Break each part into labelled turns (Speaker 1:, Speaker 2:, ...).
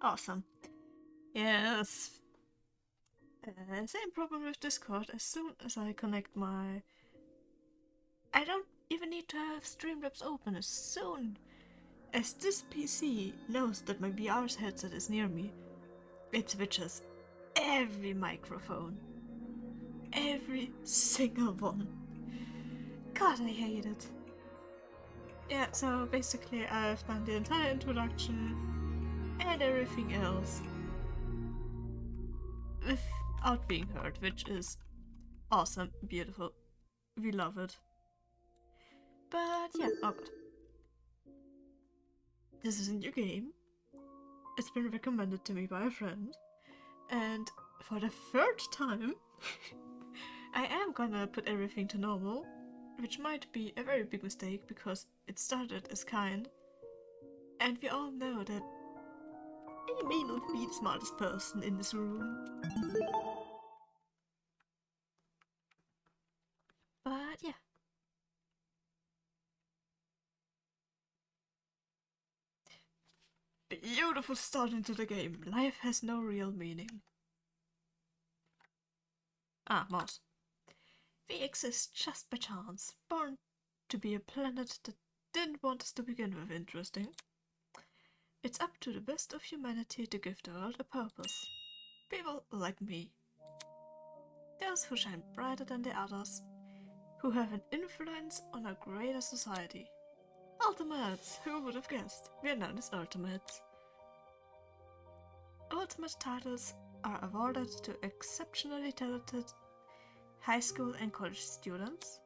Speaker 1: Awesome. Yes. Same problem with Discord. As soon as I connect my... I don't even need to have Streamlabs open. As soon as this PC knows that my VR headset is near me, it switches every microphone. Every single one. God, I hate it. Yeah, so basically I've done the entire introduction and everything else without being heard, which is awesome, beautiful. We love it. But yeah, oh god. This is a new game. It's been recommended to me by a friend. And for the third time, I am gonna put everything to normal, which might be a very big mistake because it started as kind. And we all know that I may not be the smartest person in this room. But yeah. Beautiful start into the game. Life has no real meaning. Ah, mouse. We exist just by chance, born to be a planet that didn't want us to begin with. Interesting. It's up to the best of humanity to give the world a purpose. People like me. Those who shine brighter than the others, who have an influence on a greater society. Ultimates! Who would have guessed? We are known as Ultimates. Ultimate titles are awarded to exceptionally talented high school and college students,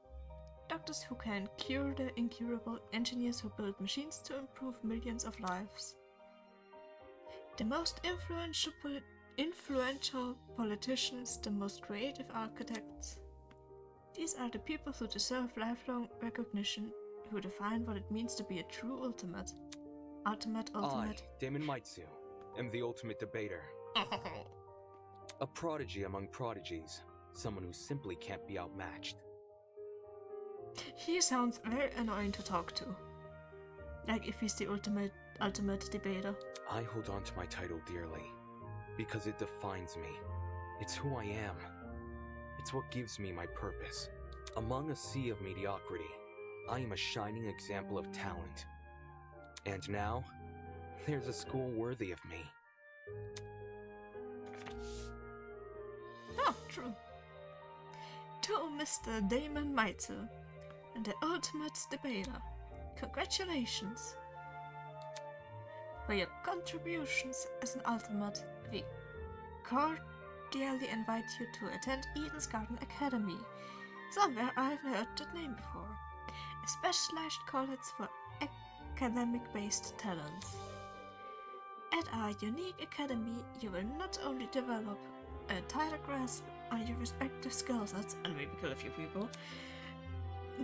Speaker 1: doctors who can cure the incurable, engineers who build machines to improve millions of lives, the most influential politicians, the most creative architects. These are the people who deserve lifelong recognition, who define what it means to be a true ultimate. Ultimate.
Speaker 2: I, Damon Maitsu, am the ultimate debater. A prodigy among prodigies. Someone who simply can't be outmatched.
Speaker 1: He sounds very annoying to talk to. Like if he's the ultimate debater.
Speaker 2: I hold on to my title dearly, because it defines me. It's who I am. It's what gives me my purpose. Among a sea of mediocrity, I am a shining example of talent. And now, there's a school worthy of me.
Speaker 1: Oh, true. To Mr. Damon Maitsu, and the ultimate debater, congratulations! For your contributions as an ultimate, we cordially invite you to attend Eden's Garden Academy. Somewhere I've heard that name before. A specialized college for academic-based talents. At our unique academy, you will not only develop a tighter grasp on your respective skill sets and maybe kill a few people,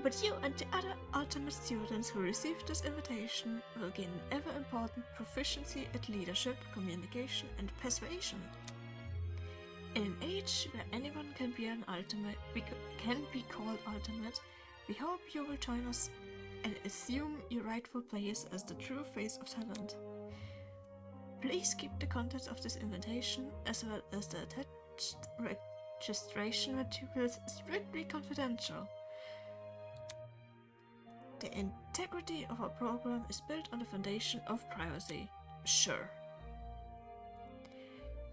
Speaker 1: but you and the other ultimate students who received this invitation will gain an ever-important proficiency at leadership, communication, and persuasion. In an age where anyone can be an ultimate, can be called ultimate, we hope you will join us and assume your rightful place as the true face of talent. Please keep the contents of this invitation, as well as the attached registration materials, strictly confidential. The integrity of our program is built on the foundation of privacy. Sure.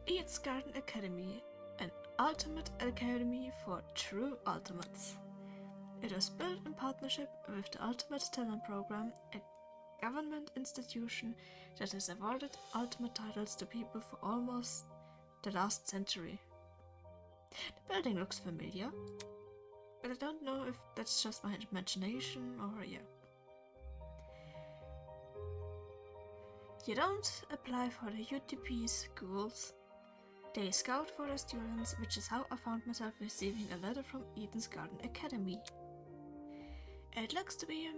Speaker 1: Eden's Garden Academy, an ultimate academy for true ultimates. It was built in partnership with the Ultimate Talent Program, a government institution that has awarded ultimate titles to people for almost the last century. The building looks familiar, but I don't know if that's just my imagination or yeah. You don't apply for the UTP schools. They scout for the students, which is how I found myself receiving a letter from Eden's Garden Academy. It looks to be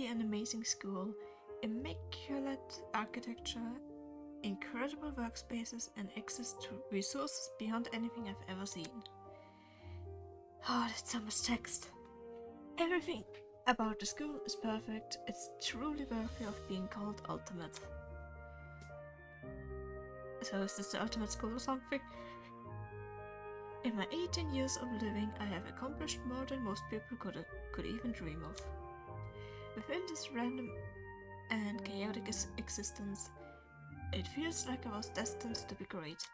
Speaker 1: an amazing school, immaculate architecture, incredible workspaces, and access to resources beyond anything I've ever seen. Oh, that's so much text. Everything about the school is perfect. It's truly worthy of being called ultimate. So is this the ultimate school or something? In my 18 years of living, I have accomplished more than most people could even dream of. Within this random and chaotic existence, it feels like I was destined to be great.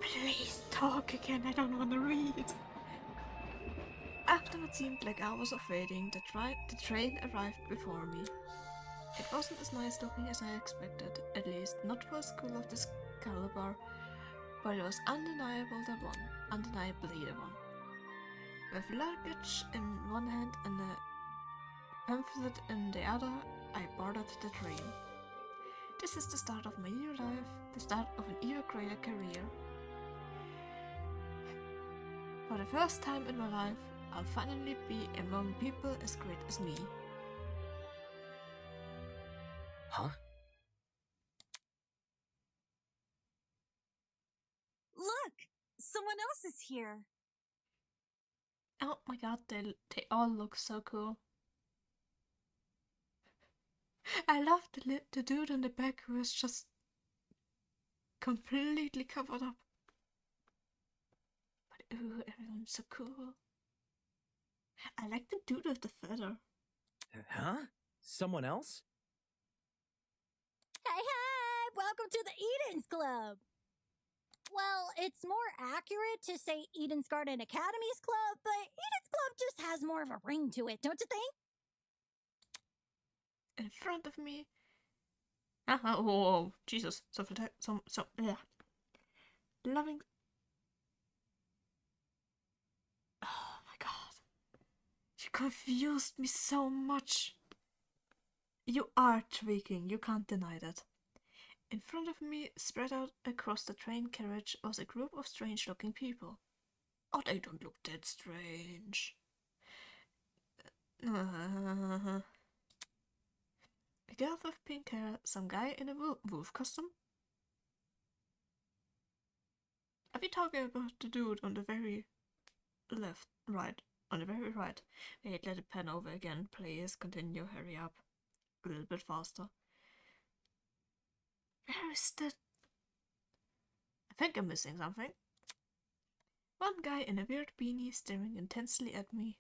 Speaker 1: Please talk again, I don't want to read. After what seemed like hours of waiting, the train arrived before me. It wasn't as nice looking as I expected, at least not for a school of this caliber, but it was undeniably the one. With luggage in one hand and a pamphlet in the other, I boarded the train. This is the start of my new life, the start of an even greater career. For the first time in my life, I'll finally be among people as great as me.
Speaker 2: Huh?
Speaker 3: Look! Someone else is here!
Speaker 1: Oh my god, they all look so cool. I love the dude in the back who is just completely covered up. But ooh, everyone's so cool. I like the dude with the feather.
Speaker 4: Huh? Someone else?
Speaker 3: Hey, hey! Welcome to the Eden's Club! Well, it's more accurate to say Eden's Garden Academy's Club, but Eden's Club just has more of a ring to it, don't you think?
Speaker 1: In front of me. Oh, Jesus. Yeah. Loving. Oh my god. You confused me so much. You are tweaking, you can't deny that. In front of me, spread out across the train carriage, was a group of strange-looking people. Oh, they don't look that strange. A girl with pink hair, some guy in a wolf costume? Are we talking about the dude on the very left, right? On the very right. Wait, let it pan over again, please. Continue, hurry up. A little bit faster. Where is the... I think I'm missing something. One guy in a weird beanie staring intensely at me.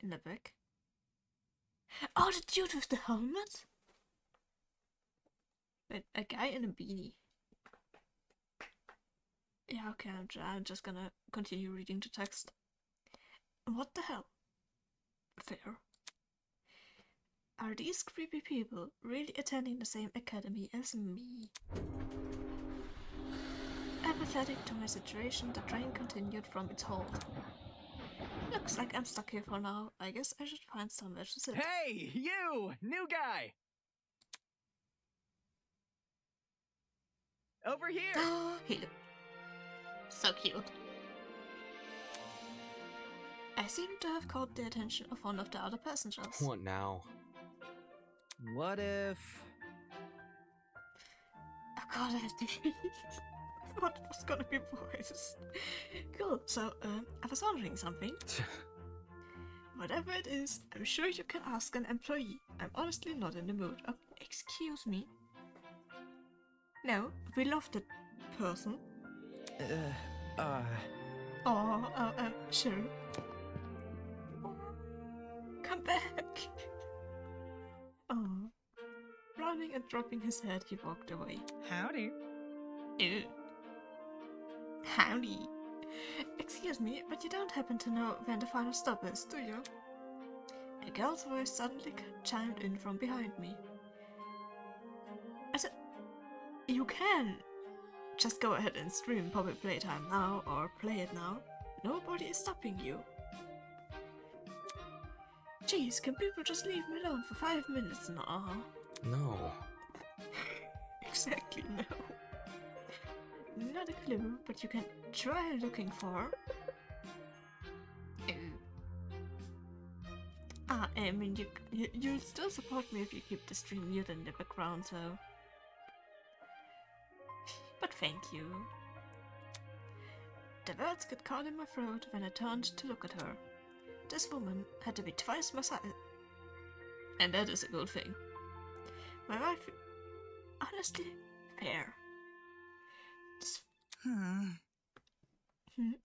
Speaker 1: In the back. Oh, the dude with the helmet? Wait, a guy in a beanie. Yeah, okay, I'm just gonna continue reading the text. What the hell? Fair. Are these creepy people really attending the same academy as me? Apathetic to my situation, the train continued from its halt. Looks like I'm stuck here for now. I guess I should find somewhere to sit.
Speaker 4: Hey, you! New guy! Over here!
Speaker 1: Oh, he looked so cute. I seem to have caught the attention of one of the other passengers.
Speaker 2: What now?
Speaker 4: What if...
Speaker 1: Oh god, I have to read. I thought it was gonna be boys. Cool, so I was wondering something. Whatever it is, I'm sure you can ask an employee. I'm honestly not in the mood. Oh, excuse me. No, we love that person. Sure. Come back. Oh. Running and dropping his head, he walked away.
Speaker 4: Howdy.
Speaker 1: Ew. Howdy. Excuse me, but you don't happen to know when the final stop is, do you? A girl's voice suddenly chimed in from behind me. I said, you can just go ahead and stream Public Playtime now, or play it now. Nobody is stopping you. Jeez, can people just leave me alone for 5 minutes now?
Speaker 2: No.
Speaker 1: Exactly, no. Not a clue, but you can try looking for... I mean, you'll still support me if you keep the stream muted in the background, so... But thank you. The words got caught in my throat when I turned to look at her. This woman had to be twice my size. And that is a good thing. My wife... honestly, fair.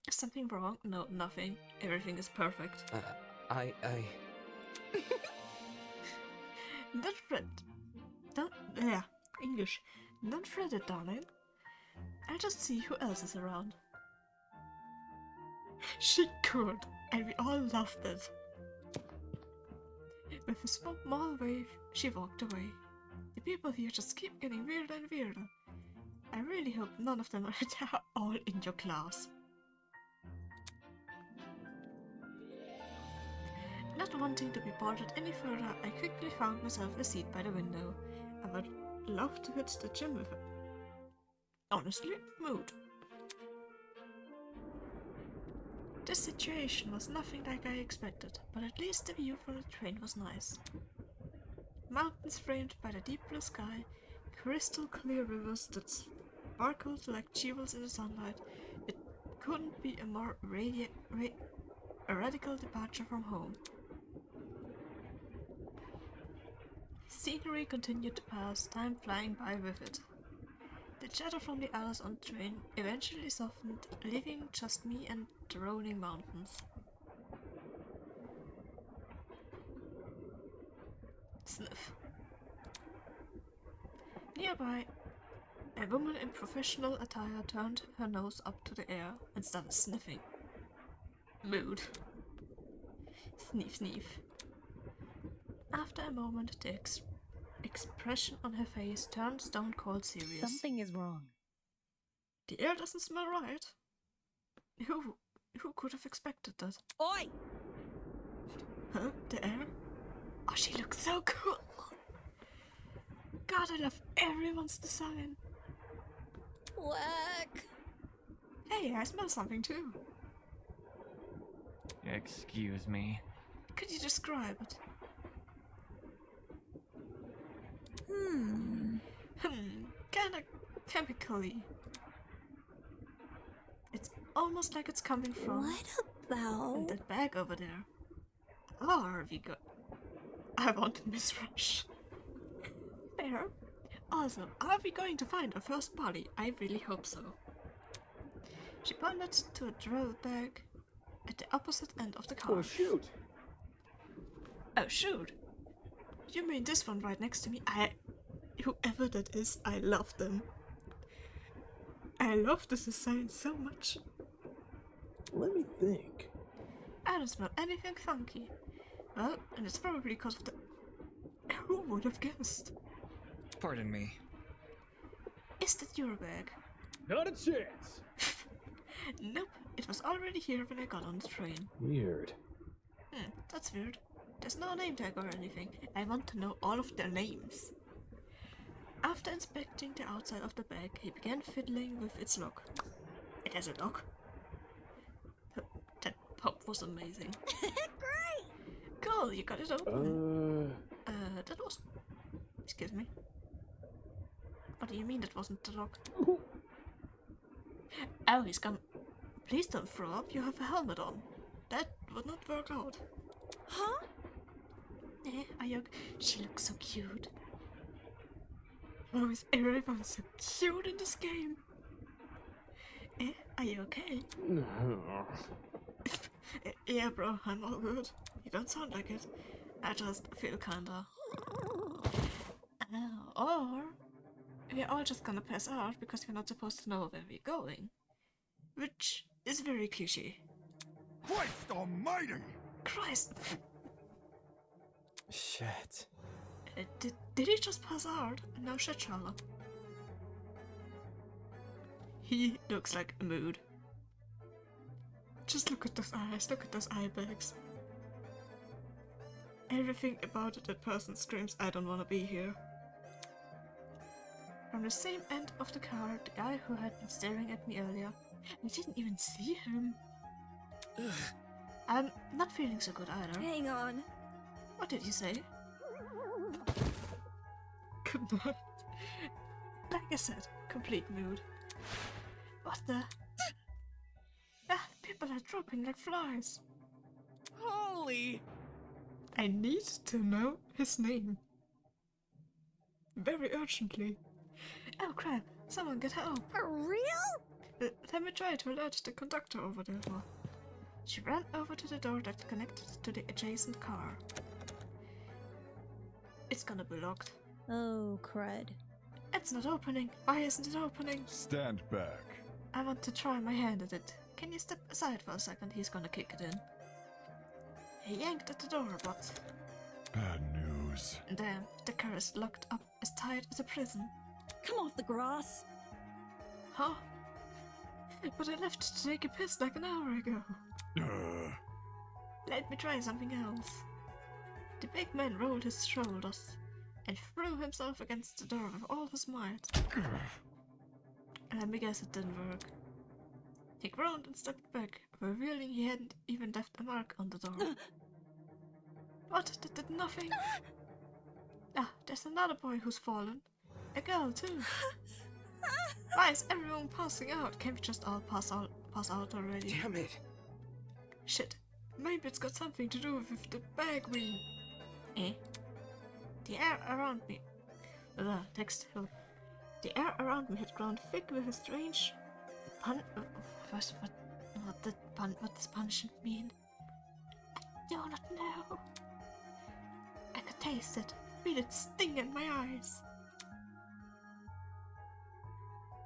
Speaker 1: Is something wrong? No, nothing. Everything is perfect. Don't fret. English. Don't fret it, darling. I'll just see who else is around. She could, and we all loved it. With a small wave, she walked away. The people here just keep getting weirder and weirder. I really hope none of them are all in your class. Not wanting to be bothered any further, I quickly found myself a seat by the window. I would love to hit the gym with her. Honestly, mood. This situation was nothing like I expected, but at least the view from the train was nice. Mountains framed by the deep blue sky, crystal clear rivers that sparkled like jewels in the sunlight. It couldn't be a more a radical departure from home. Scenery continued to pass, time flying by with it. The chatter from the others on the train eventually softened, leaving just me and the rolling mountains. Sniff. Nearby, a woman in professional attire turned her nose up to the air and started sniffing. Mood. Sniff, sniff. After a moment, the expression on her face turned stone cold serious.
Speaker 3: Something is wrong.
Speaker 1: The air doesn't smell right. Who could have expected that?
Speaker 3: Oi!
Speaker 1: Huh? The air? Oh, she looks so cool! God, I love everyone's design.
Speaker 3: Whack!
Speaker 1: Hey, I smell something too.
Speaker 5: Excuse me.
Speaker 1: Could you describe it? Kinda chemically. It's almost like it's coming from...
Speaker 3: What about...
Speaker 1: that bag over there. Oh, are we go... I want to Miss Rush. Fair. Also, are we going to find our first body? I really hope so. She pointed to a drill bag at the opposite end of the car.
Speaker 6: Oh, shoot!
Speaker 1: Oh, shoot! You mean this one right next to me? Whoever that is, I love them. I love this design so much.
Speaker 6: Let me think.
Speaker 1: I don't smell anything funky. Well, and it's probably because of the... Who would have guessed?
Speaker 5: Pardon me.
Speaker 1: Is that your bag?
Speaker 6: Not a chance!
Speaker 1: Nope, it was already here when I got on the train.
Speaker 6: Weird.
Speaker 1: That's weird. There's no name tag or anything. I want to know all of their names. After inspecting the outside of the bag, he began fiddling with its lock. It has a lock? That pop was amazing.
Speaker 3: Great!
Speaker 1: Cool, you got it open. That was... Excuse me. What do you mean that wasn't the lock? Oh, he's gone. Please don't throw up, you have a helmet on. That would not work out.
Speaker 3: Huh?
Speaker 1: Are you... She looks so cute. Oh, is everyone so cute in this game? Are you okay? Yeah, bro, I'm all good. You don't sound like it. I just feel kinda... or... we're all just gonna pass out because we're not supposed to know where we're going. Which is very cliche.
Speaker 7: Christ almighty!
Speaker 1: Christ!
Speaker 4: Shit.
Speaker 1: Did he just pass out? No shit, Charlotte. He looks like a mood. Just look at those eyes, look at those eye bags. Everything about that person screams, I don't want to be here. From the same end of the car, the guy who had been staring at me earlier. I didn't even see him. I'm not feeling so good either.
Speaker 8: Hang on.
Speaker 1: What did you say? Good night. Like I said, complete mood. What the? Ah, people are dropping like flies.
Speaker 4: Holy!
Speaker 1: I need to know his name. Very urgently. Oh crap, someone get help.
Speaker 3: For real?
Speaker 1: Let me try to alert the conductor over there. She ran over to the door that connected to the adjacent car. It's gonna be locked.
Speaker 3: Oh, crud.
Speaker 1: It's not opening. Why isn't it opening?
Speaker 7: Stand back.
Speaker 1: I want to try my hand at it. Can you step aside for a second? He's gonna kick it in. He yanked at the door, but...
Speaker 7: Bad news.
Speaker 1: Damn, the car is locked up as tight as a prison.
Speaker 3: Come off the grass.
Speaker 1: Huh? But I left to take a piss like an hour ago. Let me try something else. The big man rolled his shoulders and threw himself against the door with all his might. Let me guess it didn't work. He groaned and stepped back, revealing he hadn't even left a mark on the door. What? That did nothing? Ah, there's another boy who's fallen. A girl too. Why is everyone passing out? Can't we just all pass out already?
Speaker 2: Damn it!
Speaker 1: Shit. Maybe it's got something to do with the bag we... Eh? The air around me... text. The air around me had grown thick with a strange... What does punishment mean? I do not know. I could taste it. Feel it sting in my eyes.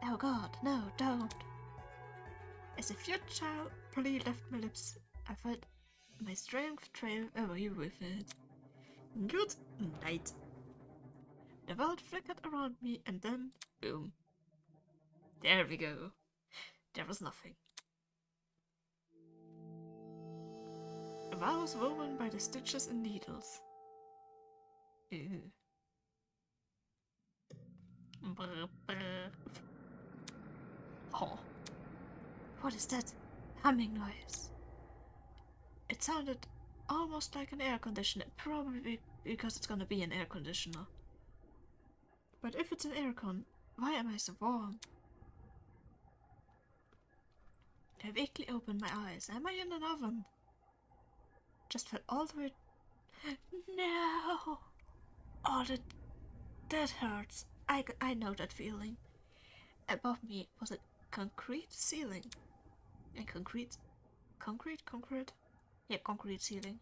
Speaker 1: Oh god, no, don't. As a futile plea left my lips, I felt my strength trail away with it. Good night. The world flickered around me and then, boom. There we go. There was nothing. Vows woven by the stitches and needles. Ew. Oh. What is that humming noise? It sounded almost like an air conditioner, probably because it's gonna be an air conditioner. But if it's an aircon, why am I so warm? I vaguely opened my eyes. Am I in an oven? Just felt all the way... No! Oh, that hurts. I know that feeling. Above me was a concrete ceiling. And concrete? Yeah, concrete ceiling.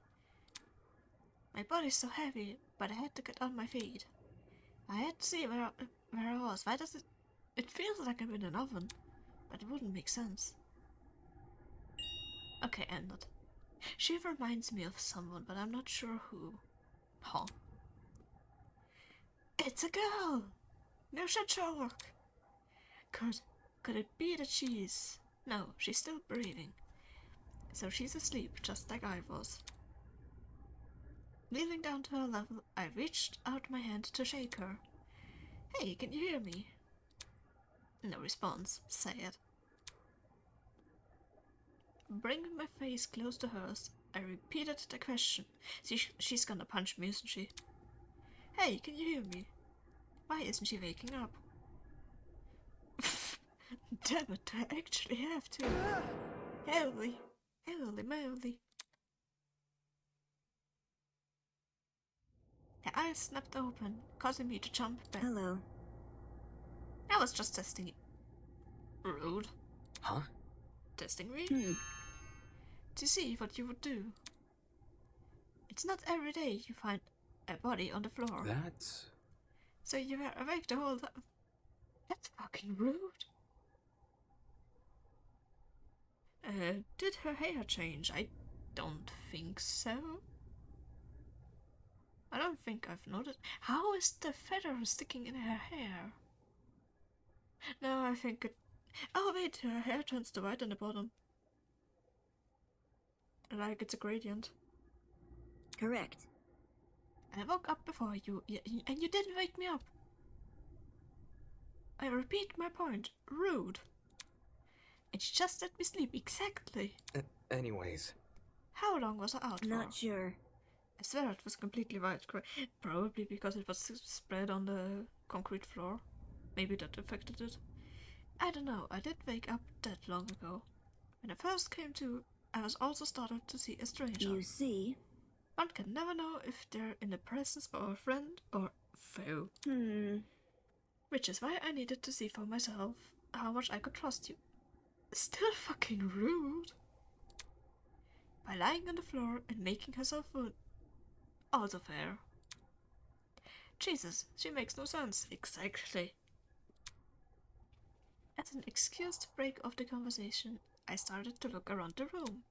Speaker 1: My body's so heavy, but I had to get on my feet. I had to see where I was. Why does it... It feels like I'm in an oven, but it wouldn't make sense. Okay, end it. She reminds me of someone, but I'm not sure who. Huh. It's a girl! No shit, Sherlock! Could it be that she's... No, she's still breathing. So she's asleep, just like I was. Kneeling down to her level, I reached out my hand to shake her. Hey, can you hear me? No response. Sad. Bringing my face close to hers, I repeated the question. She's gonna punch me, isn't she? Hey, can you hear me? Why isn't she waking up? Damn it, I actually have to. Holy moly. Her eyes snapped open, causing me to jump back.
Speaker 8: Hello.
Speaker 1: I was just testing you. Rude.
Speaker 2: Huh?
Speaker 1: Testing me? To see what you would do. It's not every day you find a body on the floor.
Speaker 2: That's...
Speaker 1: So you were awake the whole time. That's fucking rude. Did her hair change? I don't think so. I don't think I've noticed. How is the feather sticking in her hair? No, I think it... Oh wait, her hair turns to white on the bottom. Like it's a gradient.
Speaker 8: Correct.
Speaker 1: I woke up before you, and you didn't wake me up. I repeat my point. Rude. And she just let me sleep, exactly.
Speaker 2: Anyways.
Speaker 1: How long was I out for?
Speaker 8: Not sure.
Speaker 1: I swear it was completely white, probably because it was spread on the concrete floor. Maybe that affected it. I don't know, I did wake up that long ago. When I first came to, I was also startled to see a stranger.
Speaker 8: You see?
Speaker 1: One can never know if they're in the presence of a friend or foe. Which is why I needed to see for myself how much I could trust you. Still fucking rude. By lying on the floor and making herself wood. Also fair. Jesus, she makes no sense. Exactly. As an excuse to break off the conversation, I started to look around the room.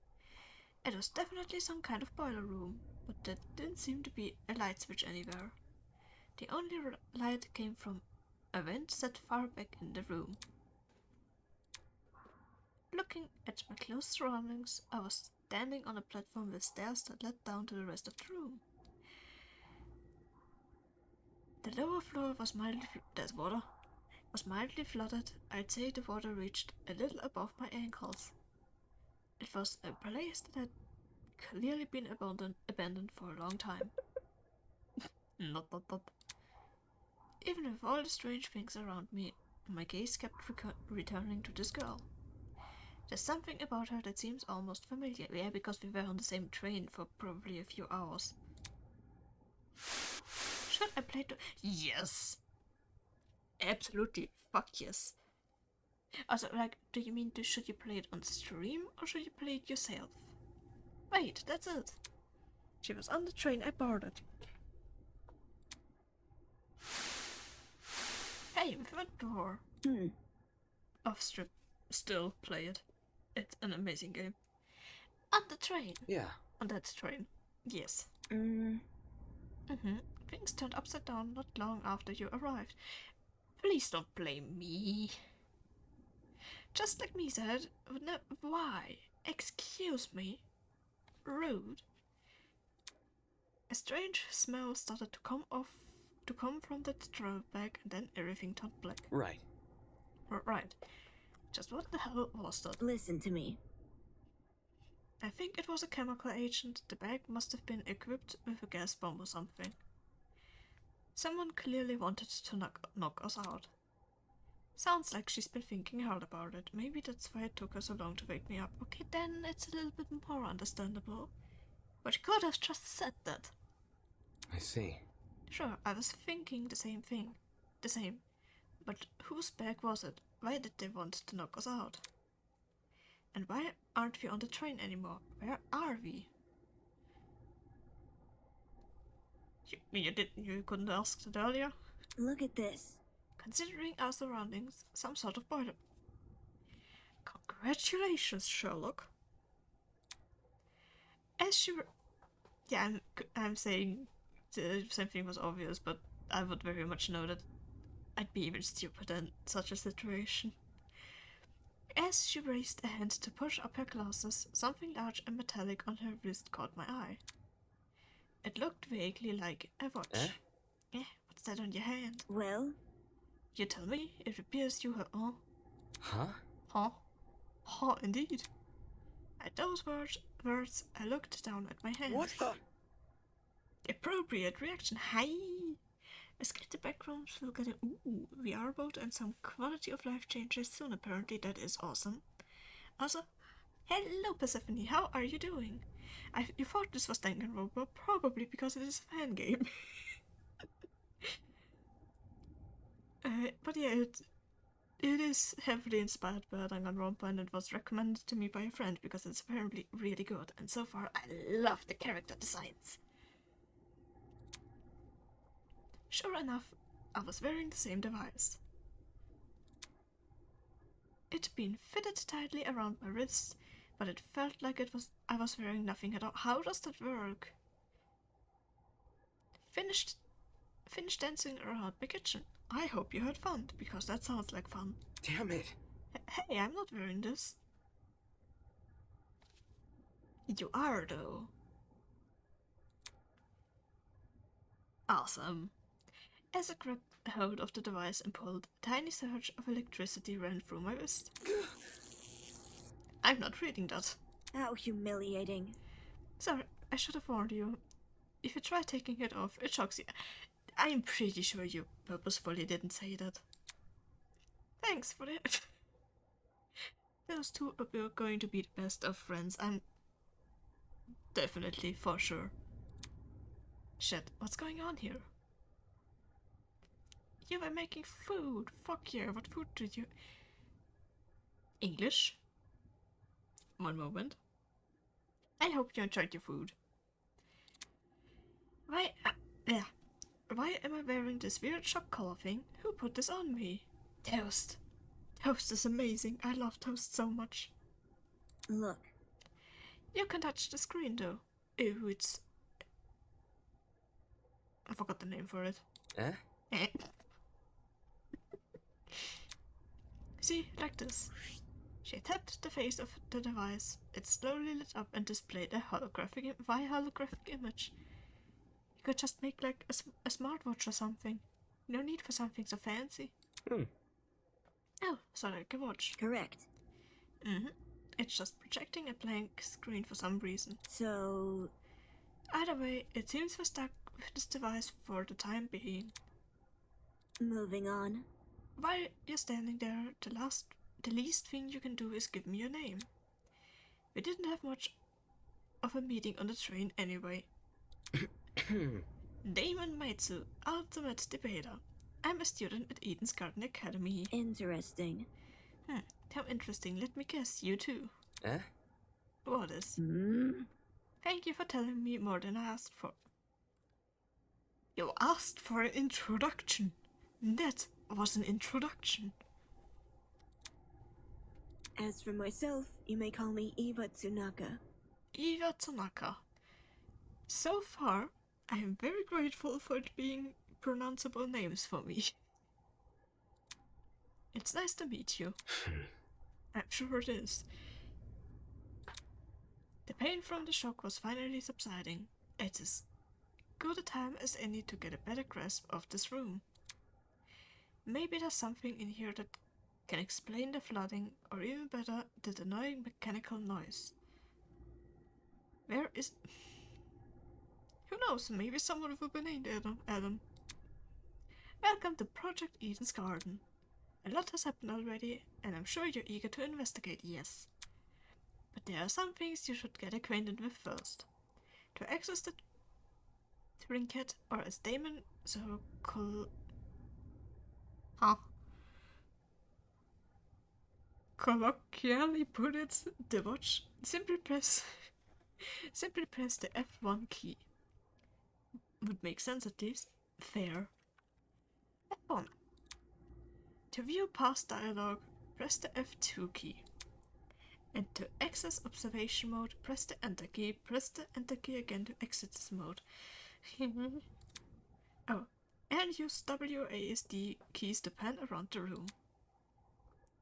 Speaker 1: It was definitely some kind of boiler room, but there didn't seem to be a light switch anywhere. The only light came from a vent set far back in the room. Looking at my close surroundings, I was standing on a platform with stairs that led down to the rest of the room. The lower floor was mildly flooded. I'd say the water reached a little above my ankles. It was a place that had clearly been abandoned for a long time. Not. Even with all the strange things around me, my gaze kept returning to this girl. There's something about her that seems almost familiar. Yeah, because we were on the same train for probably a few hours. Should I play Yes! Absolutely. Fuck yes. Also, like, do you mean should you play it on stream or should you play it yourself? Wait, that's it. She was on the train, I boarded. Hey, we went before. Off strip. Still play it. It's an amazing game. On the train.
Speaker 2: Yeah.
Speaker 1: On that train. Yes. Things turned upside down not long after you arrived. Please don't blame me. Just like me said, no, why? Excuse me. Rude. A strange smell started to come from the travel bag, and then everything turned black.
Speaker 2: Right.
Speaker 1: Right. Just what the hell was that?
Speaker 8: Listen to me.
Speaker 1: I think it was a chemical agent. The bag must have been equipped with a gas bomb or something. Someone clearly wanted to knock us out. Sounds like she's been thinking hard about it. Maybe that's why it took her so long to wake me up. Okay, then it's a little bit more understandable. But she could have just said that.
Speaker 2: I see.
Speaker 1: Sure, I was thinking the same thing. The same. But whose bag was it? Why did they want to knock us out? And why aren't we on the train anymore? Where are we? You couldn't ask that earlier?
Speaker 8: Look at this.
Speaker 1: Considering our surroundings, some sort of boiler. Congratulations, Sherlock. As you yeah, I'm saying the same thing was obvious, but I would very much know that I'd be even stupider in such a situation. As she raised a hand to push up her glasses, something large and metallic on her wrist caught my eye. It looked vaguely like a watch. What's that on your hand?
Speaker 8: Well?
Speaker 1: You tell me, it appears you have...
Speaker 2: Huh?
Speaker 1: Huh, indeed. At those words, I looked down at my hand.
Speaker 2: What the?
Speaker 1: Appropriate reaction. Hi! Escape the backrooms will get a VR boat and some quality of life changes soon. Apparently, that is awesome. Also, hello Persephone, how are you doing? You thought this was Danganronpa, probably because it is a fan game. But yeah, it is heavily inspired by Danganronpa, and it was recommended to me by a friend because it's apparently really good, and so far I love the character designs. Sure enough, I was wearing the same device. It'd been fitted tightly around my wrist, but it felt like I was wearing nothing at all. How does that work? Finished dancing around my kitchen. I hope you had fun, because that sounds like fun.
Speaker 2: Damn it.
Speaker 1: Hey, I'm not wearing this. You are, though. Awesome. As I grabbed hold of the device and pulled, a tiny surge of electricity ran through my wrist. I'm not reading that.
Speaker 8: How humiliating.
Speaker 1: Sorry, I should have warned you. If you try taking it off, it shocks you. I'm pretty sure you purposefully didn't say that. Thanks for that. Those two are going to be the best of friends. I'm definitely for sure. Shit, what's going on here? You were making food. Fuck yeah, what food did you... English? One moment. I hope you enjoyed your food. Why... yeah. Why am I wearing this weird shock collar thing? Who put this on me? Toast. Toast is amazing. I love toast so much.
Speaker 8: Look.
Speaker 1: You can touch the screen though. Ew, it's... I forgot the name for it.
Speaker 2: Eh?
Speaker 1: See, like this. She tapped the face of the device. It slowly lit up and displayed a holographic image. You could just make like a smartwatch or something. No need for something so fancy. Oh, so like a watch.
Speaker 8: Correct.
Speaker 1: It's just projecting a blank screen for some reason.
Speaker 8: So...
Speaker 1: Either way, it seems we're stuck with this device for the time being.
Speaker 8: moving on.
Speaker 1: While you're standing there, the least thing you can do is give me your name. We didn't have much of a meeting on the train anyway. Damon Maitsu, Ultimate Debater. I'm a student at Eden's Garden Academy.
Speaker 8: Interesting.
Speaker 1: How interesting. Let me guess, you too.
Speaker 2: Eh?
Speaker 1: What is? Thank you for telling me more than I asked for. You asked for an introduction. That was an introduction.
Speaker 8: As for myself, you may call me Eva Tsunaka.
Speaker 1: Eva Tanaka. So far, I am very grateful for it being pronounceable names for me. It's nice to meet you. I'm sure it is. The pain from the shock was finally subsiding. It is good a time as any to get a better grasp of this room. Maybe there's something in here that can explain the flooding, or even better, the annoying mechanical noise. Where is... Who knows, maybe someone will be named Adam. Welcome to Project Eden's Garden. A lot has happened already, and I'm sure you're eager to investigate, yes. But there are some things you should get acquainted with first. To access the trinket, or as Damon so colloquially put it, the watch, simply press the F1 key. Would make sense at least. Fair. F1. To view past dialogue, press the F2 key. And to access observation mode, press the enter key. Press the enter key again to exit this mode. Oh, and use WASD keys to pan around the room.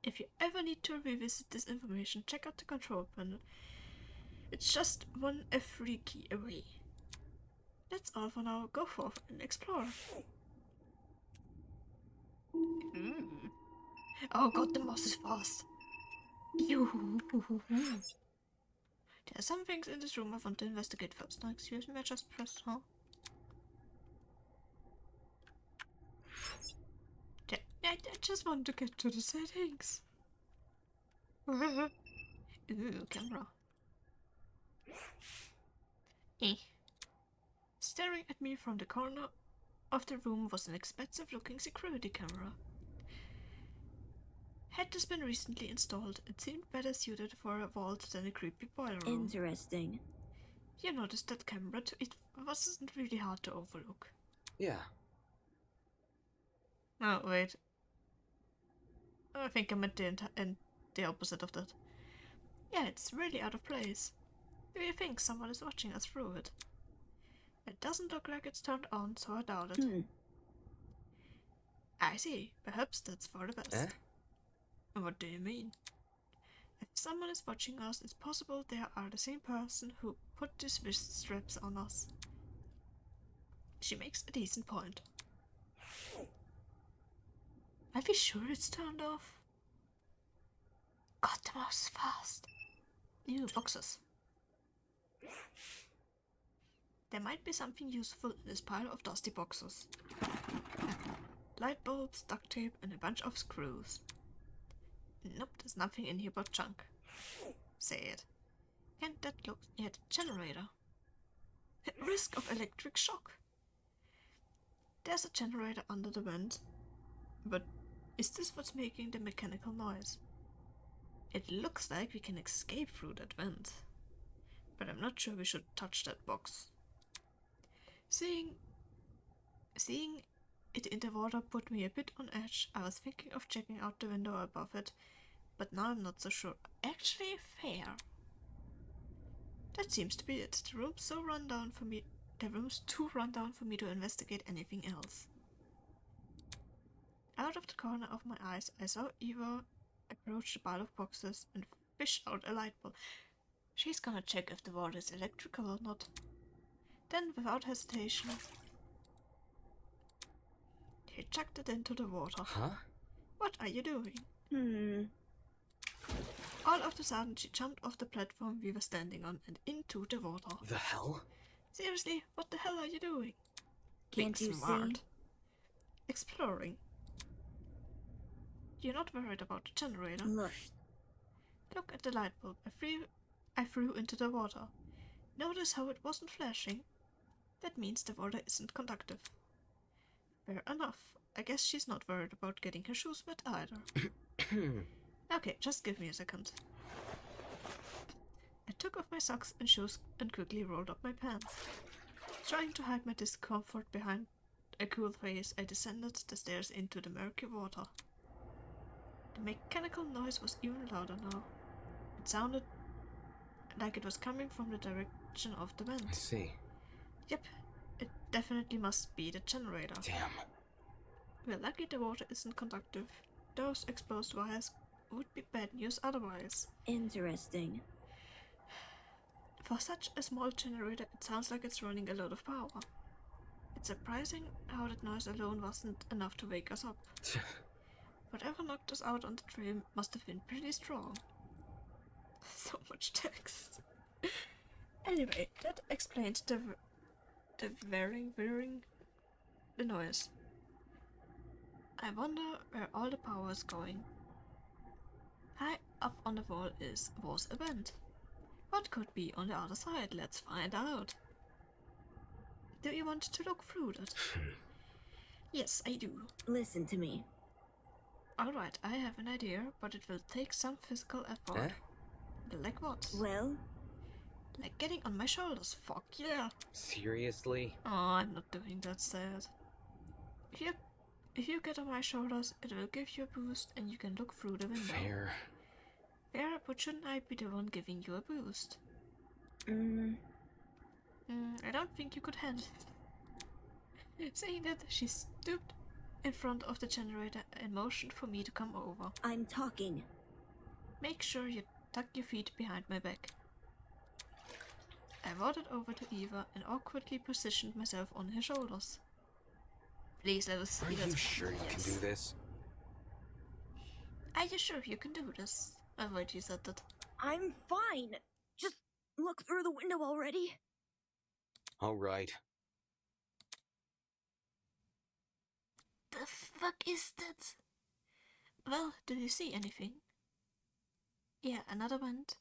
Speaker 1: If you ever need to revisit this information, check out the control panel. It's just one F3 key away. That's all for now. Go forth and explore. Oh god, the moss is fast. Ew. There are some things in this room I want to investigate first. Now, excuse me, I just pressed, huh? I just want to get to the settings. Ooh, camera. Staring at me from the corner of the room was an expensive-looking security camera. Had this been recently installed, it seemed better suited for a vault than a creepy boiler room.
Speaker 8: Interesting.
Speaker 1: You noticed that camera too. It wasn't really hard to overlook.
Speaker 2: Yeah.
Speaker 1: Oh, wait. I think I meant the opposite of that. Yeah, it's really out of place. Do you think someone is watching us through it? It doesn't look like it's turned on, so I doubt it. I see. Perhaps that's for the best.
Speaker 2: Eh?
Speaker 1: What do you mean? If someone is watching us, it's possible they are the same person who put these wrist straps on us. She makes a decent point. Are we sure it's turned off? God, the mouse is fast. New boxes. There might be something useful in this pile of dusty boxes. Light bulbs, duct tape, and a bunch of screws. Nope, there's nothing in here but junk. Say it. Can't that look at generator? Risk of electric shock. There's a generator under the vent. But is this what's making the mechanical noise? It looks like we can escape through that vent. But I'm not sure we should touch that box. Seeing it in the water put me a bit on edge. I was thinking of checking out the window above it, but now I'm not so sure. Actually, fair. That seems to be it. The room's too run down for me to investigate anything else. Out of the corner of my eyes, I saw Eva approach the pile of boxes and fish out a light bulb. She's gonna check if the water is electrical or not. Then, without hesitation, he chucked it into the water.
Speaker 2: Huh?
Speaker 1: What are you doing? All of a sudden, she jumped off the platform we were standing on and into the water.
Speaker 2: The hell?
Speaker 1: Seriously, what the hell are you doing?
Speaker 8: Can't
Speaker 1: Being
Speaker 8: you
Speaker 1: smart.
Speaker 8: see?
Speaker 1: Exploring. You're not worried about the generator.
Speaker 8: Look,
Speaker 1: Look at the light bulb I threw into the water. Notice how it wasn't flashing? That means the water isn't conductive. Fair enough. I guess she's not worried about getting her shoes wet either. Okay, just give me a second. I took off my socks and shoes and quickly rolled up my pants. Trying to hide my discomfort behind a cool face, I descended the stairs into the murky water. The mechanical noise was even louder now. It sounded like it was coming from the direction of the vent.
Speaker 2: I see.
Speaker 1: Yep, it definitely must be the generator.
Speaker 2: Damn.
Speaker 1: We're lucky the water isn't conductive. Those exposed wires would be bad news otherwise.
Speaker 8: interesting.
Speaker 1: For such a small generator, it sounds like it's running a lot of power. It's surprising how that noise alone wasn't enough to wake us up. Whatever knocked us out on the train must have been pretty strong. So much text. Anyway, that explains the noise. I wonder where all the power is going. High up on the wall was a vent. What could be on the other side? Let's find out. Do you want to look through that? Yes, I do.
Speaker 8: Listen to me.
Speaker 1: Alright, I have an idea, but it will take some physical effort. Like what?
Speaker 8: Well,
Speaker 1: Like getting on my shoulders. Fuck yeah.
Speaker 2: Seriously?
Speaker 1: Oh, I'm not doing that, sad. If you get on my shoulders, it will give you a boost and you can look through the window.
Speaker 2: Fair.
Speaker 1: Fair, but shouldn't I be the one giving you a boost? I don't think you could handle it. Saying that, she stooped in front of the generator and motioned for me to come over.
Speaker 8: I'm talking.
Speaker 1: Make sure you tuck your feet behind my back. I waddled over to Eva and awkwardly positioned myself on her shoulders. Please let us see
Speaker 2: Are
Speaker 1: that.
Speaker 2: you sure you can do this?
Speaker 1: Are you sure you can do this? Oh wait, you said that.
Speaker 8: I'm fine. Just look through the window already.
Speaker 2: Alright.
Speaker 1: The fuck is that? Well, do you see anything? Yeah, another vent,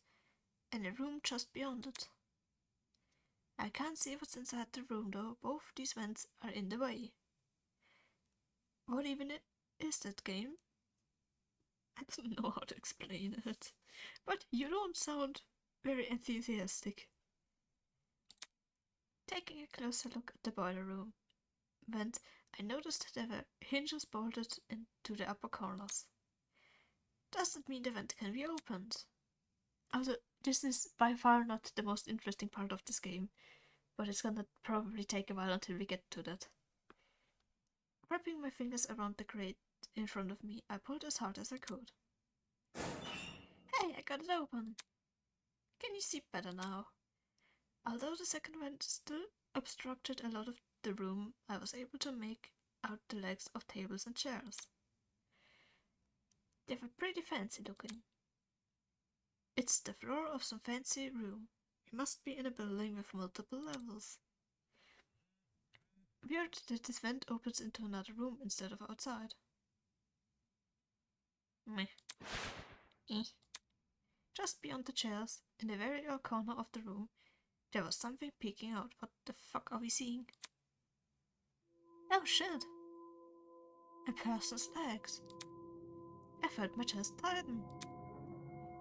Speaker 1: and a room just beyond it. I can't see what's inside the room though, both these vents are in the way. What even is that game? I don't know how to explain it, but you don't sound very enthusiastic. Taking a closer look at the boiler room vent, I noticed there were hinges bolted into the upper corners. Does that mean the vent can be opened? Also, this is by far not the most interesting part of this game, but it's gonna probably take a while until we get to that. Wrapping my fingers around the grate in front of me, I pulled as hard as I could. Hey, I got it open! Can you see better now? Although the second vent still obstructed a lot of the room, I was able to make out the legs of tables and chairs. They were pretty fancy looking. It's the floor of some fancy room. We must be in a building with multiple levels. Weird that this vent opens into another room instead of outside. Meh. Eh. Just beyond the chairs, in the very low corner of the room, there was something peeking out. What the fuck are we seeing? Oh shit! A person's legs. I felt my chest tighten.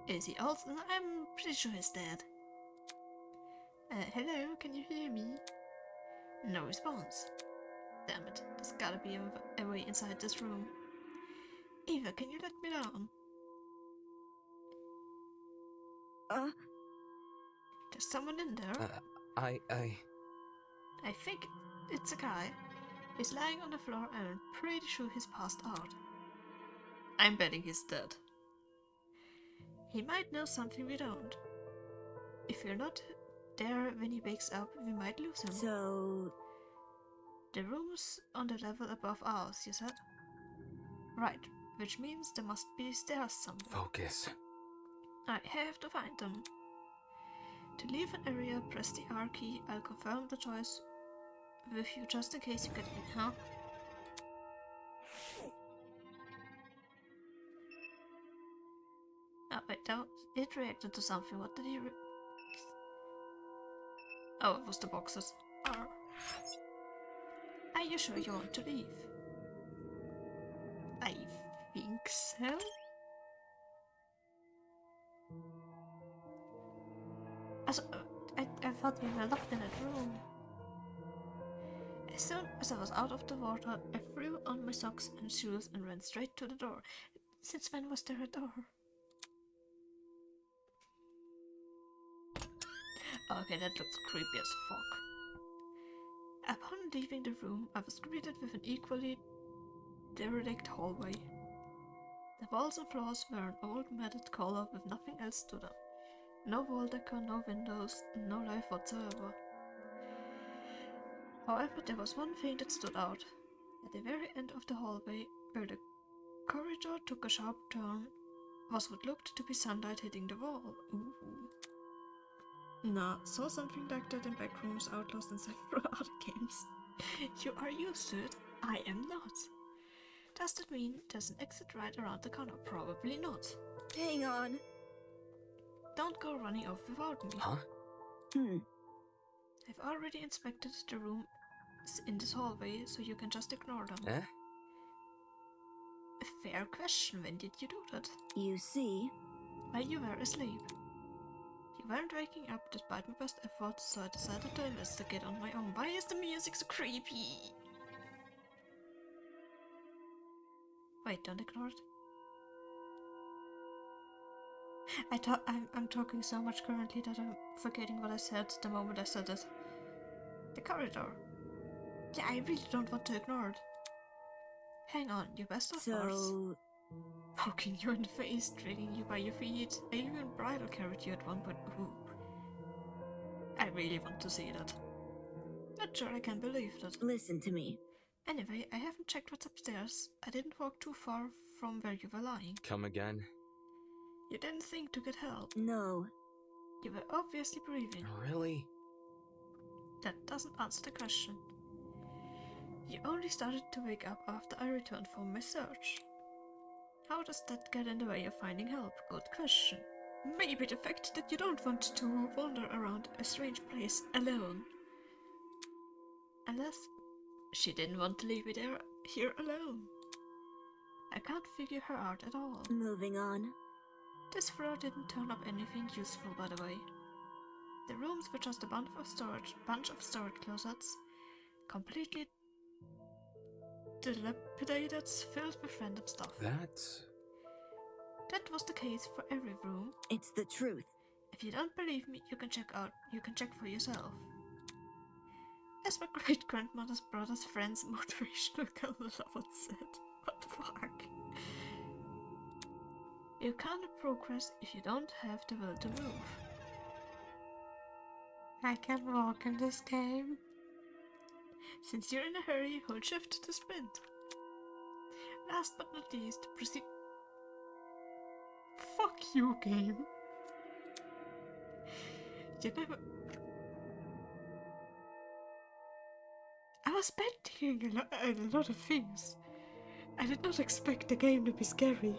Speaker 1: Is he also? I'm pretty sure he's dead. Hello, can you hear me? No response. Damn it, there's gotta be a way inside this room. Eva, can you let me down? There's someone in there.
Speaker 2: I
Speaker 1: think it's a guy. He's lying on the floor and I'm pretty sure he's passed out. I'm betting he's dead. He might know something we don't. If we're not there when he wakes up, we might lose him.
Speaker 8: So,
Speaker 1: The room's on the level above ours, you said? Right, which means there must be stairs somewhere.
Speaker 2: focus.
Speaker 1: I have to find them. To leave an area, press the R key. I'll confirm the choice with you just in case you get in, huh? Oh, wait, it reacted to something. What did he Oh, it was the boxes. R. Are you sure you want to leave? I think so. I thought we were locked in that room. As soon as I was out of the water, I threw on my socks and shoes and ran straight to the door. Since when was there a door? Okay, that looks creepy as fuck. Upon leaving the room, I was greeted with an equally derelict hallway. The walls and floors were an old matted color with nothing else to them. No wall decor, no windows, no life whatsoever. However, there was one thing that stood out. At the very end of the hallway, where the corridor took a sharp turn, was what looked to be sunlight hitting the wall. Ooh. Nah, saw something like that in backrooms, Outlast, and several other games. You are used to it. I am not. Does that mean there's an exit right around the corner? Probably not.
Speaker 8: hang on.
Speaker 1: Don't go running off without me.
Speaker 2: Huh?
Speaker 1: I've already inspected the rooms in this hallway, so you can just ignore them.
Speaker 2: Eh?
Speaker 1: A fair question. When did you do that?
Speaker 8: You see,
Speaker 1: While you were asleep. You weren't waking up despite my best efforts, so I decided to investigate on my own. Why is the music so creepy? Wait, don't ignore it. I'm talking so much currently that I'm forgetting what I said the moment I said it. The corridor. Yeah, I really don't want to ignore it. Hang on, your best efforts.
Speaker 8: so,
Speaker 1: Poking you in the face, dragging you by your feet. I even bridal carried you at one point. Ooh. I really want to see that. Not sure I can believe that.
Speaker 8: listen to me.
Speaker 1: Anyway, I haven't checked what's upstairs. I didn't walk too far from where you were lying.
Speaker 2: Come again?
Speaker 1: You didn't think to get help.
Speaker 8: No,
Speaker 1: You were obviously breathing.
Speaker 2: Really?
Speaker 1: That doesn't answer the question. You only started to wake up after I returned from my search. How does that get in the way of finding help? Good question. Maybe the fact that you don't want to wander around a strange place alone. Unless she didn't want to leave me here alone. I can't figure her out at all.
Speaker 8: moving on.
Speaker 1: This floor didn't turn up anything useful, by the way. The rooms were just a bunch of storage closets, completely dilapidated, filled with random stuff. That was the case for every room.
Speaker 8: It's the truth.
Speaker 1: If you don't believe me, you can check for yourself. As my great-grandmother's brother's friend's motivational color said. What the fuck? You can't progress if you don't have the will to move. I can walk in this game. Since you're in a hurry, hold shift to sprint. Last but not least, proceed. Fuck you, game. You never. was expecting a lot of things. I did not expect the game to be scary.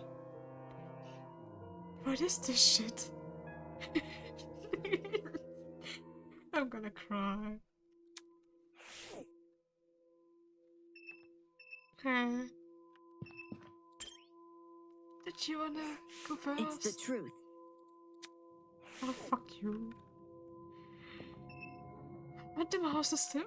Speaker 1: What is this shit? I'm gonna cry. Did you wanna go first?
Speaker 8: It's the truth.
Speaker 1: Oh, fuck you. But the mouse is still.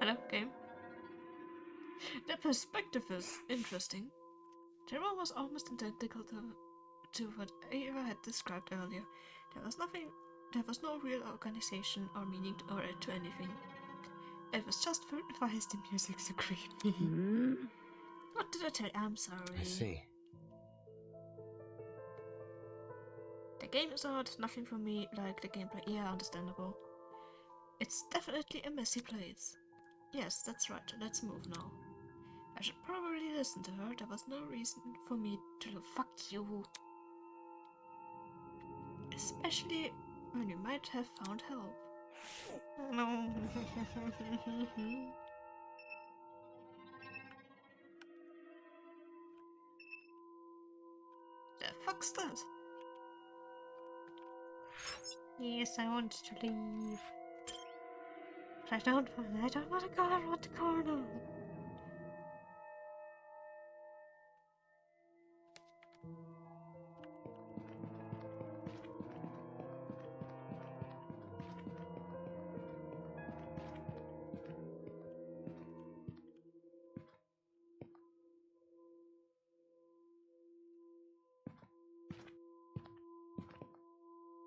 Speaker 1: Hello, game. The perspective is interesting. The room was almost identical to what Ava had described earlier. There was no real organization or meaning to anything. It was just food and why is the music so creepy? What did I tell you? I'm sorry.
Speaker 2: I see.
Speaker 1: The game is odd, nothing for me, like the gameplay. Yeah, understandable. It's definitely a messy place. Yes, that's right, let's move now. I should probably listen to her, there was no reason for me to fuck you. Especially when you might have found help. No. The fuck's that? Yes, I want to leave. But I don't want to go around the corner.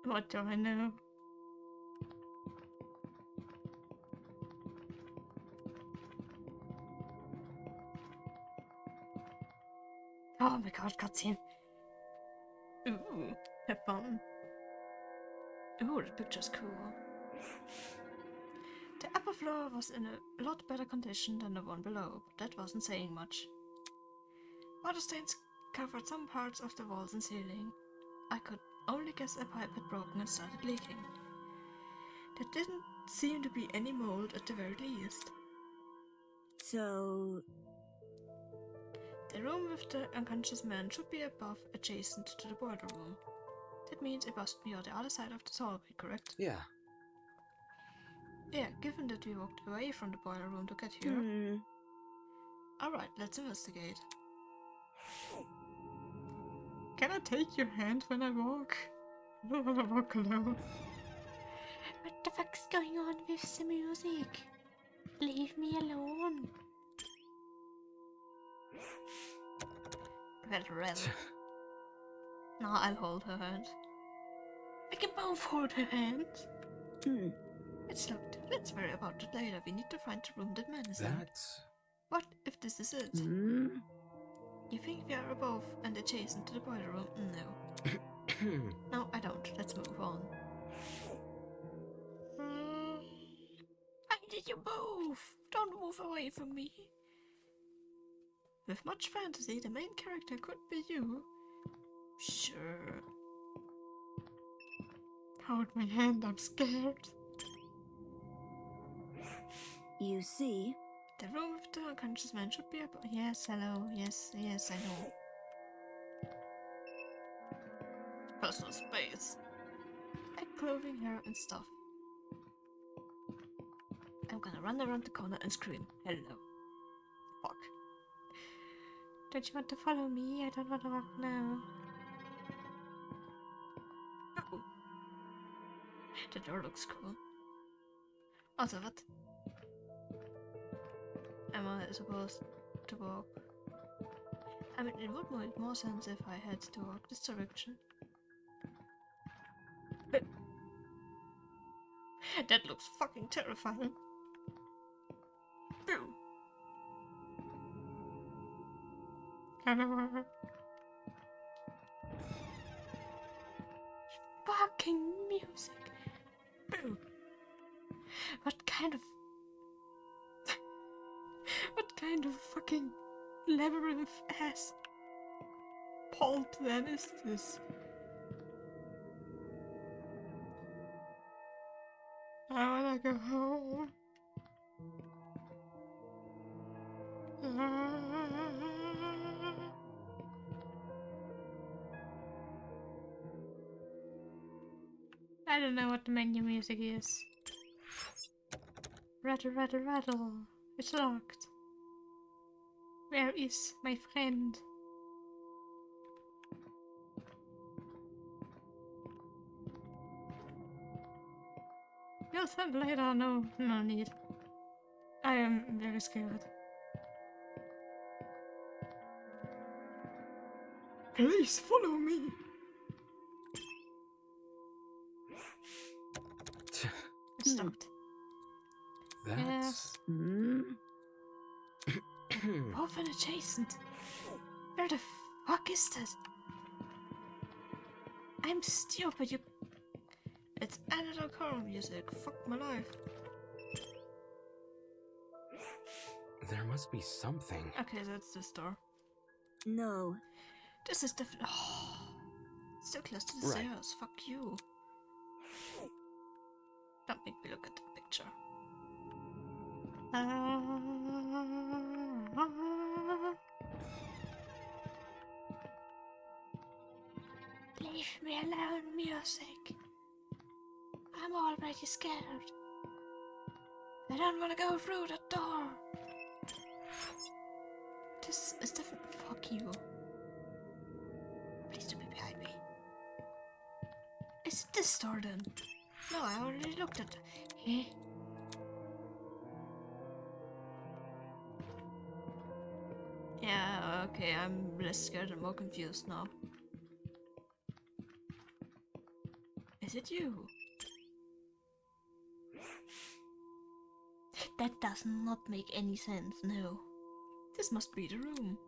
Speaker 1: What do I know? Oh my god, cutscene. Ooh, have fun. Ooh, the picture's cool. The upper floor was in a lot better condition than the one below, but that wasn't saying much. Water stains covered some parts of the walls and ceiling. I could only guess a pipe had broken and started leaking. There didn't seem to be any mold at the very least.
Speaker 8: So,
Speaker 1: The room with the unconscious man should be above, adjacent to the boiler room. That means it must be on the other side of the hallway, correct?
Speaker 2: Yeah.
Speaker 1: Yeah, given that we walked away from the boiler room to get here. Alright, let's investigate. Can I take your hand when I walk? I don't wanna walk alone. What the fuck's going on with the music? Leave me alone. Well. No, I'll hold her hand. We can both hold her hand. It's locked. Let's worry about it later. We need to find the room that man is in.
Speaker 2: That's...
Speaker 1: What if this is it? You think we are above and adjacent to the boiler room? No. No, I don't. Let's move on. Why did you move? Don't move away from me. With much fantasy, the main character could be you. Sure. Hold my hand, I'm scared.
Speaker 8: you see,
Speaker 1: The room with the unconscious man should be up. Yes, hello. Yes, I know. Personal space. Like clothing, hair, and stuff. I'm gonna run around the corner and scream. Hello. Fuck. Don't you want to follow me? I don't want to walk now. Oh. The door looks cool. Also, what? Am I supposed to walk? I mean, it would make more sense if I had to walk this direction. But that looks fucking terrifying. Boo! Hello. Fucking music. Boo! What kind of fucking labyrinth ass pulp then is this? wanna go home. I don't know what the menu music is. Rattle, rattle, rattle. It's locked. Where is my friend? You'll send later. No need. I am very scared. Please follow me. It stopped.
Speaker 2: That's...
Speaker 1: Orphan adjacent. Where the fuck is that? I'm stupid, you... It's analog horror music. Fuck my life.
Speaker 2: There must be something.
Speaker 1: Okay, that's this door.
Speaker 8: No.
Speaker 1: This is definitely... Oh, so close to the
Speaker 2: Right.
Speaker 1: stairs. Fuck you. Don't make me look at the picture. Leave me alone, music. I'm already scared. I don't want to go through the door. This is definitely... Fuck you. Please don't be behind me. Is it this door then? No, I already looked at... Eh? Yeah, okay, I'm less scared and more confused now. Is it you? That does not make any sense, no. This must be the room.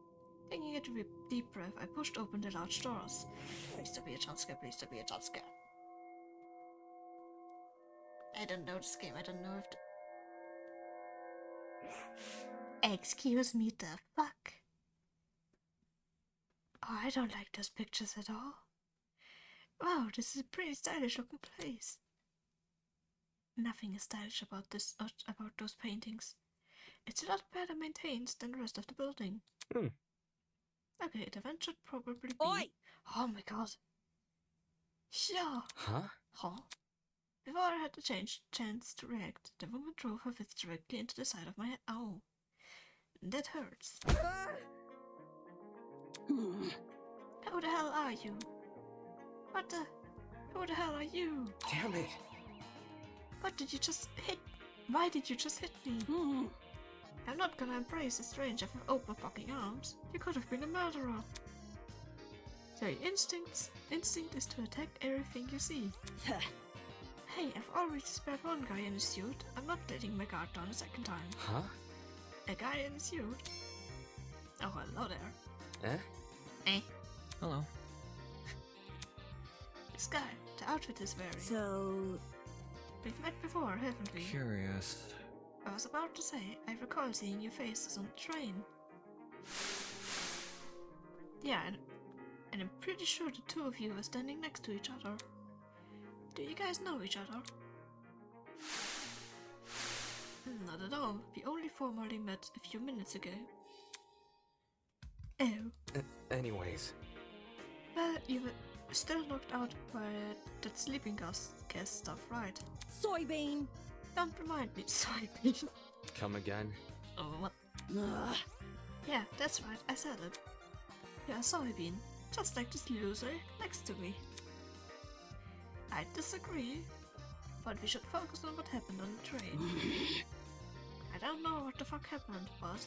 Speaker 1: Taking a deep breath, I pushed open the large doors. Please don't be a jump scare, please don't be a jump scare. I don't know this game, I don't know if the... Excuse me, the fuck? Oh, I don't like those pictures at all. Wow, this is a pretty stylish looking place. Nothing is stylish about this, about those paintings. It's a lot better maintained than the rest of the building. Okay, the vent should probably be...
Speaker 4: Oi!
Speaker 1: Oh my god. Yeah.
Speaker 2: Huh?
Speaker 1: Huh? Before I had the chance to react, the woman drove her fist directly into the side of my head. Ow. That hurts. Who the hell are you? What the... Who the hell are you?
Speaker 2: Damn it.
Speaker 1: What did you just hit? Why did you just hit me? I'm not gonna embrace the stranger with open fucking arms. You could have been a murderer. So your instinct is to attack everything you see. Hey, I've already spared one guy in a suit. I'm not letting my guard down a second time.
Speaker 2: Huh?
Speaker 1: A guy in a suit? Oh, hello there.
Speaker 2: Eh?
Speaker 5: Hello.
Speaker 1: This guy, the outfit is wearing.
Speaker 8: So,
Speaker 1: We've met before, haven't we?
Speaker 5: Curious.
Speaker 1: I was about to say, I recall seeing your faces on the train. Yeah, and I'm pretty sure the two of you were standing next to each other. Do you guys know each other? Not at all. We only formally met a few minutes ago. Oh.
Speaker 2: Anyways.
Speaker 1: Well, you were still knocked out by that sleeping gas stuff, right?
Speaker 3: Soybean.
Speaker 1: Don't remind me, soybean.
Speaker 2: Come again?
Speaker 1: Oh, what? Yeah, that's right, I said it. You're a soybean, just like this loser next to me. I disagree, but we should focus on what happened on the train. I don't know what the fuck happened, but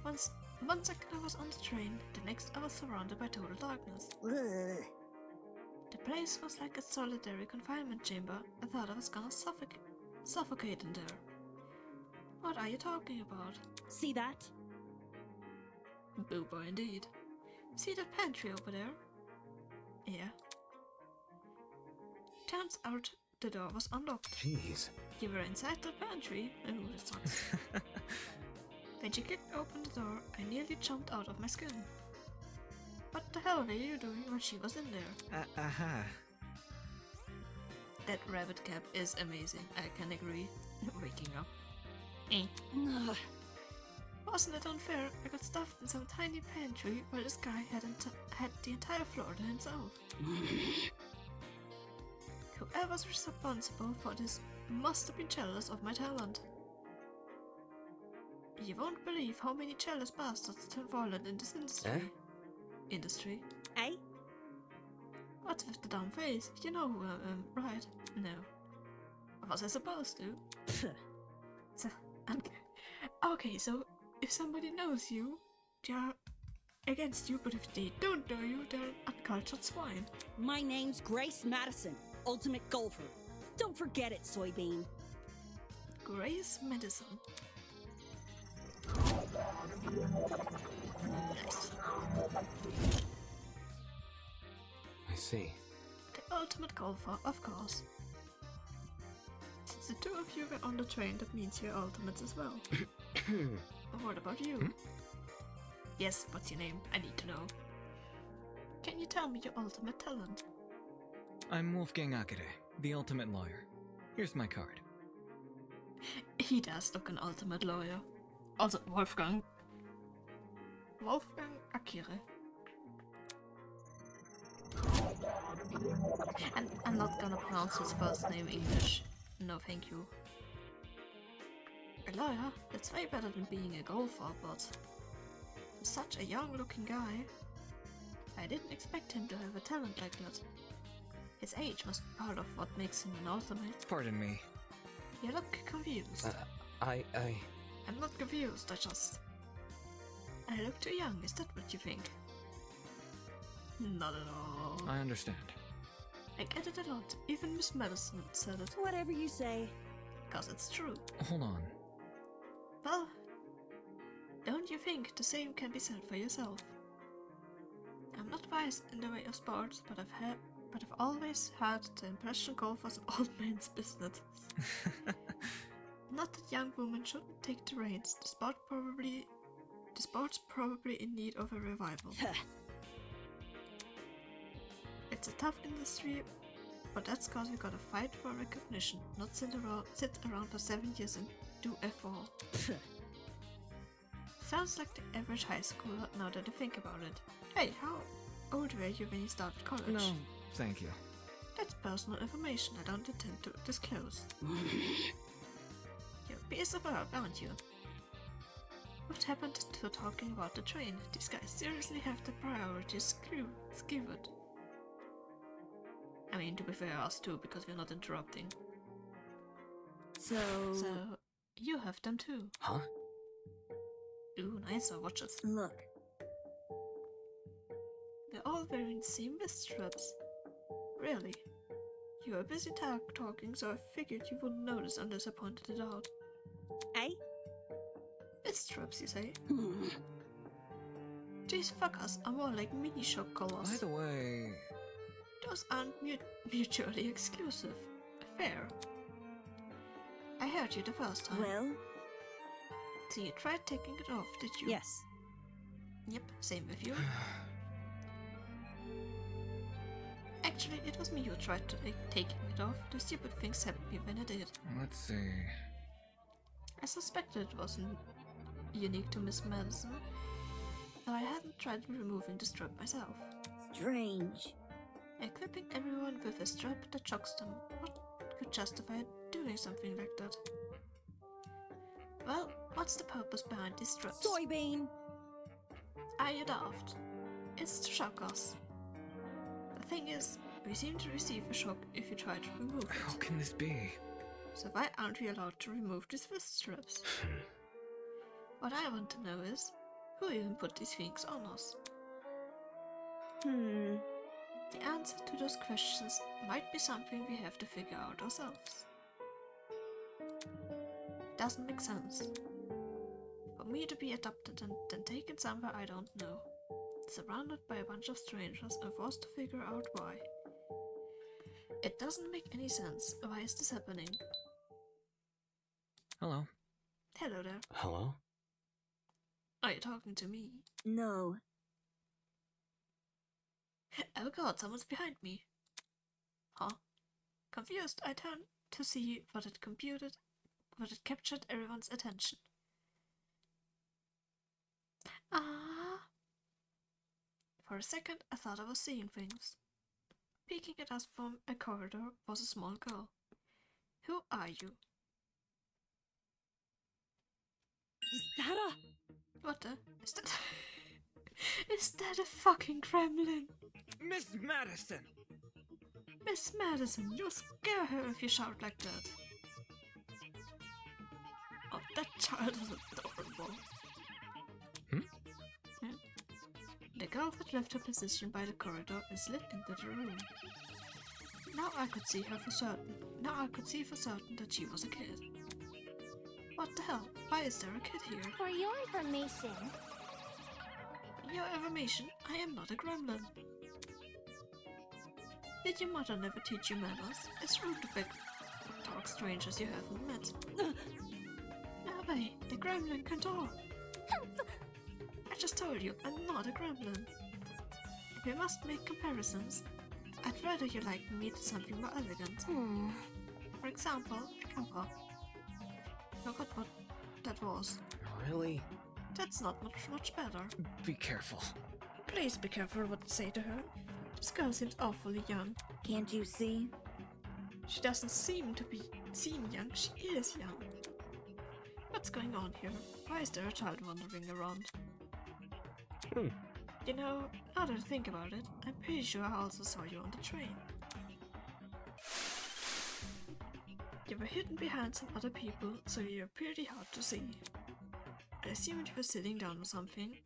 Speaker 1: one second I was on the train, the next I was surrounded by total darkness. The place was like a solitary confinement chamber. I thought I was gonna suffocate in there. What are you talking about?
Speaker 3: See that?
Speaker 1: Booba indeed. See that pantry over there? Yeah. Turns out the door was unlocked.
Speaker 2: Jeez.
Speaker 1: You were inside the pantry? Oh, that sucks. When she kicked open the door, I nearly jumped out of my skin. What the hell were you doing when she was in there?
Speaker 5: Aha.
Speaker 1: That rabbit cap is amazing, I can agree. Waking up.
Speaker 3: Ugh.
Speaker 1: Wasn't it unfair? I got stuffed in some tiny pantry while this guy had the entire floor to himself. Whoever's responsible for this must have been jealous of my talent. You won't believe how many jealous bastards turn violent in this industry. Industry?
Speaker 8: Eh?
Speaker 1: What's with the dumb face? You know who I am, right? No. Was I supposed to? Okay, so if somebody knows you, they're against you, but if they don't know you, they're an uncultured swine.
Speaker 9: My name's Grace Madison, ultimate golfer. Don't forget it, Soybean.
Speaker 1: Grace Madison. Nice.
Speaker 2: I see.
Speaker 1: The ultimate golfer, of course. Since the two of you were on the train, that means you're ultimates as well. What about you? Yes, what's your name? I need to know. Can you tell me your ultimate talent?
Speaker 5: I'm Wolfgang Akere, the ultimate lawyer. Here's my card.
Speaker 1: He does look an ultimate lawyer. Also, Wolfgang Akere. And I'm not gonna pronounce his first name English. No, thank you. A lawyer? That's way better than being a golfer, but for such a young-looking guy, I didn't expect him to have a talent like that. His age must be part of what makes him an ultimate.
Speaker 5: Pardon me.
Speaker 1: You look confused.
Speaker 2: I'm
Speaker 1: not confused, I look too young, is that what you think? Not at all.
Speaker 5: I understand.
Speaker 1: I get it a lot, even Miss Madison said it.
Speaker 9: Whatever you say.
Speaker 1: 'Cause it's true.
Speaker 5: Hold on.
Speaker 1: Well, don't you think the same can be said for yourself? I'm not wise in the way of sports, but I've always had the impression golf was an old man's business. Not that young women shouldn't take the reins. The sport's probably in need of a revival. It's a tough industry, but that's cause we gotta fight for recognition, not sit around for 7 years and do F4. Sounds like the average high schooler now that I think about it. Hey, how old were you when you started college?
Speaker 5: No, thank you.
Speaker 1: That's personal information I don't intend to disclose. You're a piece of herb, aren't you? What happened to talking about the train? These guys seriously have the priorities skewed. I mean, to be fair, us too, because we're not interrupting.
Speaker 8: So
Speaker 1: you have them too.
Speaker 2: Huh?
Speaker 1: Ooh, nicer watches.
Speaker 8: look,
Speaker 1: They're all wearing the same vest straps. Really? You were busy talking, so I figured you wouldn't notice unless I pointed it out.
Speaker 8: eh?
Speaker 1: Vest straps, you say? These fuckers are more like mini shock collars.
Speaker 5: By the way...
Speaker 1: Those aren't mutually exclusive. Fair. I heard you the first time.
Speaker 8: Well,
Speaker 1: So you tried taking it off, did you?
Speaker 9: Yes.
Speaker 1: Yep, same with you. Actually, it was me who tried to taking it off. The stupid thing happened me when I did.
Speaker 5: Let's see...
Speaker 1: I suspected it wasn't unique to Miss Madison, though I hadn't tried removing the strap myself.
Speaker 8: strange.
Speaker 1: Equipping everyone with a strap that shocks them. What could justify doing something like that? Well, what's the purpose behind these straps?
Speaker 9: Soybean!
Speaker 1: Are you daft? It's to shock us. The thing is, we seem to receive a shock if you try to remove
Speaker 5: How
Speaker 1: it.
Speaker 5: can this be?
Speaker 1: So why aren't we allowed to remove these wrist straps? What I want to know is, who even put these things on us? The answer to those questions might be something we have to figure out ourselves. Doesn't make sense. For me to be adopted and then taken somewhere I don't know, surrounded by a bunch of strangers and forced to figure out why. It doesn't make any sense. Why is this happening?
Speaker 5: Hello.
Speaker 1: Hello there.
Speaker 2: Hello?
Speaker 1: Are you talking to me?
Speaker 8: No.
Speaker 1: Oh god, someone's behind me. Huh? Confused, I turned to see what had captured everyone's attention. Ah! For a second, I thought I was seeing things. Peeking at us from a corridor was a small girl. Who are you?
Speaker 9: Is that a...
Speaker 1: What the? Is that... Is that a fucking gremlin?
Speaker 5: Miss Madison!
Speaker 1: Miss Madison, you'll scare her if you shout like that. Oh, that child is adorable. The girl had left her position by the corridor and slid into the room. Now I could see for certain that she was a kid. What the hell? Why is there a kid here?
Speaker 3: For your information,
Speaker 1: I am not a gremlin. Did your mother never teach you manners? It's rude to talk strangers you haven't met. No way, the gremlin can talk. I just told you, I'm not a gremlin. If we must make comparisons, I'd rather you like me to something more elegant. For example, a cover. Forgot what that was.
Speaker 2: Really?
Speaker 1: That's not much better.
Speaker 5: Be careful.
Speaker 1: Please be careful what you say to her. This girl seems awfully young.
Speaker 8: Can't you see?
Speaker 1: She doesn't seem young, she is young. What's going on here? Why is there a child wandering around? You know, now that I think about it, I'm pretty sure I also saw you on the train. You were hidden behind some other people, so you're pretty hard to see. I assumed you were sitting down or something.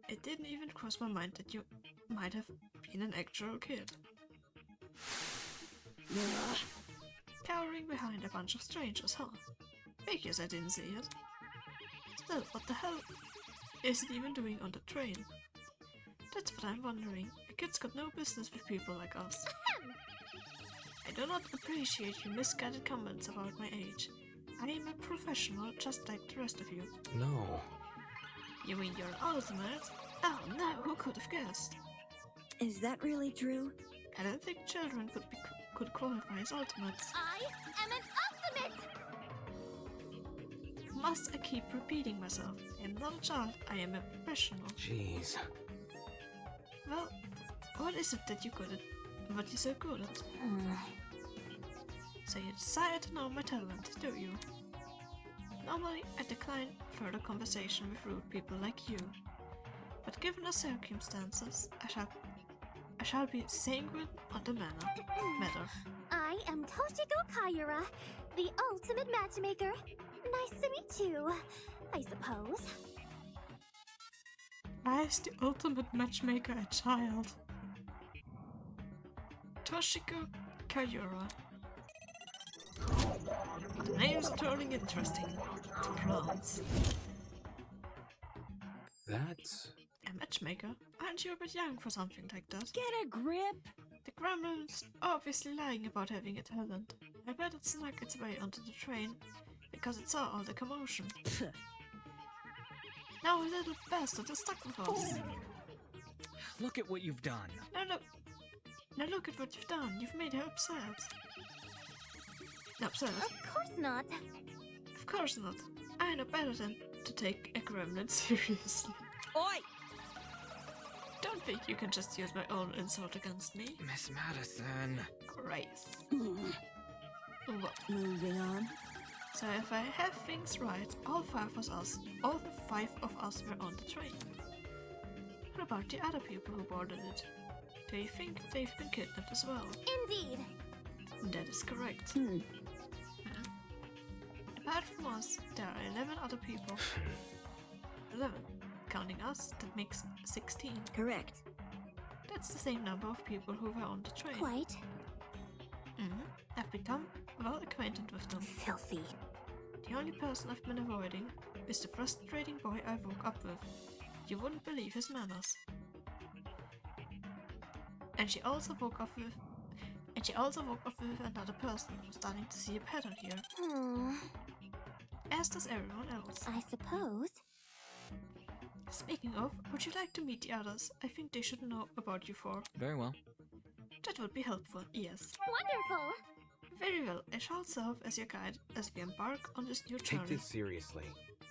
Speaker 1: It didn't even cross my mind that you might have been an actual kid. Cowering behind a bunch of strangers, huh? Figures I didn't see it. Still, what the hell is it even doing on the train? That's what I'm wondering. A kid's got no business with people like us. I do not appreciate your misguided comments about my age. I am a professional just like the rest of you.
Speaker 2: No.
Speaker 1: You mean you're an ultimate? Oh no, who could have guessed?
Speaker 8: Is that really true?
Speaker 1: I don't think children could qualify as ultimates.
Speaker 3: I am an ultimate!
Speaker 1: Must I keep repeating myself? I am not a child, I am a professional.
Speaker 2: Jeez.
Speaker 1: Well, what is it that you're good at? What you're so good at? So you decided to know my talent, do you? Normally, I decline further conversation with rude people like you. But given the circumstances, I shall be sanguine on the matter.
Speaker 3: I am Toshiko Kaiyura, the ultimate matchmaker. Nice to meet you, I suppose.
Speaker 1: Why is the ultimate matchmaker a child? Toshiko Kaiyura. The names are turning interesting to pronounce.
Speaker 2: That's...
Speaker 1: A matchmaker? Aren't you a bit young for something like that?
Speaker 9: Get a grip!
Speaker 1: The gremlin's obviously lying about having a talent. I bet it snuck its way onto the train because it saw all the commotion. Now a little bastard is stuck with us.
Speaker 5: Look at what you've done.
Speaker 1: Now look at what you've done. You've made her upset. Upset?
Speaker 3: Of course not.
Speaker 1: Of course not. I know better than to take a gremlin seriously.
Speaker 9: Oi!
Speaker 1: Don't think you can just use my own insult against me.
Speaker 5: Miss Madison.
Speaker 1: Grace. What?
Speaker 8: Moving on.
Speaker 1: So if I have things right, all five of us were on the train. What about the other people who boarded it? Do you think they've been kidnapped as well?
Speaker 3: Indeed.
Speaker 1: That is correct. Apart from us, there are 11 other people. 11. Counting us, that makes 16.
Speaker 8: Correct.
Speaker 1: That's the same number of people who were on the train.
Speaker 3: Quite.
Speaker 1: I've become well acquainted with them.
Speaker 3: Filthy.
Speaker 1: The only person I've been avoiding is the frustrating boy I woke up with. You wouldn't believe his manners. And she also woke up with another person. I'm starting to see a pattern here. As does everyone else.
Speaker 3: I suppose.
Speaker 1: Speaking of, would you like to meet the others? I think they should know about you four.
Speaker 5: Very well.
Speaker 1: That would be helpful, yes.
Speaker 3: Wonderful!
Speaker 1: Very well, I shall serve as your guide as we embark on this new journey.
Speaker 2: Take this seriously.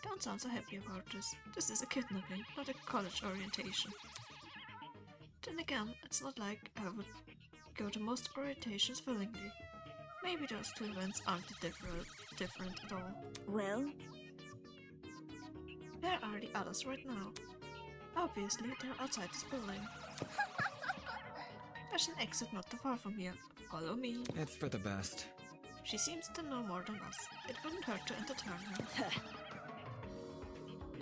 Speaker 1: Don't sound so happy about this. This is a kidnapping, not a college orientation. Then again, it's not like I would go to most orientations willingly. Maybe those two events aren't different at all.
Speaker 8: Well,
Speaker 1: Where are the others right now? Obviously, they're outside this building. There's an exit not too far from here. Follow me.
Speaker 5: It's for the best.
Speaker 1: She seems to know more than us. It wouldn't hurt to entertain her.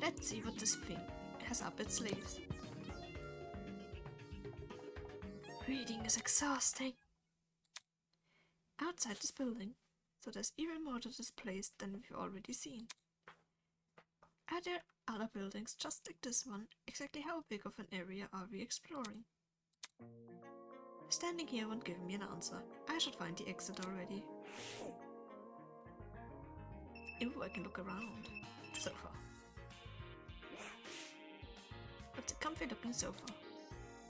Speaker 1: Let's see what this thing has up its sleeves. Reading is exhausting. Outside this building, so there's even more to this place than we've already seen. Are there other buildings just like this one? Exactly how big of an area are we exploring? Standing here won't give me an answer. I should find the exit already. Ooh, I can look around. Sofa. It's a comfy looking sofa.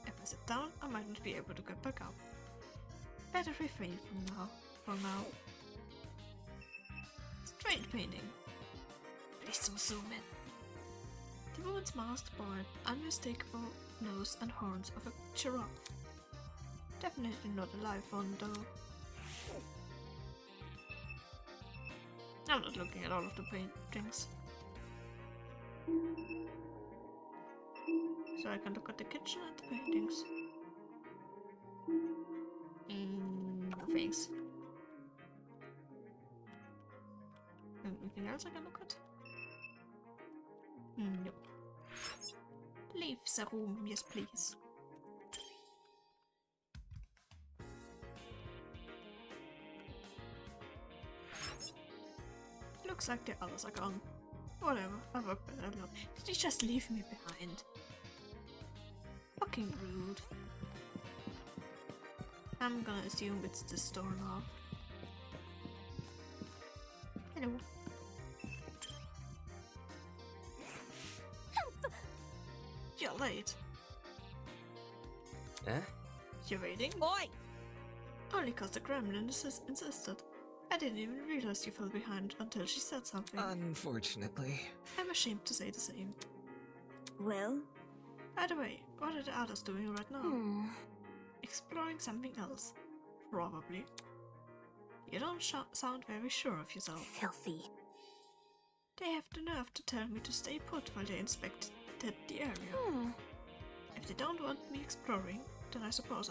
Speaker 1: If I sit down, I might not be able to get back up. Better refrain for now. Strange painting. Please don't zoom in. The woman's mask bore an unmistakable nose and horns of a giraffe. Definitely not a live one, though. I'm not looking at all of the paintings. So I can look at the kitchen and the paintings. No thanks. Anything else I can look at? No. Leave the room, yes please. Looks like the others are gone. Whatever, I'll work better alone. Did you just leave me behind? Fucking rude. I'm gonna assume it's the store now. Hello. You're late.
Speaker 2: Eh?
Speaker 1: You're waiting?
Speaker 9: Oi!
Speaker 1: Only cause the gremlin insisted. I didn't even realize you fell behind until she said something.
Speaker 5: Unfortunately.
Speaker 1: I'm ashamed to say the same.
Speaker 8: well,
Speaker 1: By the way, what are the others doing right now? Exploring something else. Probably. You don't sound very sure of yourself.
Speaker 8: filthy.
Speaker 1: They have the nerve to tell me to stay put while they inspected the area. If they don't want me exploring, then I suppose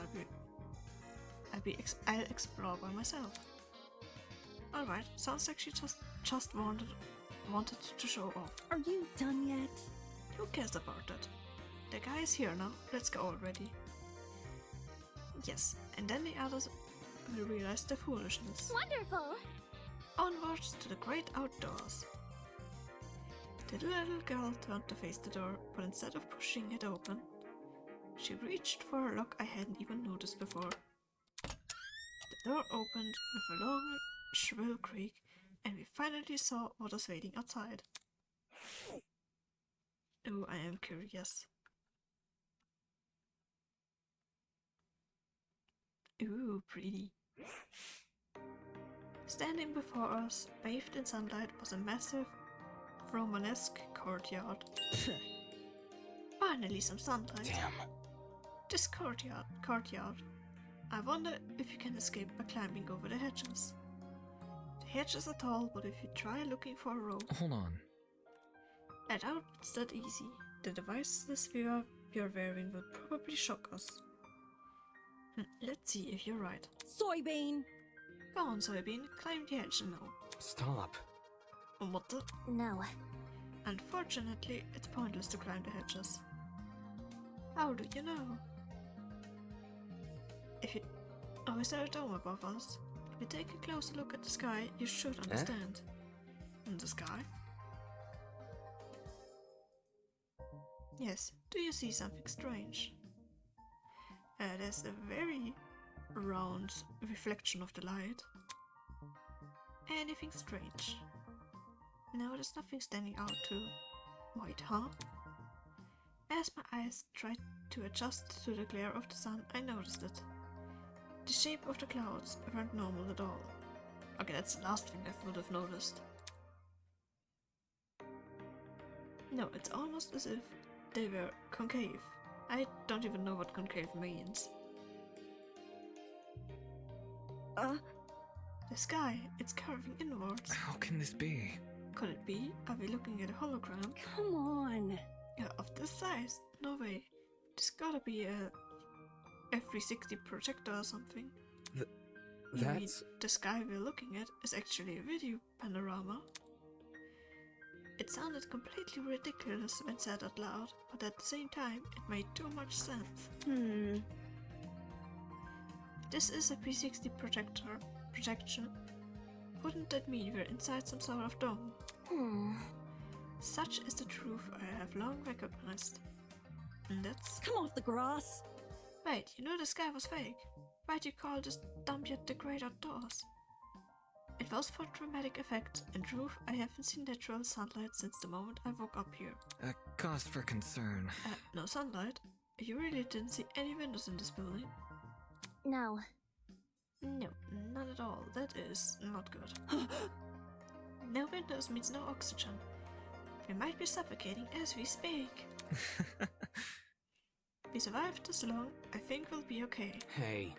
Speaker 1: I'll explore by myself. Alright, sounds like she just wanted to show off.
Speaker 9: Are you done yet?
Speaker 1: Who cares about that? The guy is here now, let's go already. Yes, and then the others will realize their foolishness.
Speaker 3: Wonderful!
Speaker 1: Onwards to the great outdoors. The little girl turned to face the door, but instead of pushing it open, she reached for a lock I hadn't even noticed before. The door opened with a long, shrill creak, and we finally saw what was waiting outside. Oh, I am curious. Ooh, pretty. Standing before us, bathed in sunlight, was a massive Romanesque courtyard. Finally some sunlight.
Speaker 2: Damn.
Speaker 1: This courtyard. I wonder if you can escape by climbing over the hedges. The hedges are tall, but if you try looking for a rope,
Speaker 5: Hold on.
Speaker 1: I doubt it's that easy. The devices you're wearing will probably shock us. Let's see if you're right.
Speaker 9: Soybean!
Speaker 1: Go on, Soybean, climb the hedge now.
Speaker 2: Stop.
Speaker 1: What the?
Speaker 3: No.
Speaker 1: Unfortunately, it's pointless to climb the hedges. How do you know? Oh, is there a dome above us? If you take a closer look at the sky, you should understand. In the sky? Yes, do you see something strange? There's a very round reflection of the light. Anything strange? No, there's nothing standing out too white, huh? As my eyes tried to adjust to the glare of the sun, I noticed it. The shape of the clouds weren't normal at all. Okay, that's the last thing I would have noticed. No, it's almost as if they were concave. I don't even know what concave means. The sky, it's curving inwards.
Speaker 5: How can this be?
Speaker 1: Could it be? Are we looking at a hologram?
Speaker 9: Come on.
Speaker 1: Yeah, of this size? No way. This gotta be a F360 projector or something. You mean
Speaker 2: That's...
Speaker 1: the sky we're looking at is actually a video panorama? It sounded completely ridiculous when said out loud, but at the same time, it made too much sense. This is a 360 projection. Wouldn't that mean we're inside some sort of dome? Such is the truth I have long recognized. And that's...
Speaker 9: Come off the grass.
Speaker 1: Wait, you know the sky was fake. Why'd you call this dumb yet the great outdoors? It was for dramatic effect, and truth, I haven't seen natural sunlight since the moment I woke up here.
Speaker 5: A cause for concern.
Speaker 1: No sunlight? You really didn't see any windows in this building?
Speaker 3: No.
Speaker 1: No, not at all. That is not good. No windows means no oxygen. We might be suffocating as we speak. We survived this long, I think we'll be okay.
Speaker 2: Hey.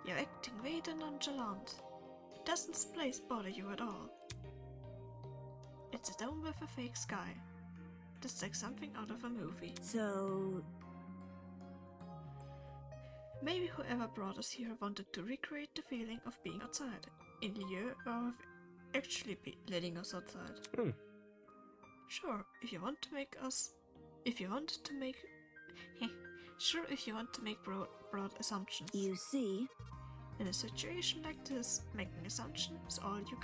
Speaker 1: You're acting way too nonchalant. Doesn't this place bother you at all? It's a dome with a fake sky. Just like something out of a movie.
Speaker 8: So,
Speaker 1: Maybe whoever brought us here wanted to recreate the feeling of being outside, in lieu of actually letting us outside. Sure, if you want to make broad assumptions.
Speaker 8: you see,
Speaker 1: In a situation like this, making assumptions is all you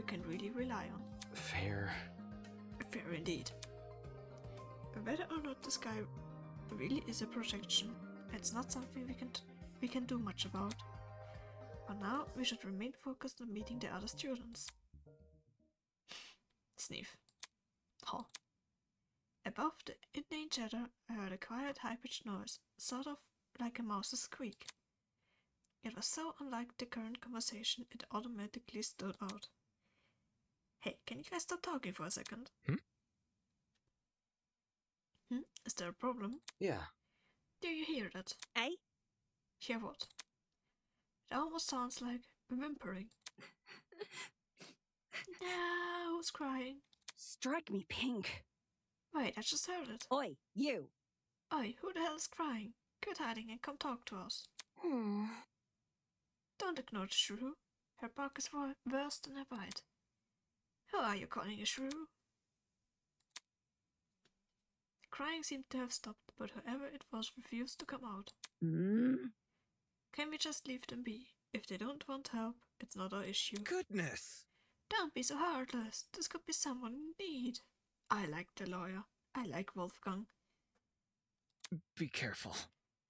Speaker 1: can really rely on.
Speaker 2: Fair.
Speaker 1: Fair indeed. Whether or not the sky really is a projection, it's not something we can do much about. For now, we should remain focused on meeting the other students. Sniff. Huh. Above the inane chatter, I heard a quiet, high-pitched noise, sort of like a mouse's squeak. It was so unlike the current conversation, it automatically stood out. Hey, can you guys stop talking for a second? Is there a problem?
Speaker 2: Yeah.
Speaker 1: Do you hear that?
Speaker 9: Eh?
Speaker 1: Hear what? It almost sounds like whimpering. No, who's crying?
Speaker 9: Strike me pink.
Speaker 1: Wait, I just heard it.
Speaker 9: Oi, you.
Speaker 1: Oi, who the hell is crying? Quit hiding and come talk to us. Don't ignore the shrew. Her bark is worse than her bite. Who are you calling a shrew? The crying seemed to have stopped, but whoever it was refused to come out. Can we just leave them be? If they don't want help, it's not our issue.
Speaker 5: Goodness!
Speaker 1: Don't be so heartless. This could be someone in need. I like the lawyer. I like Wolfgang.
Speaker 5: Be careful.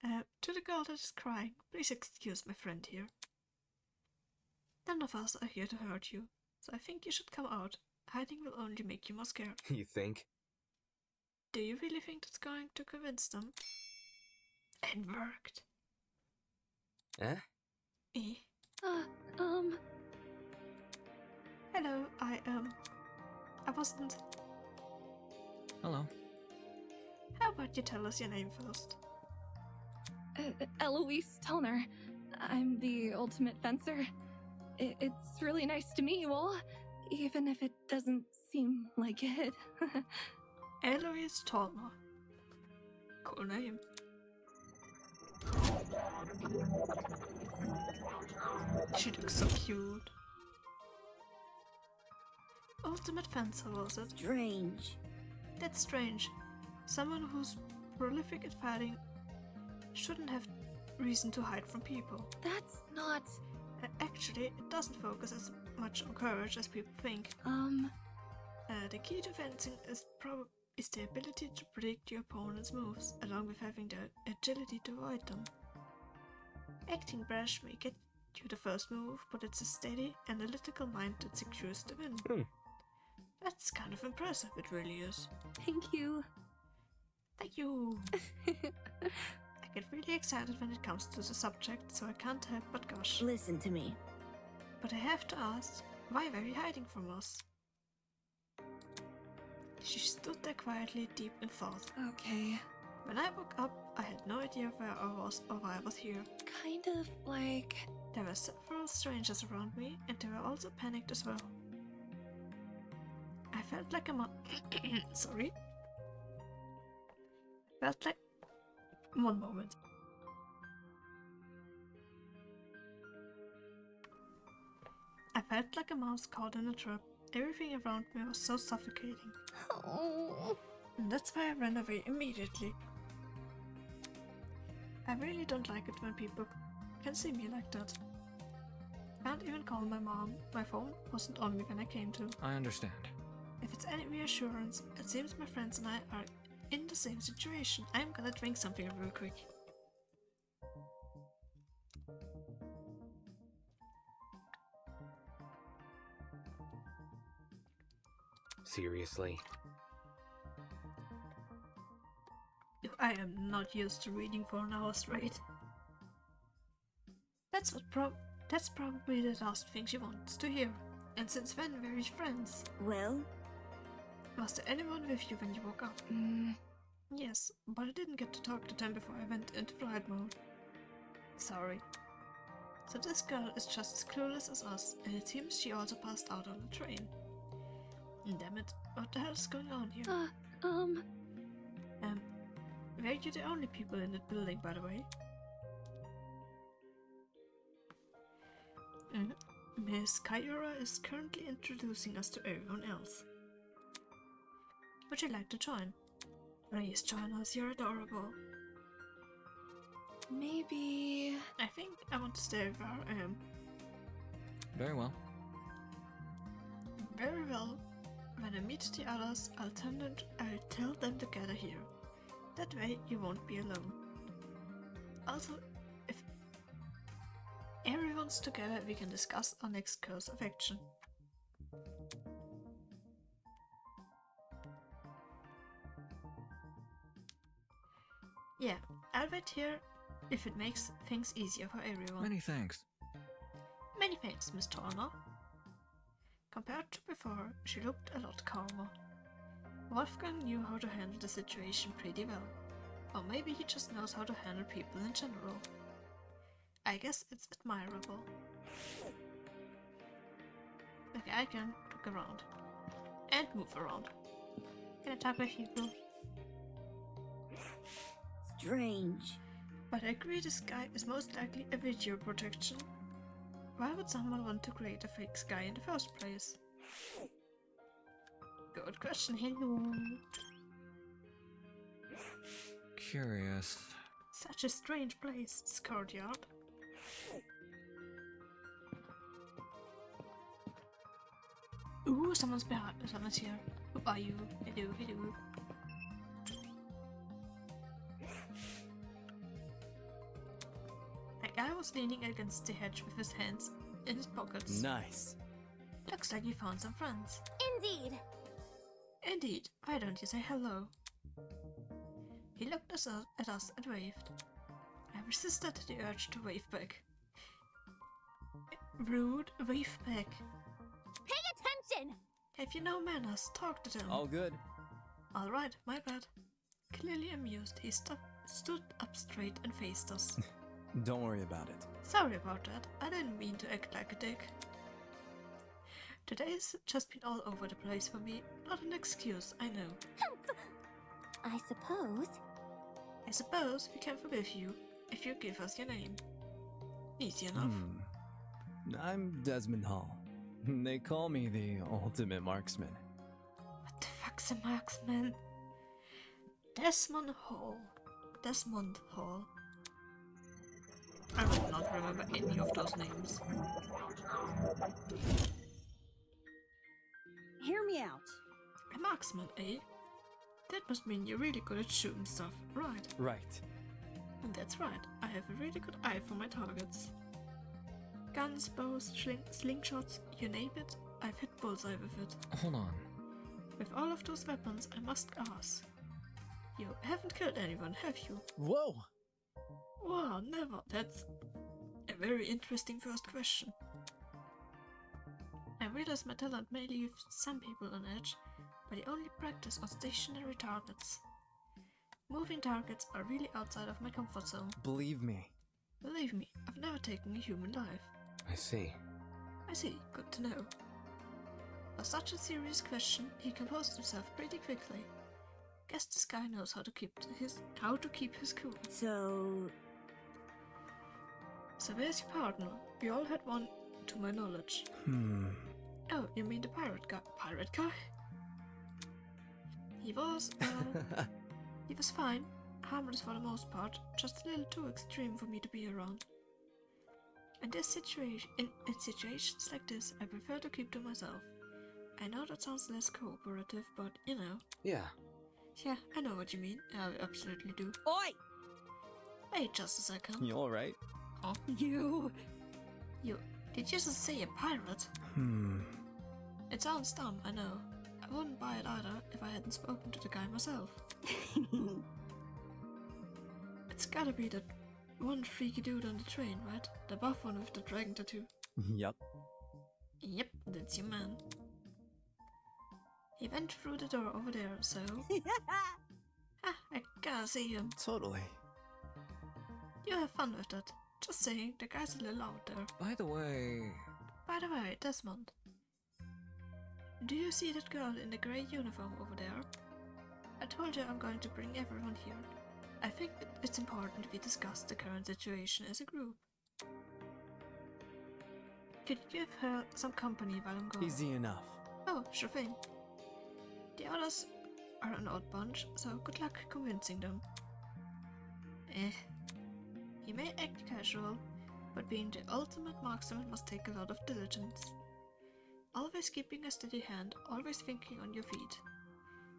Speaker 1: To the girl that is crying, please excuse my friend here. None of us are here to hurt you, so I think you should come out. Hiding will only make you more scared.
Speaker 2: You think?
Speaker 1: Do you really think that's going to convince them? It worked.
Speaker 2: Eh?
Speaker 1: Hello, I wasn't...
Speaker 5: Hello.
Speaker 1: How about you tell us your name first?
Speaker 10: Eloise Tellner. I'm the ultimate fencer. It's really nice to meet you all, even if it doesn't seem like it.
Speaker 1: Eloise Tolmer. Cool name. She looks so cute. Ultimate fencer, was it?
Speaker 8: strange.
Speaker 1: That's strange. Someone who's prolific at fighting shouldn't have reason to hide from people.
Speaker 10: That's not...
Speaker 1: Actually, it doesn't focus as much on courage as people think. The key to fencing is the ability to predict your opponent's moves, along with having the agility to avoid them. Acting brash may get you the first move, but it's a steady, analytical mind that secures the win. That's kind of impressive, it really is.
Speaker 10: Thank you.
Speaker 1: Thank you. I get really excited when it comes to the subject, so I can't help but gush.
Speaker 8: Listen to me.
Speaker 1: But I have to ask, why were you hiding from us? She stood there quietly, deep in thought.
Speaker 10: Okay.
Speaker 1: When I woke up, I had no idea where I was or why I was here.
Speaker 10: Kind of like...
Speaker 1: There were several strangers around me, and they were also panicked as well. I felt like a sorry. Felt like... One moment. I felt like a mouse caught in a trap. Everything around me was so suffocating.
Speaker 10: Oh.
Speaker 1: And that's why I ran away immediately. I really don't like it when people can see me like that. Can't even call my mom. My phone wasn't on me when I came to.
Speaker 5: I understand.
Speaker 1: If it's any reassurance, it seems my friends and I are in the same situation. I'm gonna drink something real quick.
Speaker 2: Seriously?
Speaker 1: I am not used to reading for an hour straight. That's probably the last thing she wants to hear. And since when were we friends?
Speaker 8: Well,
Speaker 1: Was there anyone with you when you woke up? Yes, but I didn't get to talk to them before I went into flight mode. Sorry. So this girl is just as clueless as us, and it seems she also passed out on the train. Damn it, what the hell is going on here? Were you the only people in that building, by the way? Miss Kyura is currently introducing us to everyone else. Would you like to join? Please join us, you're adorable.
Speaker 10: Maybe...
Speaker 1: I think I want to stay where I am.
Speaker 5: Very well.
Speaker 1: Very well. When I meet the others, I'll tell them to gather here. That way you won't be alone. Also, if everyone's together, we can discuss our next course of action. Yeah, I'll wait here if it makes things easier for everyone.
Speaker 5: Many thanks.
Speaker 1: Many thanks, Miss Turner. Compared to before, she looked a lot calmer. Wolfgang knew how to handle the situation pretty well. Or maybe he just knows how to handle people in general. I guess it's admirable. Okay, I can look around. And move around. Can I talk with people?
Speaker 8: strange.
Speaker 1: But I agree this guy is most likely a video protection. Why would someone want to create a fake sky in the first place? Good question, hello.
Speaker 5: Curious.
Speaker 1: Such a strange place, this courtyard. Ooh, someone's behind. Someone's here. Who are you? Hello, hello. That guy was leaning against the hedge with his hands in his pockets.
Speaker 4: Nice.
Speaker 1: Looks like you found some friends.
Speaker 3: Indeed.
Speaker 1: Indeed. Why don't you say hello? He looked at us and waved. I resisted the urge to wave back. Rude, wave back.
Speaker 3: Pay attention!
Speaker 1: Have you no manners? Talk to them.
Speaker 4: All good.
Speaker 1: Alright, my bad. Clearly amused, he stood up straight and faced us.
Speaker 4: Don't worry about it.
Speaker 1: Sorry about that. I didn't mean to act like a dick. Today's just been all over the place for me. Not an excuse, I know.
Speaker 3: I suppose.
Speaker 1: I suppose we can forgive you if you give us your name. Easy enough.
Speaker 4: I'm Desmond Hall. They call me the ultimate marksman.
Speaker 1: What the fuck's a marksman? Desmond Hall. Desmond Hall. I would not remember any of those names.
Speaker 9: Hear me out.
Speaker 1: A marksman, eh? That must mean you're really good at shooting stuff, right?
Speaker 4: Right.
Speaker 1: And that's right, I have a really good eye for my targets. Guns, bows, slingshots, you name it, I've hit bullseye with it.
Speaker 5: Hold on.
Speaker 1: With all of those weapons, I must ask. You haven't killed anyone, have you?
Speaker 4: Whoa!
Speaker 1: Wow, never. That's a very interesting first question. I realize my talent may leave some people on edge, but I only practice on stationary targets. Moving targets are really outside of my comfort zone.
Speaker 4: Believe me.
Speaker 1: Believe me, I've never taken a human life.
Speaker 2: I see.
Speaker 1: I see, good to know. For such a serious question, he composed himself pretty quickly. Guess this guy knows how to keep his cool.
Speaker 8: So
Speaker 1: where's your partner? We all had one, to my knowledge. Oh, you mean the pirate guy? Pirate guy? He was, he was fine. Harmless for the most part, just a little too extreme for me to be around. In situations like this, I prefer to keep to myself. I know that sounds less cooperative, but you know.
Speaker 2: Yeah.
Speaker 1: Yeah, I know what you mean. I absolutely do.
Speaker 9: Oi!
Speaker 1: Wait just a second.
Speaker 4: You alright?
Speaker 1: Huh?
Speaker 9: You.
Speaker 1: Did you just say a pirate? It sounds dumb, I know. I wouldn't buy it either if I hadn't spoken to the guy myself. It's gotta be that one freaky dude on the train, right? The buff one with the dragon tattoo.
Speaker 4: Yup.
Speaker 1: Yep, that's your man. He went through the door over there, so... I gotta see him.
Speaker 4: Totally.
Speaker 1: You have fun with that. Just saying, the guy's a little out there.
Speaker 5: By the way,
Speaker 1: Desmond. Do you see that girl in the grey uniform over there? I told you I'm going to bring everyone here. I think it's important we discuss the current situation as a group. Could you give her some company while I'm gone?
Speaker 4: Easy enough.
Speaker 1: Oh, sure thing. The others are an odd bunch, so good luck convincing them. He may act casual, but being the ultimate marksman must take a lot of diligence. Always keeping a steady hand, always thinking on your feet.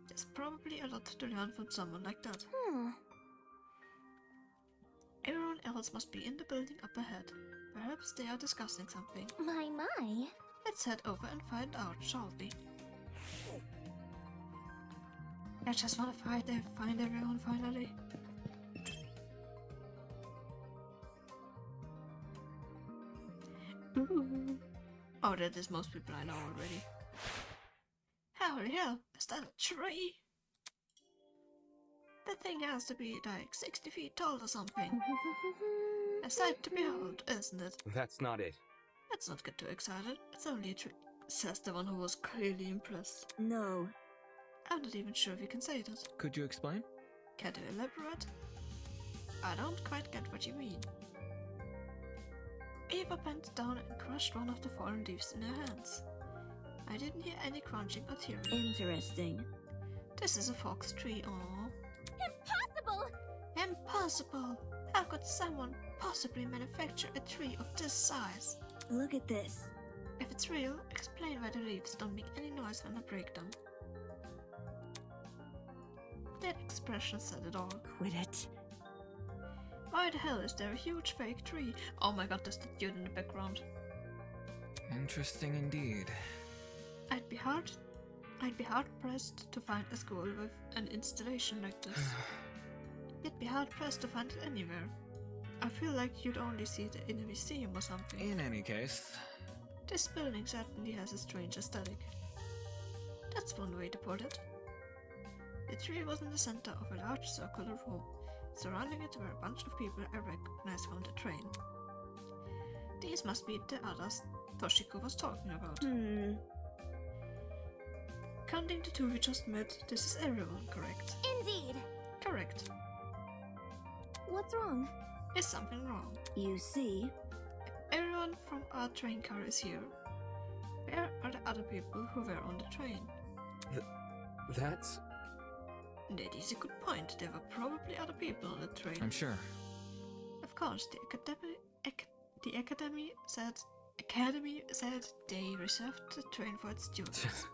Speaker 1: There's probably a lot to learn from someone like that. Everyone else must be in the building up ahead. Perhaps they are discussing something.
Speaker 3: My.
Speaker 1: Let's head over and find out, shall we? I just want to find everyone finally. Ooh. Oh, that is most people I know already. Holy hell, is that a tree? That thing has to be like 60 feet tall or something. A sight to behold, isn't it?
Speaker 2: That's not it.
Speaker 1: Let's not get too excited. It's only a tree, says the one who was clearly impressed.
Speaker 8: no.
Speaker 1: I'm not even sure if you can say that.
Speaker 5: could you explain?
Speaker 1: Can you elaborate? I don't quite get what you mean. Eva bent down and crushed one of the fallen leaves in her hands. I didn't hear any crunching or tearing.
Speaker 8: Interesting.
Speaker 1: This is a fox tree, aww.
Speaker 3: Impossible!
Speaker 1: Impossible! How could someone possibly manufacture a tree of this size?
Speaker 8: Look at this.
Speaker 1: If it's real, explain why the leaves don't make any noise when I break them. That expression said it all.
Speaker 9: Quit it.
Speaker 1: Why the hell is there a huge fake tree? Oh my god, there's the dude in the background.
Speaker 5: Interesting indeed.
Speaker 1: I'd be hard pressed to find a school with an installation like this. You'd be hard pressed to find it anywhere. I feel like you'd only see it in a museum or something.
Speaker 5: In any case,
Speaker 1: This building certainly has a strange aesthetic. That's one way to put it. The tree was in the center of a large circular room. Surrounding it were a bunch of people I recognized from the train. These must be the others Toshiko was talking about. Counting the two we just met, this is everyone, correct?
Speaker 3: Indeed.
Speaker 1: Correct.
Speaker 3: What's wrong?
Speaker 1: Is something wrong?
Speaker 8: You see,
Speaker 1: Everyone from our train car is here. Where are the other people who were on the train?
Speaker 2: That's...
Speaker 1: That is a good point. There were probably other people on the train.
Speaker 5: I'm sure.
Speaker 1: Of course, the academy said they reserved the train for its students.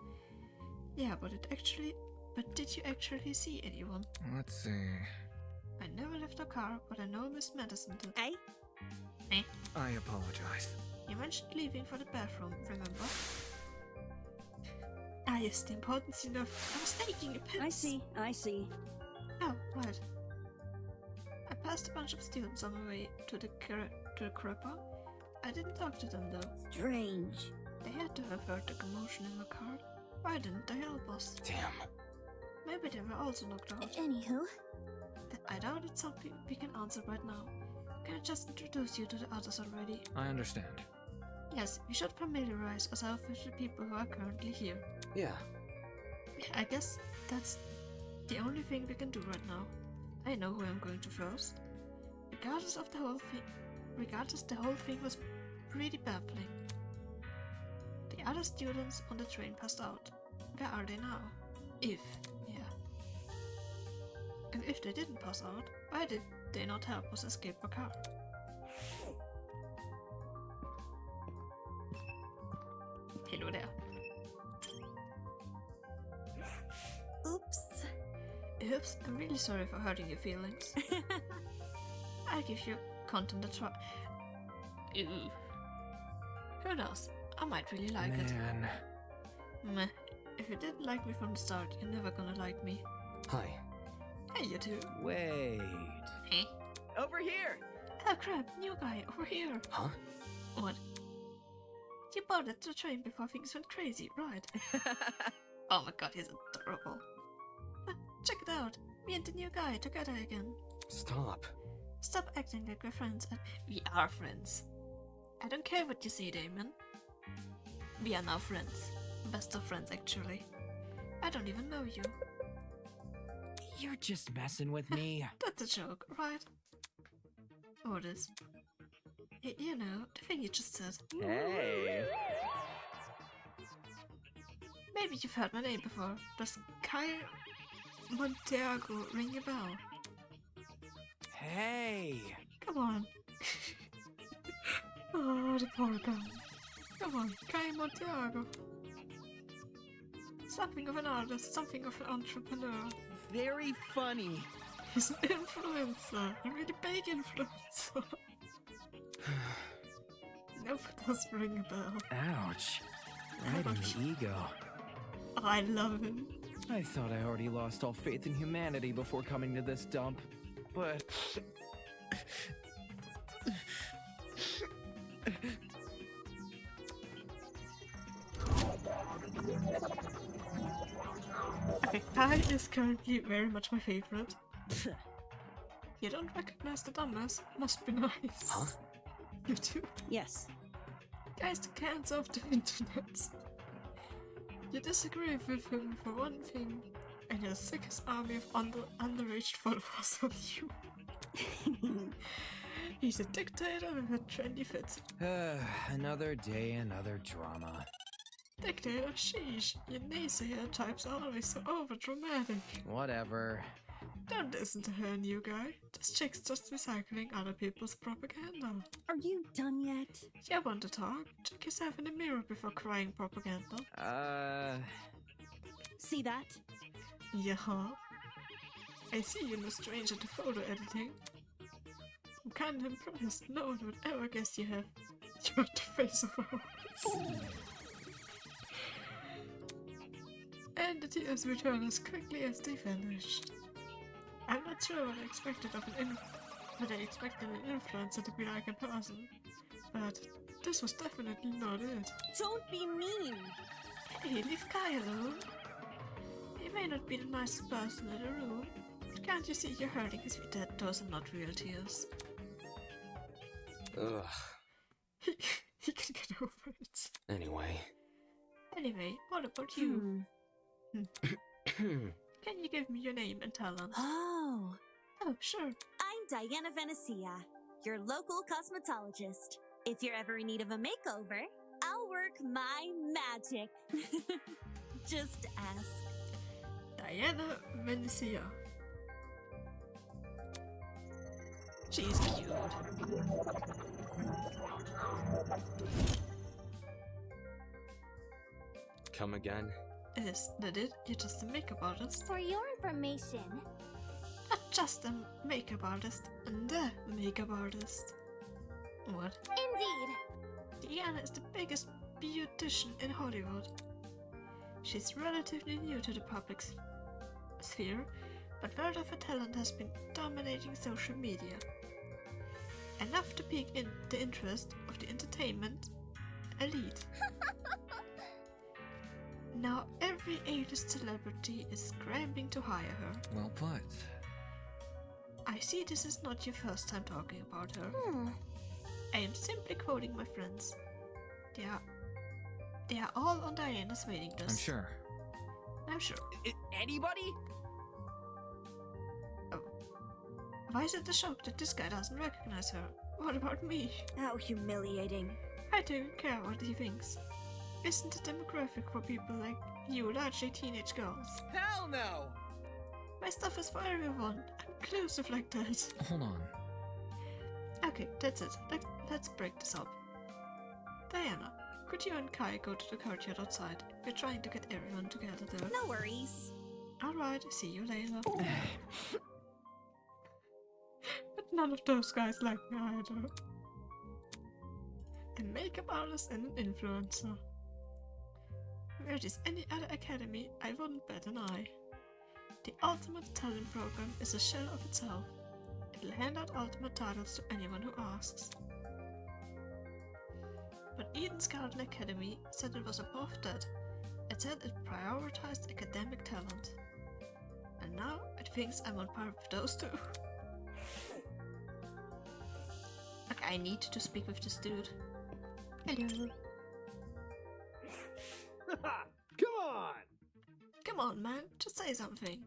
Speaker 1: Yeah, but did you actually see anyone?
Speaker 5: Let's see.
Speaker 1: I never left a car, but I know Miss Madison did.
Speaker 9: Hey?
Speaker 5: I apologize.
Speaker 1: You mentioned leaving for the bathroom, remember? Ah, yes, the importance enough. I was taking a piss.
Speaker 9: I see.
Speaker 1: Oh, right. I passed a bunch of students on my way to the Krippa. I didn't talk to them though.
Speaker 8: Strange.
Speaker 1: They had to have heard the commotion in the car. Why didn't they help us?
Speaker 2: Damn.
Speaker 1: Maybe they were also knocked out.
Speaker 3: Anywho,
Speaker 1: I doubt it's something we can answer right now. Can I just introduce you to the others already?
Speaker 5: I understand.
Speaker 1: Yes, we should familiarize ourselves with the people who are currently here.
Speaker 2: Yeah.
Speaker 1: I guess that's the only thing we can do right now. I know who I'm going to first. Regardless, the whole thing was pretty baffling. The other students on the train passed out. Where are they now? And if they didn't pass out, why did they not help us escape the car? Hello there.
Speaker 3: oops.
Speaker 1: Oops, I'm really sorry for hurting your feelings. I'll give your content a try. Ew. Who knows? I might really like it. Meh. If you didn't like me from the start, you're never gonna like me.
Speaker 2: Hi.
Speaker 1: Hey, you two.
Speaker 4: Wait.
Speaker 1: Hey.
Speaker 11: Over here!
Speaker 1: Oh crap, new guy, over here.
Speaker 2: Huh?
Speaker 1: What? You boarded the train before things went crazy, right? Oh my god, he's adorable. Check it out. Me and the new guy together again.
Speaker 2: Stop.
Speaker 1: Stop acting like we're friends, and we are friends. I don't care what you say, Damon. We are now friends. Best of friends, actually. I don't even know you.
Speaker 11: You're just messing with me.
Speaker 1: That's a joke, right? Orders. You know, the thing you just said.
Speaker 11: Hey.
Speaker 1: Maybe you've heard my name before. Does Kai Montiago ring a bell?
Speaker 11: Hey.
Speaker 1: Come on. Oh, the poor guy. Come on, Kai Montiago. Something of an artist, something of an entrepreneur.
Speaker 11: Very funny.
Speaker 1: He's an influencer, a really big influencer. Nope, does ring a bell.
Speaker 11: Ouch. Right in the ego.
Speaker 1: I love him.
Speaker 11: I thought I already lost all faith in humanity before coming to this dump, but...
Speaker 1: Kai is currently very much my favorite. You don't recognize the dumbass? Must be nice.
Speaker 2: Huh?
Speaker 1: You too?
Speaker 9: Yes.
Speaker 1: Guy's the cancer of the internet. You disagree with him for one thing, and he has the sickest army of underage followers on you. He's a dictator with a trendy fit.
Speaker 11: Another day, another drama.
Speaker 1: Dictator, sheesh. Your naysayer types are always so overdramatic.
Speaker 11: Whatever.
Speaker 1: Don't listen to her, new guy. This chick's just recycling other people's propaganda.
Speaker 9: Are you done yet?
Speaker 1: You want to talk? Check yourself in the mirror before crying propaganda.
Speaker 9: See that?
Speaker 1: Yeah. I see you're no stranger to photo editing. I'm kinda impressed. No one would ever guess you have. You're the face of our hearts. And the tears return as quickly as they vanished. I'm not sure what I expected of an influencer to be like in person, but this was definitely not it.
Speaker 9: Don't be mean!
Speaker 1: Hey, leave Kai alone. He may not be the nicest person in the room, but can't you see you're hurting his feet? Those are not real tears.
Speaker 2: Ugh.
Speaker 1: He can get over it.
Speaker 2: Anyway,
Speaker 1: what about you? Can you give me your name and talent?
Speaker 3: Oh,
Speaker 1: Sure.
Speaker 3: I'm Diana Venecia, your local cosmetologist. If you're ever in need of a makeover, I'll work my magic. Just ask.
Speaker 1: Diana Venecia. She's cute.
Speaker 2: come again?
Speaker 1: Is that it? You're just a makeup artist?
Speaker 3: For your information,
Speaker 1: Not just a makeup artist, and the makeup artist. What?
Speaker 3: indeed.
Speaker 1: Diana is the biggest beautician in Hollywood. She's relatively new to the public sphere, but word of her talent has been dominating social media. Enough to pique in the interest of the entertainment elite. Now every A-list celebrity is scrambling to hire her.
Speaker 5: Well put.
Speaker 1: I see this is not your first time talking about her. I am simply quoting my friends. They are all on Diana's waiting list.
Speaker 5: I'm sure.
Speaker 1: I'm sure.
Speaker 11: Anybody?
Speaker 1: Oh. Why is it a shock that this guy doesn't recognize her? What about me?
Speaker 8: How humiliating.
Speaker 1: I don't care what he thinks. Isn't the demographic for people like you largely teenage girls?
Speaker 11: Hell no!
Speaker 1: My stuff is for everyone. I'm inclusive like that.
Speaker 5: Hold on.
Speaker 1: Okay, that's it. Let's break this up. Diana, could you and Kai go to the courtyard outside? We're trying to get everyone together there.
Speaker 3: No worries.
Speaker 1: Alright, see you later. But none of those guys like me either. A makeup artist and an influencer. Were this any other academy, I wouldn't bat an eye. The Ultimate Talent Program is a shell of itself. It'll hand out ultimate titles to anyone who asks. But Eden's Garden Academy said it was above that. It said it prioritized academic talent. And now it thinks I'm on par with those two. Okay, I need to speak with this dude. Hello.
Speaker 6: Come on!
Speaker 1: Come on, man, just say something.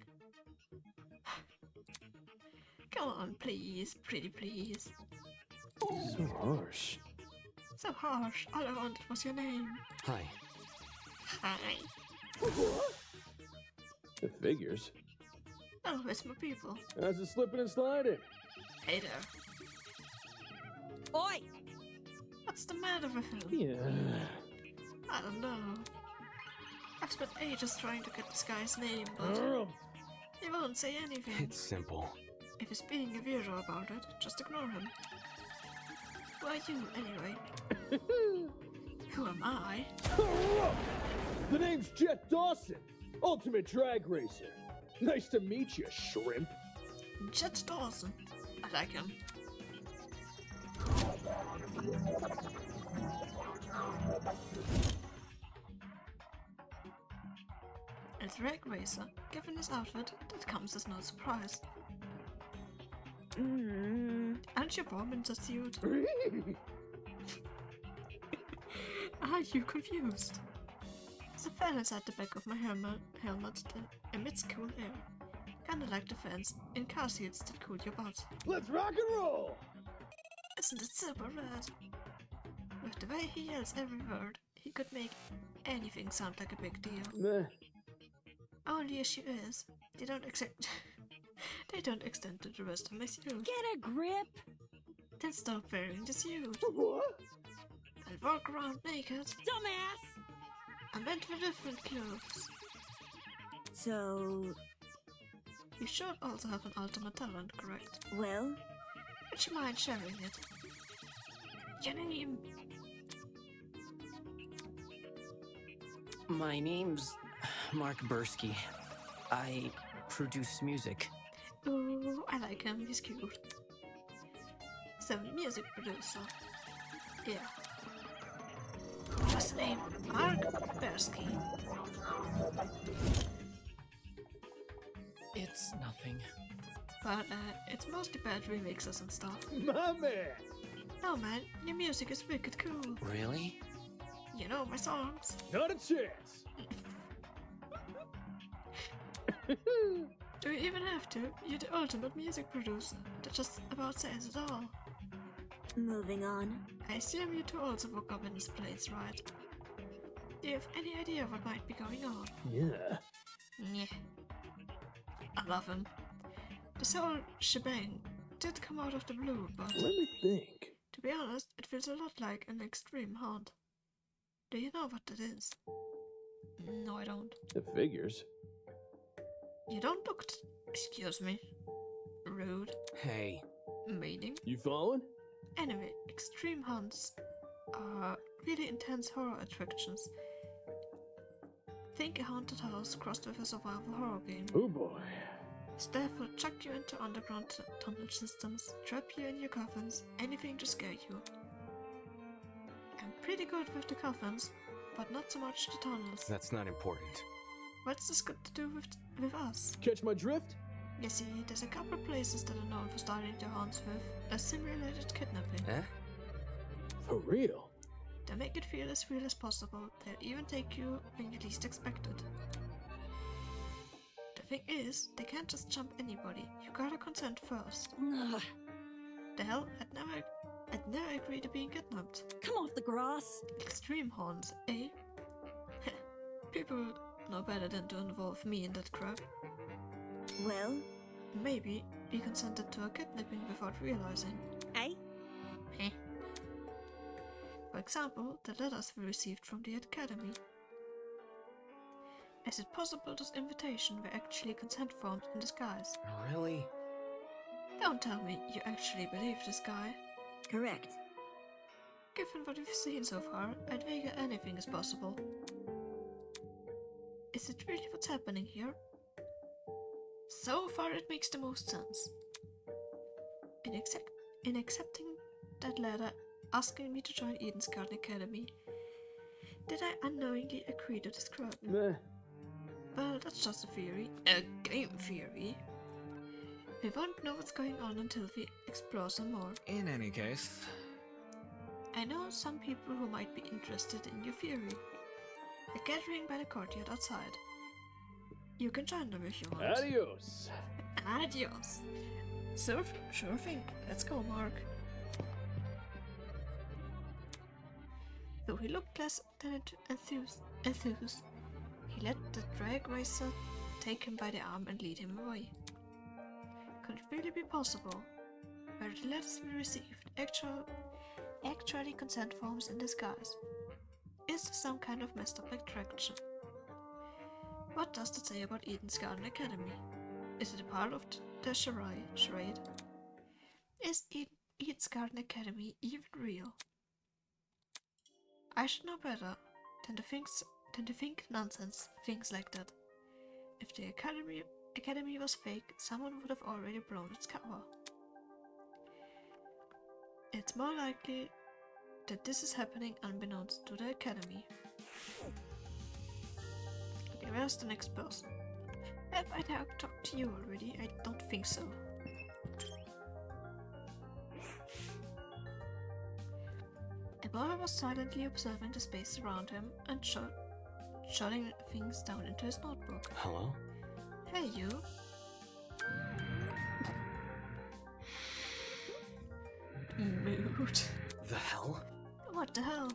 Speaker 1: Come on, please, pretty please.
Speaker 6: So harsh.
Speaker 1: So harsh, all I wanted was your name.
Speaker 2: Hi.
Speaker 1: Hi.
Speaker 6: What? It figures.
Speaker 1: Oh, it's my people.
Speaker 6: How's it slipping and sliding?
Speaker 1: Hey there.
Speaker 9: Oi!
Speaker 1: What's the matter with him?
Speaker 6: Yeah.
Speaker 1: I don't know. I've spent ages trying to get this guy's name, but he won't say anything.
Speaker 2: It's simple.
Speaker 1: If he's being a weirdo about it, just ignore him. Who are you, anyway? Who am I?
Speaker 6: The name's Jet Dawson, Ultimate Drag Racer. Nice to meet you, shrimp.
Speaker 1: Jet Dawson. I like him. A drag racer, given his outfit, that comes as no surprise. Aren't you born in the suit? Are you confused? The fan is at the back of my helmet that emits cool air. Kinda like the fans in car seats that cool your butt.
Speaker 6: Let's rock and roll!
Speaker 1: Isn't it super rad? With the way he yells every word, he could make anything sound like a big deal.
Speaker 6: Meh.
Speaker 1: Only issue is, they don't extend to the rest of my suit.
Speaker 9: Get a grip!
Speaker 1: Then stop wearing the suit.
Speaker 6: What?
Speaker 1: I'll walk around naked.
Speaker 9: Dumbass!
Speaker 1: I meant for different clothes.
Speaker 8: So,
Speaker 1: You should also have an ultimate talent, correct?
Speaker 8: well,
Speaker 1: Would you mind sharing it? Your name?
Speaker 11: My name's Mark Bursky. I produce music.
Speaker 1: Ooh, I like him, he's cute. So, music producer. Yeah. What's the name? Mark Bursky.
Speaker 11: It's nothing.
Speaker 1: But, it's mostly bad remixes and stuff.
Speaker 6: My man!
Speaker 1: No man, your music is wicked cool.
Speaker 11: Really?
Speaker 1: You know my songs.
Speaker 6: Not a chance!
Speaker 1: Do you even have to? You're the ultimate music producer. That just about says it all.
Speaker 8: moving on.
Speaker 1: I assume you two also woke up in this place, right? Do you have any idea what might be going on?
Speaker 6: Yeah.
Speaker 1: Yeah. I love him. This whole shebang did come out of the blue, but
Speaker 6: Let me think.
Speaker 1: to be honest, it feels a lot like an extreme haunt. Do you know what that is? No, I don't.
Speaker 6: It figures.
Speaker 1: You don't look excuse me. Rude.
Speaker 2: Hey.
Speaker 1: Meaning?
Speaker 6: You following?
Speaker 1: Anyway, extreme haunts are really intense horror attractions. Think a haunted house crossed with a survival horror game.
Speaker 6: Oh boy.
Speaker 1: Staff will chuck you into underground tunnel systems, trap you in your coffins, anything to scare you. I'm pretty good with the coffins, but not so much the tunnels.
Speaker 2: That's not important.
Speaker 1: What's this got to do with us?
Speaker 6: Catch my drift?
Speaker 1: You see, there's a couple places that are known for starting their hands with a simulated kidnapping.
Speaker 2: Eh?
Speaker 6: For real?
Speaker 1: They make it feel as real as possible. They'll even take you when you least expect it. The thing is, they can't just jump anybody. You gotta consent first.
Speaker 9: Ugh.
Speaker 1: The hell? I'd never agree to being kidnapped.
Speaker 9: Come off the grass.
Speaker 1: Extreme horns, eh? People know better than to involve me in that crap.
Speaker 8: Well,
Speaker 1: Maybe we consented to a kidnapping without realizing.
Speaker 9: Eh?
Speaker 1: Heh. For example, the letters we received from the Academy. Is it possible those invitations were actually consent forms in disguise?
Speaker 2: Really?
Speaker 1: Don't tell me you actually believe this guy.
Speaker 8: correct.
Speaker 1: Given what we've seen so far, I'd figure anything is possible. Is it really what's happening here? So far it makes the most sense. In accepting that letter asking me to join Eden's Garden Academy, did I unknowingly agree to this crime?
Speaker 6: Meh.
Speaker 1: Well, that's just a theory. A game theory. We won't know what's going on until we explore some more.
Speaker 5: In any case,
Speaker 1: I know some people who might be interested in your theory. They're gathering by the courtyard outside. You can join them if you want.
Speaker 6: Adios.
Speaker 1: Adios. Sure thing. Let's go, Mark. Though he looked less than enthused, he let the drag racer take him by the arm and lead him away. Could it really be possible? Were the letters we received actually consent forms in disguise? Is there some kind of messed up attraction? What does that say about Eden's Garden Academy? Is it a part of the charade? Is Eden's Garden Academy even real? I should know better than to think nonsense things like that. If the academy was fake, someone would have already blown its cover. It's more likely that this is happening unbeknownst to the academy. Okay, where's the next person? Have I talked to you already? I don't think so. A boy was silently observing the space around him and jotting things down into his notebook.
Speaker 2: Hello?
Speaker 1: Hey, you. Mood.
Speaker 2: The hell?
Speaker 1: What the hell?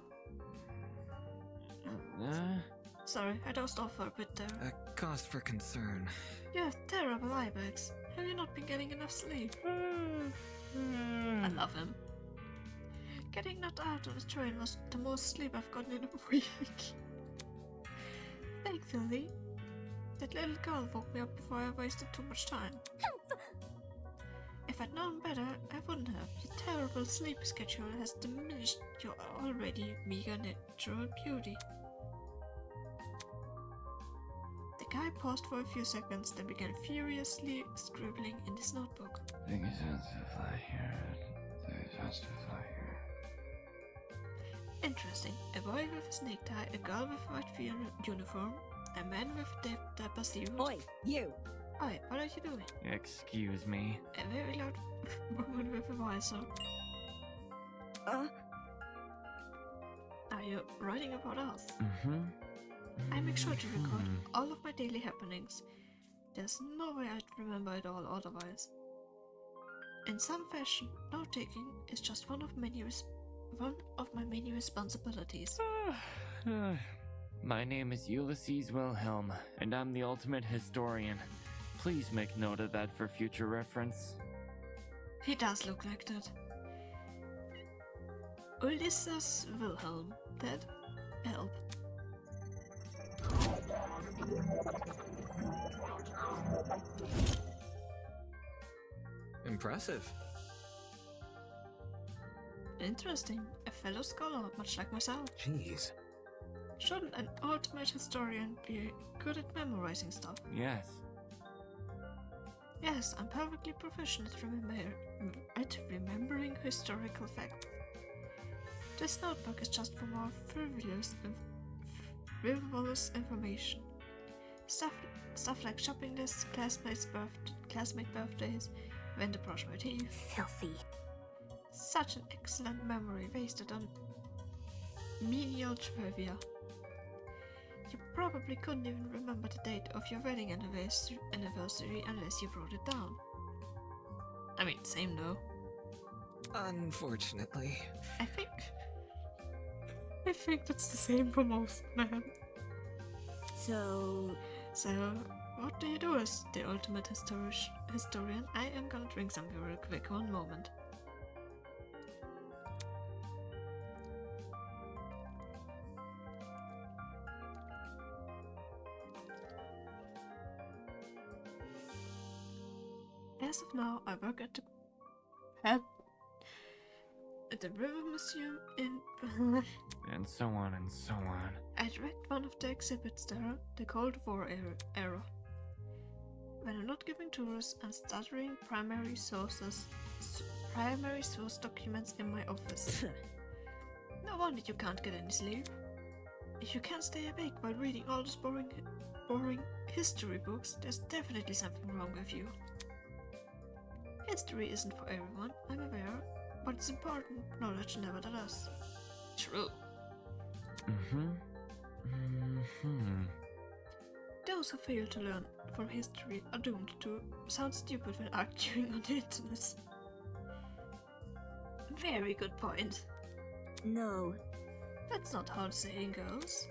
Speaker 1: Sorry, I dozed off for a bit there.
Speaker 5: a cause for concern.
Speaker 1: You have terrible eye bags. Have you not been getting enough sleep? I love him. Getting knocked out on the train was the most sleep I've gotten in a week. Thankfully, that little girl woke me up before I wasted too much time. If I'd known better, I wouldn't have. Your terrible sleep schedule has diminished your already meager natural beauty. The guy paused for a few seconds, then began furiously scribbling in his notebook. Interesting. A boy with a snake tie, a girl with a white uniform, a man with a dapper suit.
Speaker 9: Oi, you!
Speaker 1: Oi, what are you doing?
Speaker 11: Excuse me.
Speaker 1: A very loud woman with a visor. Are you writing about us? I make sure to record all of my daily happenings. There's no way I'd remember it all otherwise. In some fashion, note-taking is just one of my many responsibilities.
Speaker 11: My name is Ulysses Wilhelm, and I'm the ultimate historian. Please make note of that for future reference.
Speaker 1: He does look like that. Ulysses Wilhelm, dead? Help.
Speaker 5: Impressive.
Speaker 1: Interesting. A fellow scholar, much like myself.
Speaker 2: Jeez.
Speaker 1: Shouldn't an ultimate historian be good at memorizing stuff?
Speaker 11: Yes.
Speaker 1: Yes, I'm perfectly proficient at remembering historical facts. This notebook is just for more frivolous information. Stuff like shopping lists, classmate birthdays, when to brush my teeth.
Speaker 3: Filthy.
Speaker 1: Such an excellent memory wasted on menial trivia. You probably couldn't even remember the date of your wedding anniversary unless you wrote it down. I mean, same though.
Speaker 5: Unfortunately.
Speaker 1: I think that's the same for most men.
Speaker 8: So,
Speaker 1: what do you do as the ultimate historian? I am gonna drink something real quick, one moment. As of now, I work at the River Museum in
Speaker 11: And so on and so on.
Speaker 1: I direct one of the exhibits there, the Cold War era. When I'm not giving tours, I'm studying primary source documents in my office. No wonder you can't get any sleep. If you can't stay awake while reading all those boring history books, there's definitely something wrong with you. History isn't for everyone, I'm aware, but it's important knowledge nevertheless. True. Those who fail to learn from history are doomed to sound stupid when arguing on the internet. Very good point.
Speaker 8: no.
Speaker 1: That's not how the saying goes.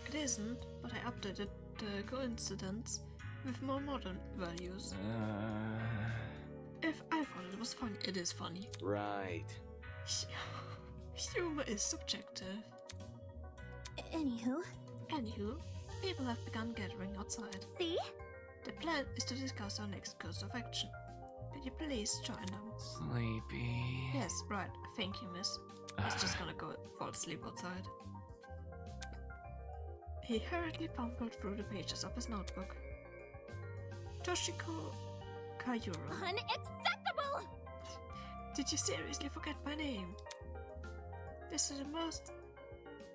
Speaker 1: It isn't, but I updated the coincidence with more modern values. If I thought it was funny, it is funny.
Speaker 2: Right.
Speaker 1: Humor is subjective.
Speaker 3: Anywho.
Speaker 1: People have begun gathering outside.
Speaker 3: See?
Speaker 1: The plan is to discuss our next course of action. Could you please join them?
Speaker 11: Sleepy.
Speaker 1: Yes, right. Thank you, miss. I was just gonna go fall asleep outside. He hurriedly fumbled through the pages of his notebook. Toshiko Kayuro.
Speaker 3: Unacceptable!
Speaker 1: Did you seriously forget my name? This is the most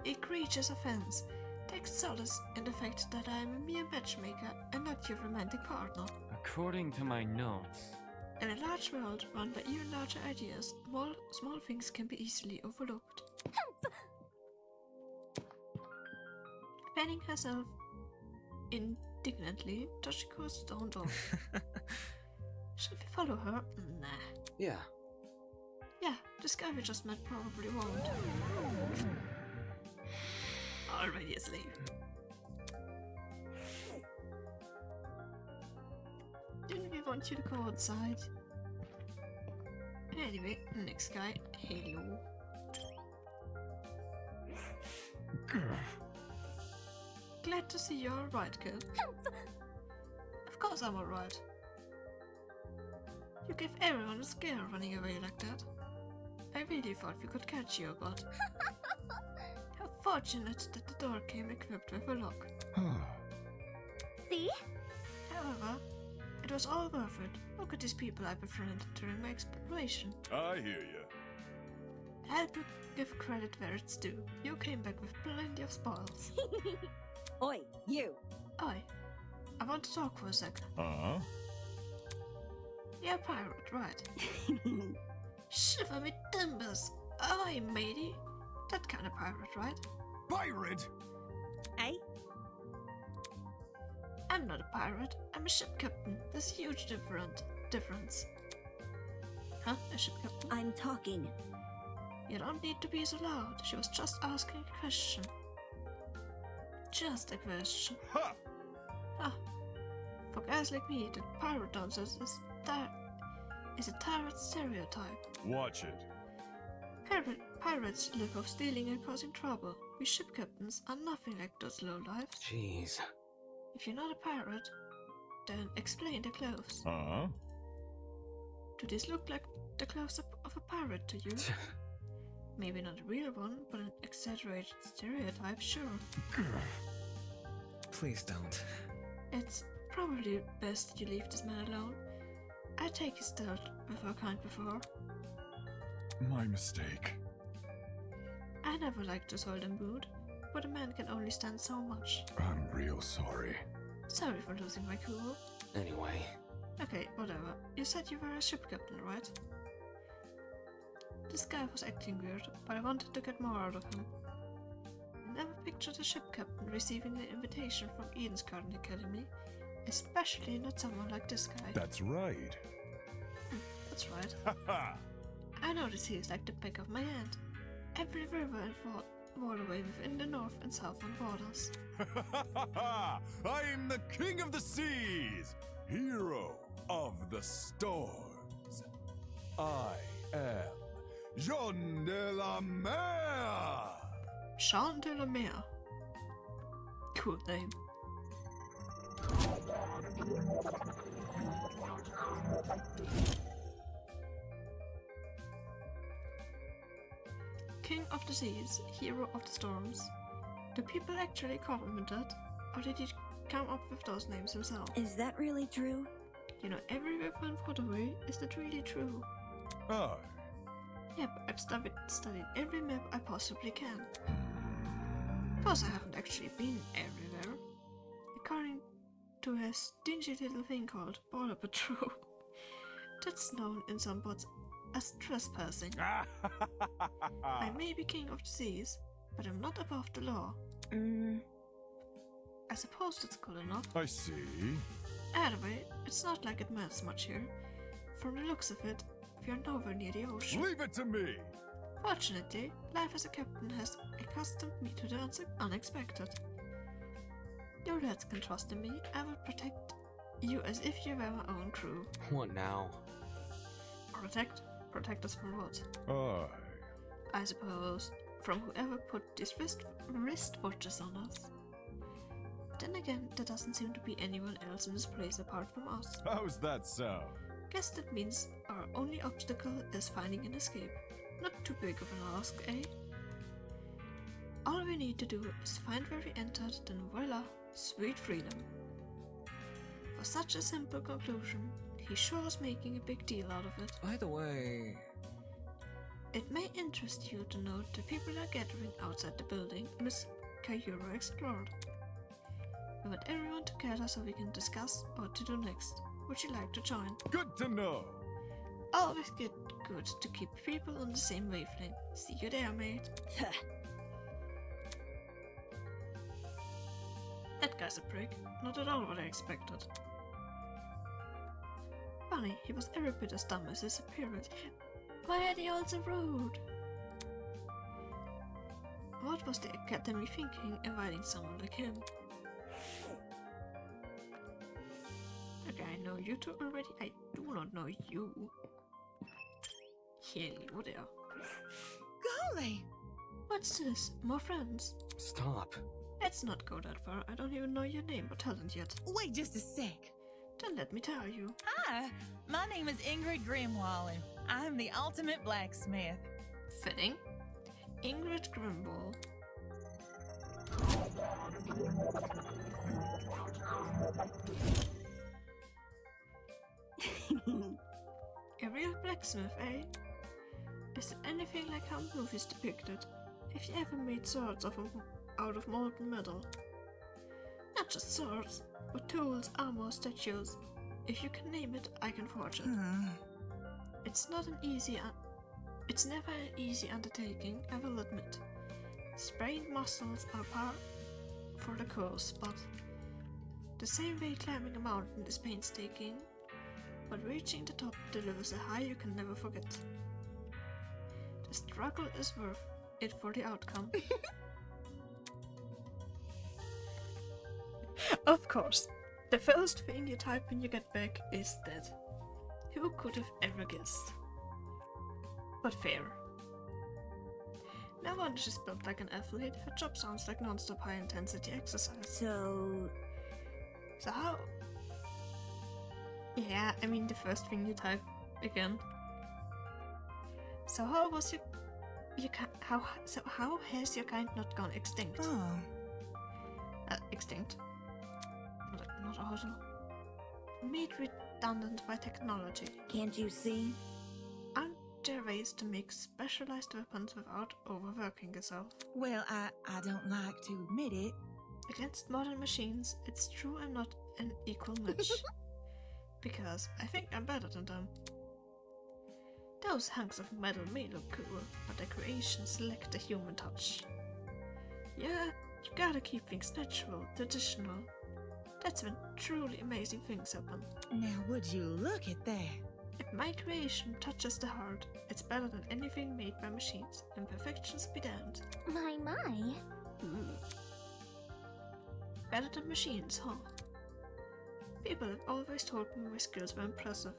Speaker 1: egregious offense. Take solace in the fact that I am a mere matchmaker and not your romantic partner.
Speaker 11: According to my notes.
Speaker 1: In a large world run by even larger ideas, small things can be easily overlooked. Fanning herself indignantly, Toshiko stormed off. Should we follow her? Nah.
Speaker 2: Yeah.
Speaker 1: Yeah, this guy we just met probably won't. Already asleep. Didn't we want you to go outside? Anyway, next guy. Hello. Glad to see you're alright, girl. Of course I'm alright. You gave everyone a scare running away like that. I really thought we could catch you, but... How fortunate that the door came equipped with a lock.
Speaker 3: See?
Speaker 1: However, it was all worth it. Look at these people I befriended during my exploration.
Speaker 7: I hear you.
Speaker 1: I'll give credit where it's due. You came back with plenty of spoils.
Speaker 9: Oi, you!
Speaker 1: Oi, I want to talk for a sec.
Speaker 7: Huh?
Speaker 1: You're a pirate, right? Shiver me timbers! Oi, matey! That kind of pirate, right?
Speaker 7: Pirate!
Speaker 9: Eh?
Speaker 1: I'm not a pirate, I'm a ship captain. There's a huge difference. Huh? A ship captain?
Speaker 8: I'm talking.
Speaker 1: You don't need to be so loud. She was just asking a question. Just a question.
Speaker 7: Ha!
Speaker 1: Ah. For guys like me, the pirate dancer is a tyrant stereotype.
Speaker 7: Watch it.
Speaker 1: Pirates live off stealing and causing trouble. We ship captains are nothing like those lowlifes.
Speaker 2: Jeez.
Speaker 1: If you're not a pirate, then explain the clothes.
Speaker 7: Huh?
Speaker 1: Do these look like the clothes of a pirate to you? Maybe not a real one, but an exaggerated stereotype, sure.
Speaker 5: Please don't.
Speaker 1: It's Probably best you leave this man alone. I take his dirt with our kind before.
Speaker 7: My mistake.
Speaker 1: I never liked to soil them mood, but a man can only stand so much.
Speaker 7: I'm real sorry.
Speaker 1: Sorry for losing my cool.
Speaker 2: Anyway,
Speaker 1: Okay, whatever. You said you were a ship captain, right? This guy was acting weird, but I wanted to get more out of him. I never pictured a ship captain receiving an invitation from Eden's Garden Academy, especially not someone like this guy.
Speaker 7: That's right.
Speaker 1: That's right.
Speaker 7: Haha!
Speaker 1: I know the sea is like the back of my hand. Every river and waterway within the north and southern borders.
Speaker 7: I'm the king of the seas, hero of the storms. I am Jean de la Mer.
Speaker 1: Jean de la Mer. Cool name. King of the seas, hero of the storms. Do people actually call him that? Or did he come up with those names himself?
Speaker 8: Is that really true?
Speaker 1: You know, every river and waterway, is that really true?
Speaker 7: Aye.
Speaker 1: Yep, I've studied every map I possibly can. Of course, I haven't actually been everywhere. According to a stingy little thing called Border Patrol. That's known in some parts as trespassing. I may be king of the seas, but I'm not above the law. I suppose that's good enough.
Speaker 7: I see.
Speaker 1: Either way, it's not like it matters much here. From the looks of it, we are nowhere near the ocean.
Speaker 7: Leave it to me.
Speaker 1: Fortunately, life as a captain has accustomed me to the unexpected. Your lads can trust in me. I will protect you as if you were my own crew.
Speaker 2: what now?
Speaker 1: Protect? Protect us from what?
Speaker 7: Aye.
Speaker 1: I suppose from whoever put these wristwatches on us. Then again, there doesn't seem to be anyone else in this place apart from us.
Speaker 7: How's that sound?
Speaker 1: Guess that means our only obstacle is finding an escape. Not too big of an ask, eh? All we need to do is find where we entered, then voila, sweet freedom. For such a simple conclusion, he sure is making a big deal out of it.
Speaker 5: By the way,
Speaker 1: It may interest you to note that people are gathering outside the building Miss Kayura explored. We want everyone together so we can discuss what to do next. Would you like to join?
Speaker 7: Good to know.
Speaker 1: Always good to keep people on the same wavelength. See you there, mate. That guy's a prick. Not at all what I expected. Funny, he was every bit as dumb as his appearance. Why are they all so rude? What was the academy thinking inviting someone like him? Okay, I know you two already. I do not know you. Hello there.
Speaker 9: Golly!
Speaker 1: What's this? More friends?
Speaker 2: Stop.
Speaker 1: Let's not go that far. I don't even know your name or talent yet.
Speaker 9: Wait just a sec.
Speaker 1: Then let me tell you.
Speaker 12: Hi, my name is Ingrid Grimwall, and I'm the ultimate blacksmith.
Speaker 1: Fitting. Ingrid Grimwall. A real blacksmith, eh? Is it anything like how movies depicted? Have you ever made swords out of molten metal? Not just swords, but tools, armor, statues. If you can name it, I can forge it. It's never an easy undertaking, I will admit. Sprained muscles are par for the course, but the same way climbing a mountain is painstaking, but reaching the top delivers a high you can never forget. The struggle is worth it for the outcome. Of course, the first thing you type when you get back is dead. Who could have ever guessed? But fair. No wonder she's built like an athlete. Her job sounds like non-stop high-intensity exercise.
Speaker 8: So
Speaker 1: how? Yeah, I mean the first thing you type again. So how was how has your kind not gone extinct?
Speaker 12: Oh.
Speaker 1: Extinct. Not auto. made redundant by technology.
Speaker 8: Can't you see?
Speaker 1: Aren't there ways to make specialized weapons without overworking yourself?
Speaker 12: Well, I don't like to admit it.
Speaker 1: Against modern machines, it's true I'm not an equal match. Because I think I'm better than them. Those hunks of metal may look cool, but their creations lack the human touch. Yeah, you gotta keep things natural, traditional. That's when truly amazing things happen.
Speaker 12: Now, would you look at that?
Speaker 1: If my creation touches the heart, it's better than anything made by machines. Imperfections be damned.
Speaker 3: My.
Speaker 1: Better than machines, huh? People have always told me my skills were impressive,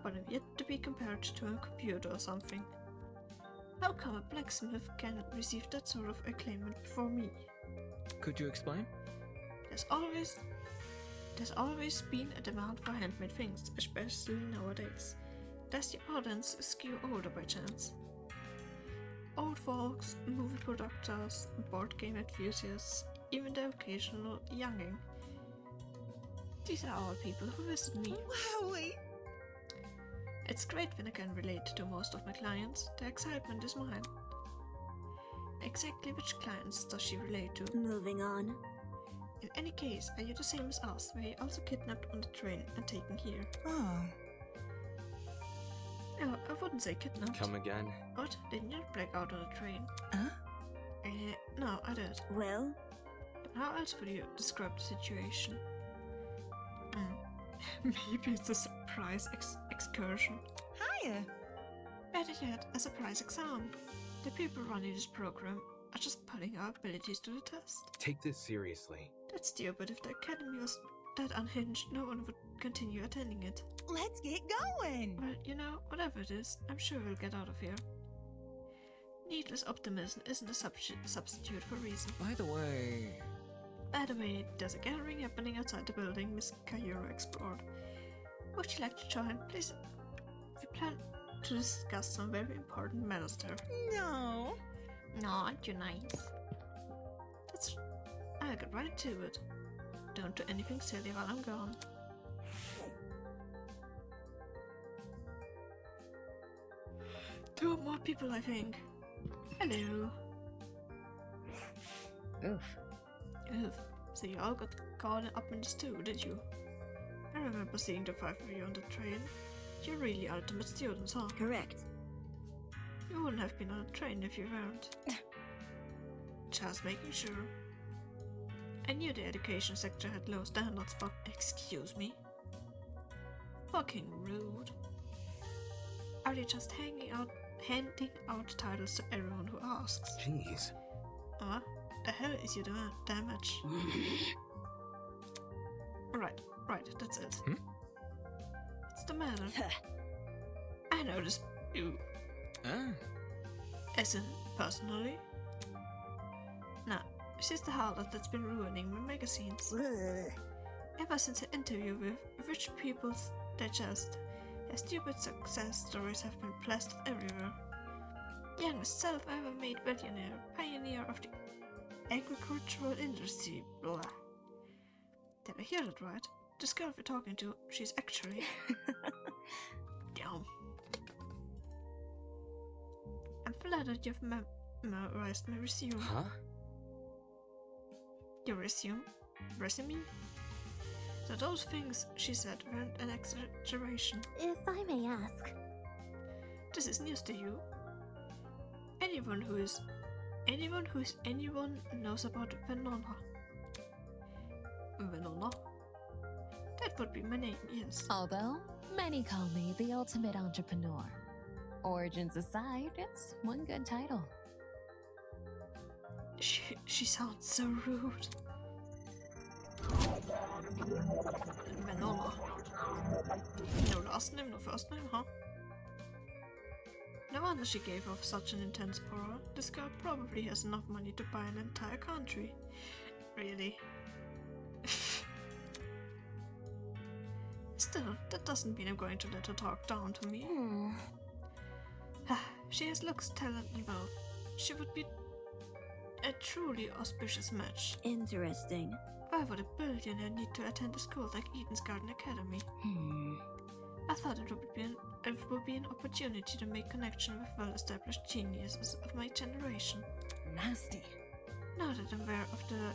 Speaker 1: but I'm yet to be compared to a computer or something. How come a blacksmith can receive that sort of acclaimment before me?
Speaker 5: Could you explain?
Speaker 1: There's always been a demand for handmade things, especially nowadays. Does the audience skew older by chance? Old folks, movie producers, board game enthusiasts, even the occasional younging. These are all people who visit me.
Speaker 12: Wowie!
Speaker 1: It's great when I can relate to most of my clients. The excitement is mine. Exactly which clients does she relate to?
Speaker 8: Moving on.
Speaker 1: In any case, are you the same as us? Were you also kidnapped on the train and taken here?
Speaker 12: Oh.
Speaker 1: No, I wouldn't say kidnapped.
Speaker 2: Come again?
Speaker 1: What? Didn't you black out on the train?
Speaker 12: Huh?
Speaker 1: No, I did.
Speaker 8: Well?
Speaker 1: But how else would you describe the situation? Maybe it's a surprise excursion.
Speaker 12: Hiya!
Speaker 1: Better yet, a surprise exam. The people running this program are just putting our abilities to the test.
Speaker 2: Take this seriously.
Speaker 1: That's stupid. If the academy was that unhinged, no one would continue attending it.
Speaker 12: Let's get going!
Speaker 1: Well, you know, whatever it is, I'm sure we'll get out of here. Needless optimism isn't a substitute for reason.
Speaker 5: By the way,
Speaker 1: there's a gathering happening outside the building Miss Kayura explored. Would you like to join? Please. We plan to discuss some very important matters there.
Speaker 12: No.
Speaker 1: No, aren't you nice? I'll get right to it. Don't do anything silly while I'm gone. Two more people, I think. Hello.
Speaker 13: Oof.
Speaker 1: So you all got caught up in this too, did you? I remember seeing the five of you on the train. You're really ultimate students, huh?
Speaker 8: Correct.
Speaker 1: You wouldn't have been on a train if you weren't. Just making sure. I knew the education sector had low standards, but excuse me? Fucking rude. Are they just handing out titles to everyone who asks?
Speaker 2: Jeez.
Speaker 1: The hell is your damage? Right, that's it. What's the matter? I noticed you. As in, personally? Nah, she's the harlot that's been ruining my magazines. Ever since an interview with Rich People's Digest, her stupid success stories have been plastered everywhere. Youngest self-ever-made billionaire, pioneer of the agricultural industry, blah. Did I hear that right? This girl we're talking to, she's actually... Damn. I'm flattered you've memorized my resume.
Speaker 2: Huh?
Speaker 1: Your resume? So those things she said weren't an exaggeration.
Speaker 3: If I may ask.
Speaker 1: This is news to you. Anyone knows about Venona. Venona? That would be my name, yes.
Speaker 13: Although, many call me the ultimate entrepreneur. Origins aside, it's one good title.
Speaker 1: She sounds so rude. Venona. No last name, no first name, huh? No wonder she gave off such an intense aura. This girl probably has enough money to buy an entire country. Really? Still, that doesn't mean I'm going to let her talk down to me. She has looks, talent, and wealth. She would be a truly auspicious match.
Speaker 8: Interesting.
Speaker 1: Why would a billionaire need to attend a school like Eden's Garden Academy? I thought it would be an opportunity to make connection with well-established geniuses of my generation.
Speaker 9: Nasty.
Speaker 1: Now that I'm aware of the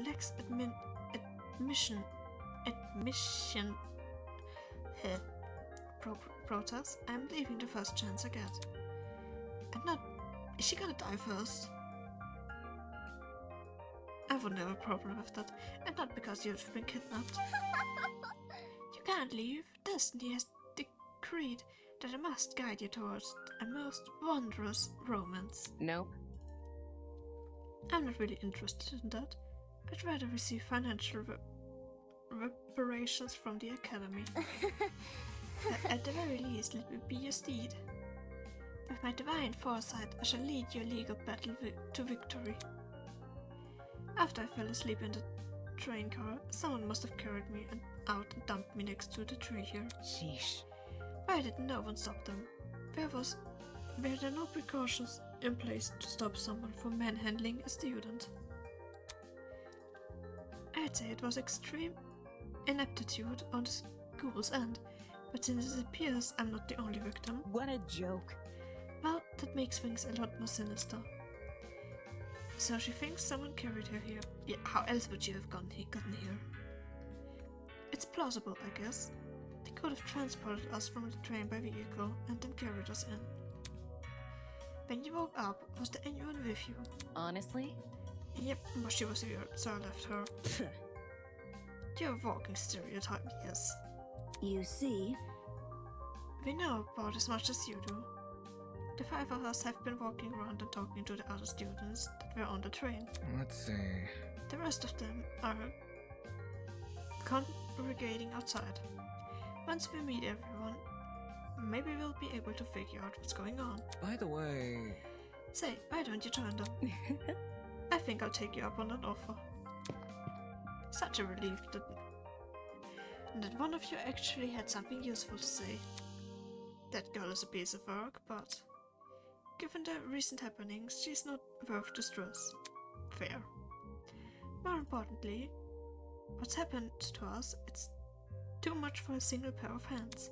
Speaker 1: lax admission protest, I'm leaving the first chance I get. And not... Is she gonna die first? I wouldn't have a problem with that, and not because you've been kidnapped. You can't leave. Destiny has decreed that I must guide you towards a most wondrous romance.
Speaker 13: Nope.
Speaker 1: I'm not really interested in that. I'd rather receive financial reparations from the Academy. At the very least, let me be your steed. With my divine foresight, I shall lead your legal battle to victory. After I fell asleep in the train car, someone must have carried me out and dumped me next to the tree here.
Speaker 9: Sheesh.
Speaker 1: Why did no one stop them? Were there no precautions in place to stop someone from manhandling a student? I'd say it was extreme ineptitude on the school's end, but since it appears I'm not the only victim...
Speaker 9: What a joke.
Speaker 1: Well, that makes things a lot more sinister. So she thinks someone carried her here. Yeah, how else would you have gotten here? It's plausible, I guess. They could have transported us from the train by vehicle and then carried us in. When you woke up, was there anyone with you?
Speaker 13: Honestly?
Speaker 1: Yep, but she was here, so I left her. You're a walking stereotype, yes.
Speaker 8: You see?
Speaker 1: We know about as much as you do. The 5 of us have been walking around and talking to the other students that were on the train.
Speaker 5: Let's see.
Speaker 1: The rest of them are congregating outside. Once we meet everyone, maybe we'll be able to figure out what's going on.
Speaker 5: By the way...
Speaker 1: Say, why don't you join them? I think I'll take you up on that offer. Such a relief that one of you actually had something useful to say. That girl is a piece of work, but given the recent happenings, she's not worth the stress. Fair. More importantly, what's happened to us, it's too much for a single pair of hands.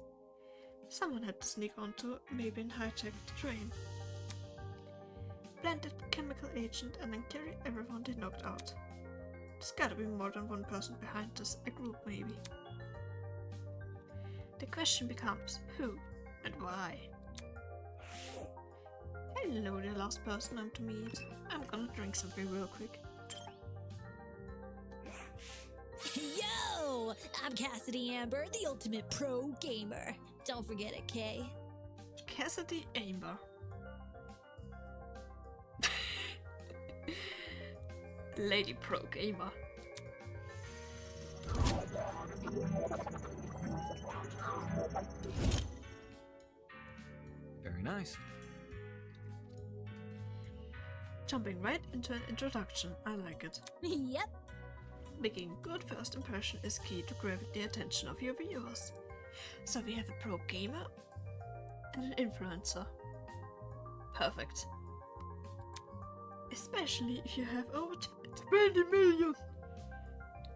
Speaker 1: Someone had to sneak onto, maybe and hijack the train. Plant that chemical agent and then carry everyone they knocked out. There's gotta be more than one person behind this, a group maybe. The question becomes, who and why? Hello, the last person I'm to meet. I'm gonna drink something real quick.
Speaker 3: Yo! I'm Cassidy Amber, the ultimate pro gamer. Don't forget it, Kay.
Speaker 1: Cassidy Amber. Lady Pro Gamer.
Speaker 5: Very nice.
Speaker 1: Jumping right into an introduction, I like it.
Speaker 3: Yep.
Speaker 1: Making good first impression is key to grabbing the attention of your viewers. So we have a pro gamer and an influencer. Perfect. Especially if you have over 20 million.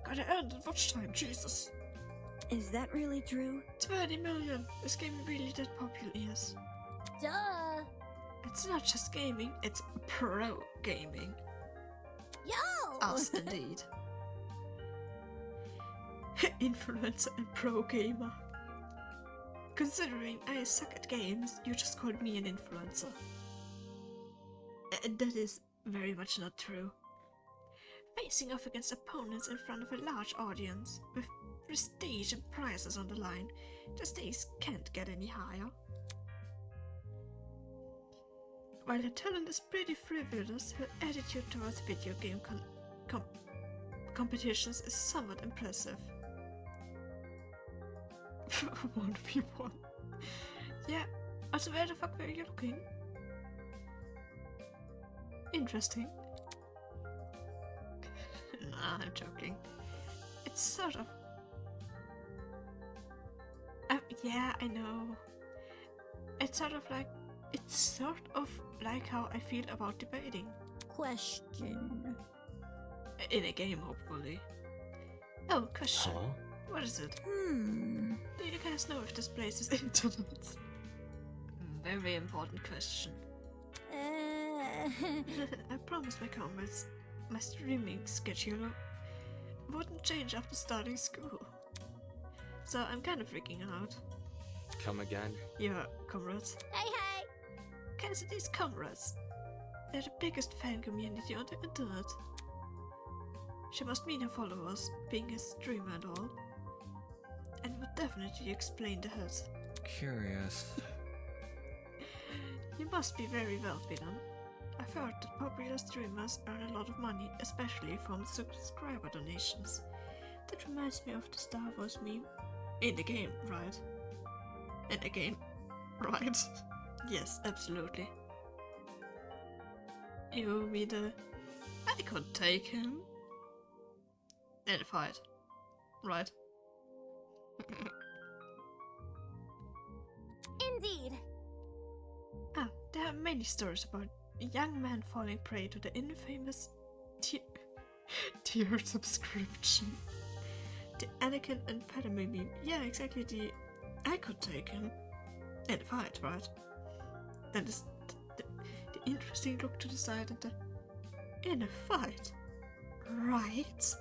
Speaker 1: Gotta earn that watch time, Jesus.
Speaker 8: Is that really true?
Speaker 1: 20 million. This game really that popular, yes.
Speaker 3: Duh.
Speaker 1: It's not just gaming, it's pro gaming.
Speaker 3: Yo!
Speaker 1: Us indeed. Influencer and pro gamer. Considering I suck at games, you just called me an influencer. That is very much not true. Facing off against opponents in front of a large audience, with prestige and prizes on the line, the stakes can't get any higher. While her talent is pretty frivolous, her attitude towards video game competitions is somewhat impressive. 1v1. Yeah, also where the fuck were you looking? Interesting. Nah, I'm joking. It's sort of... yeah, I know. It's sort of like how I feel about debating.
Speaker 3: Question.
Speaker 1: In a game, hopefully. Oh, question.
Speaker 2: Huh?
Speaker 1: What is it?
Speaker 3: Hmm.
Speaker 1: Do you guys know if this place is internet? Very important question. I promised my comrades my streaming schedule wouldn't change after starting school. So I'm kind of freaking out.
Speaker 2: Come again?
Speaker 1: Yeah, comrades.
Speaker 3: Hey, hey!
Speaker 1: Cassidy's comrades. They're the biggest fan community on the internet. She must mean her followers, being a streamer and all. And would definitely explain the hurt.
Speaker 5: Curious.
Speaker 1: You must be very wealthy then. I've heard that popular streamers earn a lot of money, especially from subscriber donations. That reminds me of the Star Wars meme. In the game, right? In the game, right? Yes, absolutely. You be the... I could take him. In a fight. Right?
Speaker 3: Indeed.
Speaker 1: There are many stories about a young man falling prey to the infamous tier subscription. The Anakin and Padme meme. Yeah, exactly the... I could take him. In a fight, right? Then the interesting look to the side and the... In a fight. Right?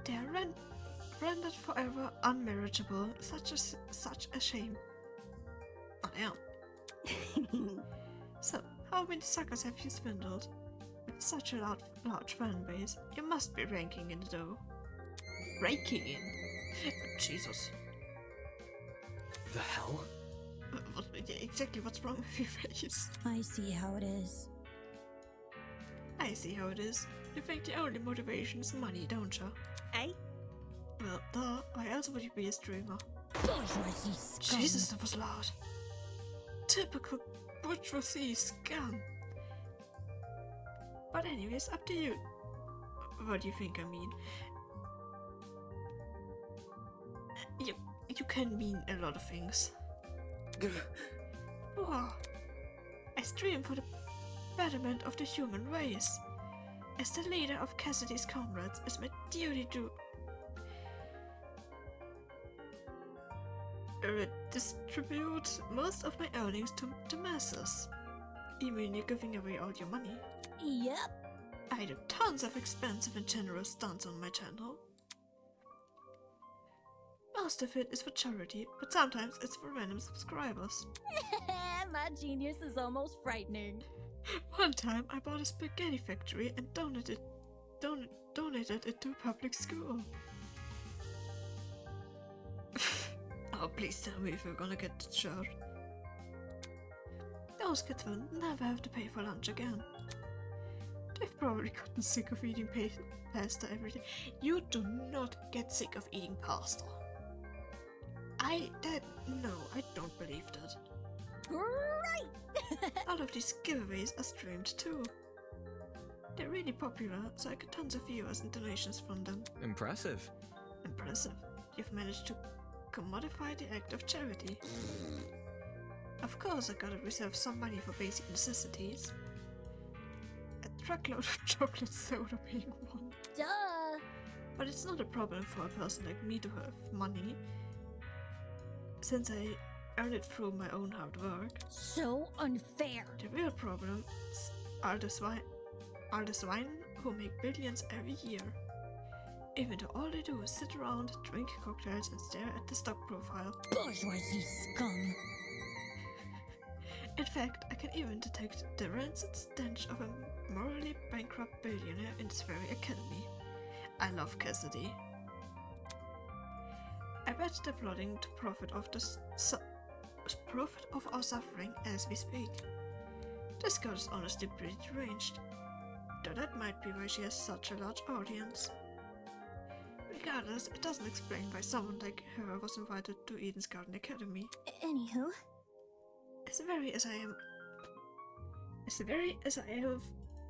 Speaker 1: They are rendered forever unmarriageable. Such a shame. I am. So, how many suckers have you swindled? With such a large fan base, you must be ranking in the dough. Ranking in? Jesus.
Speaker 2: The hell?
Speaker 1: Exactly what's wrong with your face?
Speaker 3: I see how it is.
Speaker 1: I see how it is. You think the only motivation is money, don't you?
Speaker 9: Eh?
Speaker 1: Well, duh. Why else would you be a streamer?
Speaker 3: Bourgeoisie scum.
Speaker 1: Jesus, that was loud. Typical bourgeoisie scum. But anyways, up to you. What do you think I mean? You can mean a lot of things. Whoa. I stream for the betterment of the human race. As the leader of Cassidy's comrades, it's my duty to distribute most of my earnings to the masses. You mean you're giving away all your money?
Speaker 3: Yep.
Speaker 1: I do tons of expensive and generous stunts on my channel. Most of it is for charity, but sometimes it's for random subscribers.
Speaker 3: My genius is almost frightening.
Speaker 1: One time I bought a spaghetti factory and donated it to a public school. Oh, please tell me if we're gonna get the shirt. Those kids will never have to pay for lunch again. They've probably gotten sick of eating pasta every day. You do not get sick of eating pasta. No, I don't believe that.
Speaker 3: Right!
Speaker 1: All of these giveaways are streamed too. They're really popular, so I get tons of viewers and donations from them.
Speaker 5: Impressive.
Speaker 1: Impressive. You've managed to commodify the act of charity. Of course, I gotta reserve some money for basic necessities. A truckload of chocolate soda being one.
Speaker 3: Duh!
Speaker 1: But it's not a problem for a person like me to have money, since I earn it through my own hard work.
Speaker 3: So unfair.
Speaker 1: The real problems are the swine who make billions every year. Even though all they do is sit around, drink cocktails and stare at the stock profile.
Speaker 3: Bourgeoisie scum.
Speaker 1: In fact, I can even detect the rancid stench of a morally bankrupt billionaire in this very academy. I love Cassidy. I bet they're plotting to profit of our suffering as we speak. This girl is honestly pretty deranged, though that might be why she has such a large audience. Regardless, it doesn't explain why someone like her was invited to Eden's Garden Academy.
Speaker 3: Anywho.
Speaker 1: As very as I am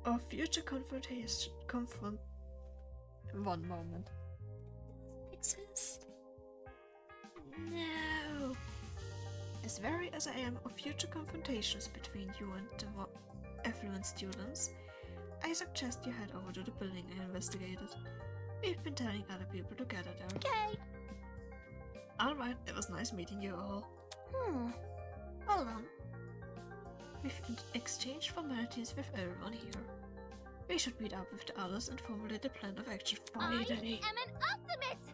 Speaker 1: of future one moment. Exist. No. As wary as I am of future confrontations between you and the more affluent students, I suggest you head over to the building and investigate it. We've been telling other people to gather there.
Speaker 3: Okay.
Speaker 1: Alright, it was nice meeting you all. Well done. We've exchanged formalities with everyone here. We should meet up with the others and formulate a plan of action finally.
Speaker 3: I am an ultimate!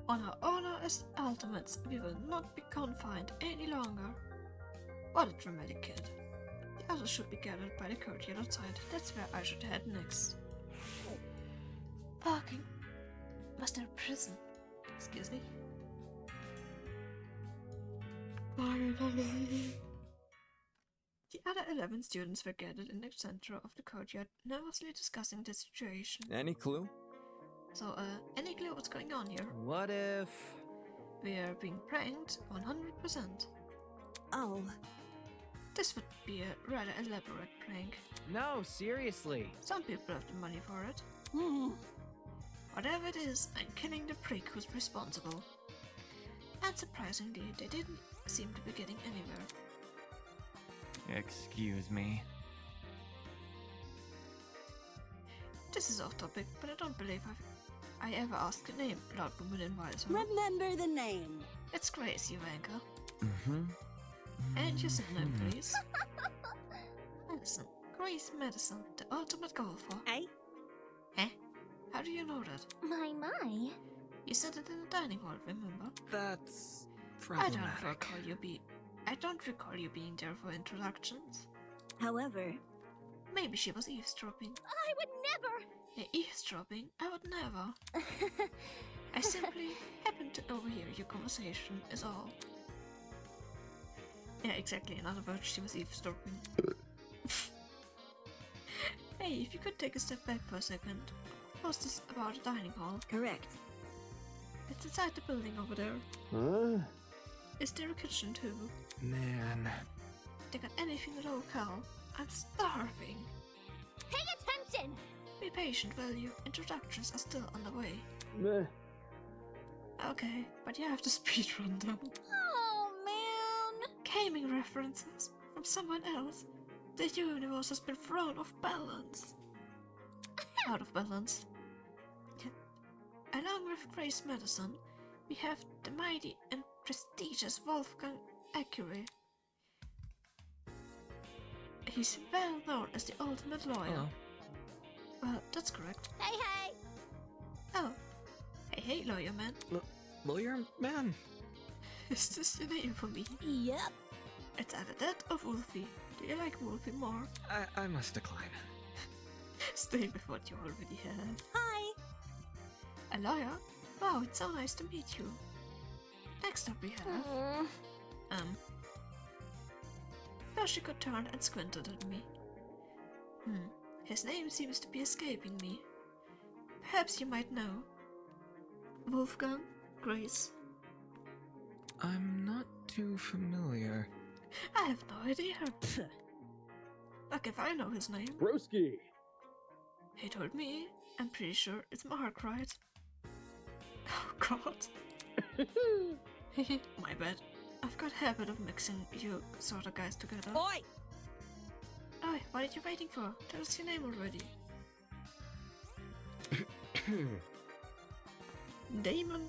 Speaker 1: On our honor as ultimates, we will not be confined any longer. What a dramatic kid. The others should be gathered by the courtyard outside. That's where I should head next. Parking. Was there a prison? Excuse me? Finally. The other 11 students were gathered in the center of the courtyard, nervously discussing the situation.
Speaker 4: Any clue?
Speaker 1: So, any clue what's going on here?
Speaker 4: What if...
Speaker 1: We are being pranked 100%.
Speaker 9: Oh.
Speaker 1: This would be a rather elaborate prank.
Speaker 4: No, seriously.
Speaker 1: Some people have the money for it. Whatever it is, I'm killing the prick who's responsible. And surprisingly, they didn't seem to be getting anywhere.
Speaker 11: Excuse me.
Speaker 3: This is off topic, but I don't believe I ever asked a name loud woman advisor.
Speaker 9: Remember the name.
Speaker 3: It's Grace, you anchor.
Speaker 11: Mm-hmm.
Speaker 3: And your name, please. Madison. Grace Madison, the ultimate golfer.
Speaker 9: Eh?
Speaker 3: Eh? How do you know that?
Speaker 14: My.
Speaker 3: You said it in the dining hall, remember?
Speaker 5: That's
Speaker 3: I
Speaker 5: problematic.
Speaker 3: don't recall you being there for introductions.
Speaker 8: However,
Speaker 3: maybe she was eavesdropping.
Speaker 14: I would never!
Speaker 3: Yeah, eavesdropping? I would never. I simply happened to overhear your conversation, is all. Yeah, exactly. In other words, she was eavesdropping. Hey, if you could take a step back for a second. What's this about the dining hall?
Speaker 8: correct.
Speaker 3: It's inside the building over there.
Speaker 6: Huh?
Speaker 3: Is there a kitchen too?
Speaker 5: Man.
Speaker 3: They got anything local? I'm starving.
Speaker 14: Pay attention!
Speaker 3: Be patient, will you? Introductions are still on the way.
Speaker 6: Meh.
Speaker 3: Okay, but you have to speedrun them.
Speaker 14: Oh, man!
Speaker 3: Gaming references from someone else. The universe has been thrown off balance. Out of balance. Along with Grace Madison, we have the mighty and prestigious Wolfgang Accuray. He's well known as the ultimate lawyer.
Speaker 5: Hello.
Speaker 3: Well, that's correct.
Speaker 14: Hey, hey!
Speaker 3: Oh. Hey, lawyer man.
Speaker 5: Lawyer man?
Speaker 3: Is this your name for me?
Speaker 14: Yep.
Speaker 3: It's either that or Wolfie. Do you like Wolfie more?
Speaker 5: I must decline.
Speaker 3: Stay with what you already have.
Speaker 14: Hi!
Speaker 3: A lawyer? Wow, it's so nice to meet you. Next up we have... Yoshiko turned and squinted at me. His name seems to be escaping me. Perhaps you might know. Wolfgang? Grace?
Speaker 5: I'm not too familiar.
Speaker 3: I have no idea. Like if I know his name.
Speaker 6: Broski!
Speaker 3: He told me. I'm pretty sure it's Mark, right? Oh god. My bad. I've got a habit of mixing you sort of guys together.
Speaker 9: Oi!
Speaker 3: Oi, what are you waiting for? Tell us your name already. Damon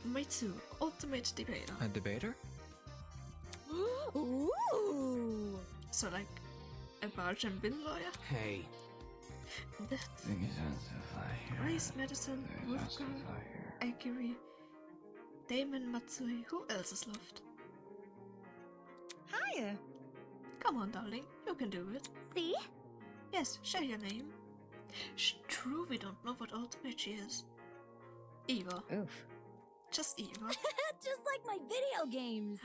Speaker 3: Maitsu, ultimate debater.
Speaker 5: A debater?
Speaker 14: Ooh!
Speaker 3: So like a barge and bin lawyer?
Speaker 2: Hey.
Speaker 3: That's Grace Madison, Wolfgang Akiri, Damon Matsui. Who else is left?
Speaker 12: Hiya!
Speaker 3: Come on, darling, you can do it.
Speaker 14: See?
Speaker 3: Yes, share your name. True, we don't know what ultimate she is. Eva.
Speaker 13: Oof.
Speaker 3: Just Eva. Just
Speaker 14: like my video games.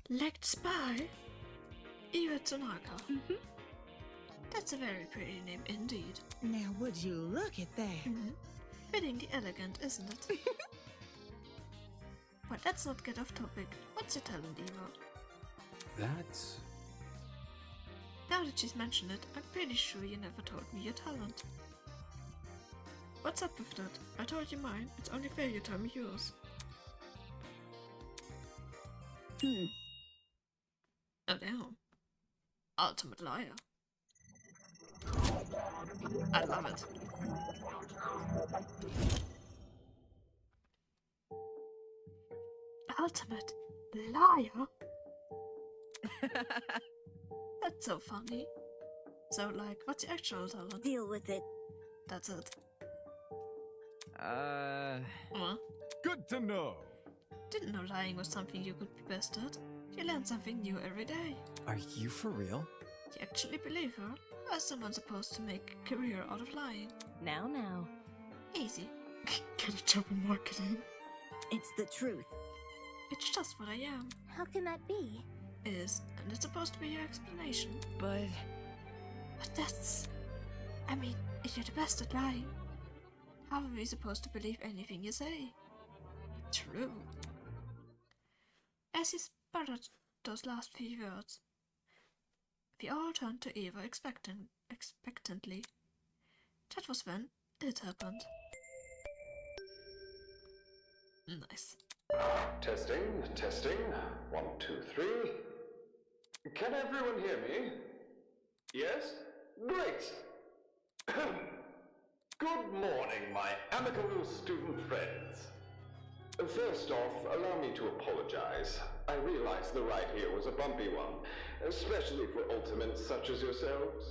Speaker 3: Legged spy? Eva Tsunaka. That's a very pretty name indeed.
Speaker 12: Now would you look at that?
Speaker 3: Fitting the elegant, isn't it? But let's not get off topic. What's your talent, Eva?
Speaker 2: That's...
Speaker 3: Now that she's mentioned it, I'm pretty sure you never told me your talent. What's up with that? I told you mine. It's only fair you tell me yours. Oh damn.
Speaker 1: ultimate liar. I love it. Ultimate liar? That's so funny. So, like, what's your actual talent?
Speaker 8: Deal with it.
Speaker 1: That's it.
Speaker 7: Good to know.
Speaker 1: Didn't know lying was something you could be best at. You learn something new every day.
Speaker 4: Are you for real?
Speaker 1: You actually believe her? How is someone supposed to make a career out of lying?
Speaker 13: Now.
Speaker 1: Easy. Get a job in marketing.
Speaker 8: It's the truth.
Speaker 1: It's just what I am.
Speaker 14: How can that be?
Speaker 1: Is, and it's supposed to be your explanation.
Speaker 9: But
Speaker 1: that's... I mean, if you're the best at lying, how are we supposed to believe anything you say? True. As he sputtered those last few words, we all turned to Eva expectantly. That was when it happened. Nice.
Speaker 15: Testing. 1, 2, 3. Can everyone hear me? Yes? Great! Good morning, my amicable student friends. First off, allow me to apologize. I realize the ride here was a bumpy one, especially for ultimates such as yourselves.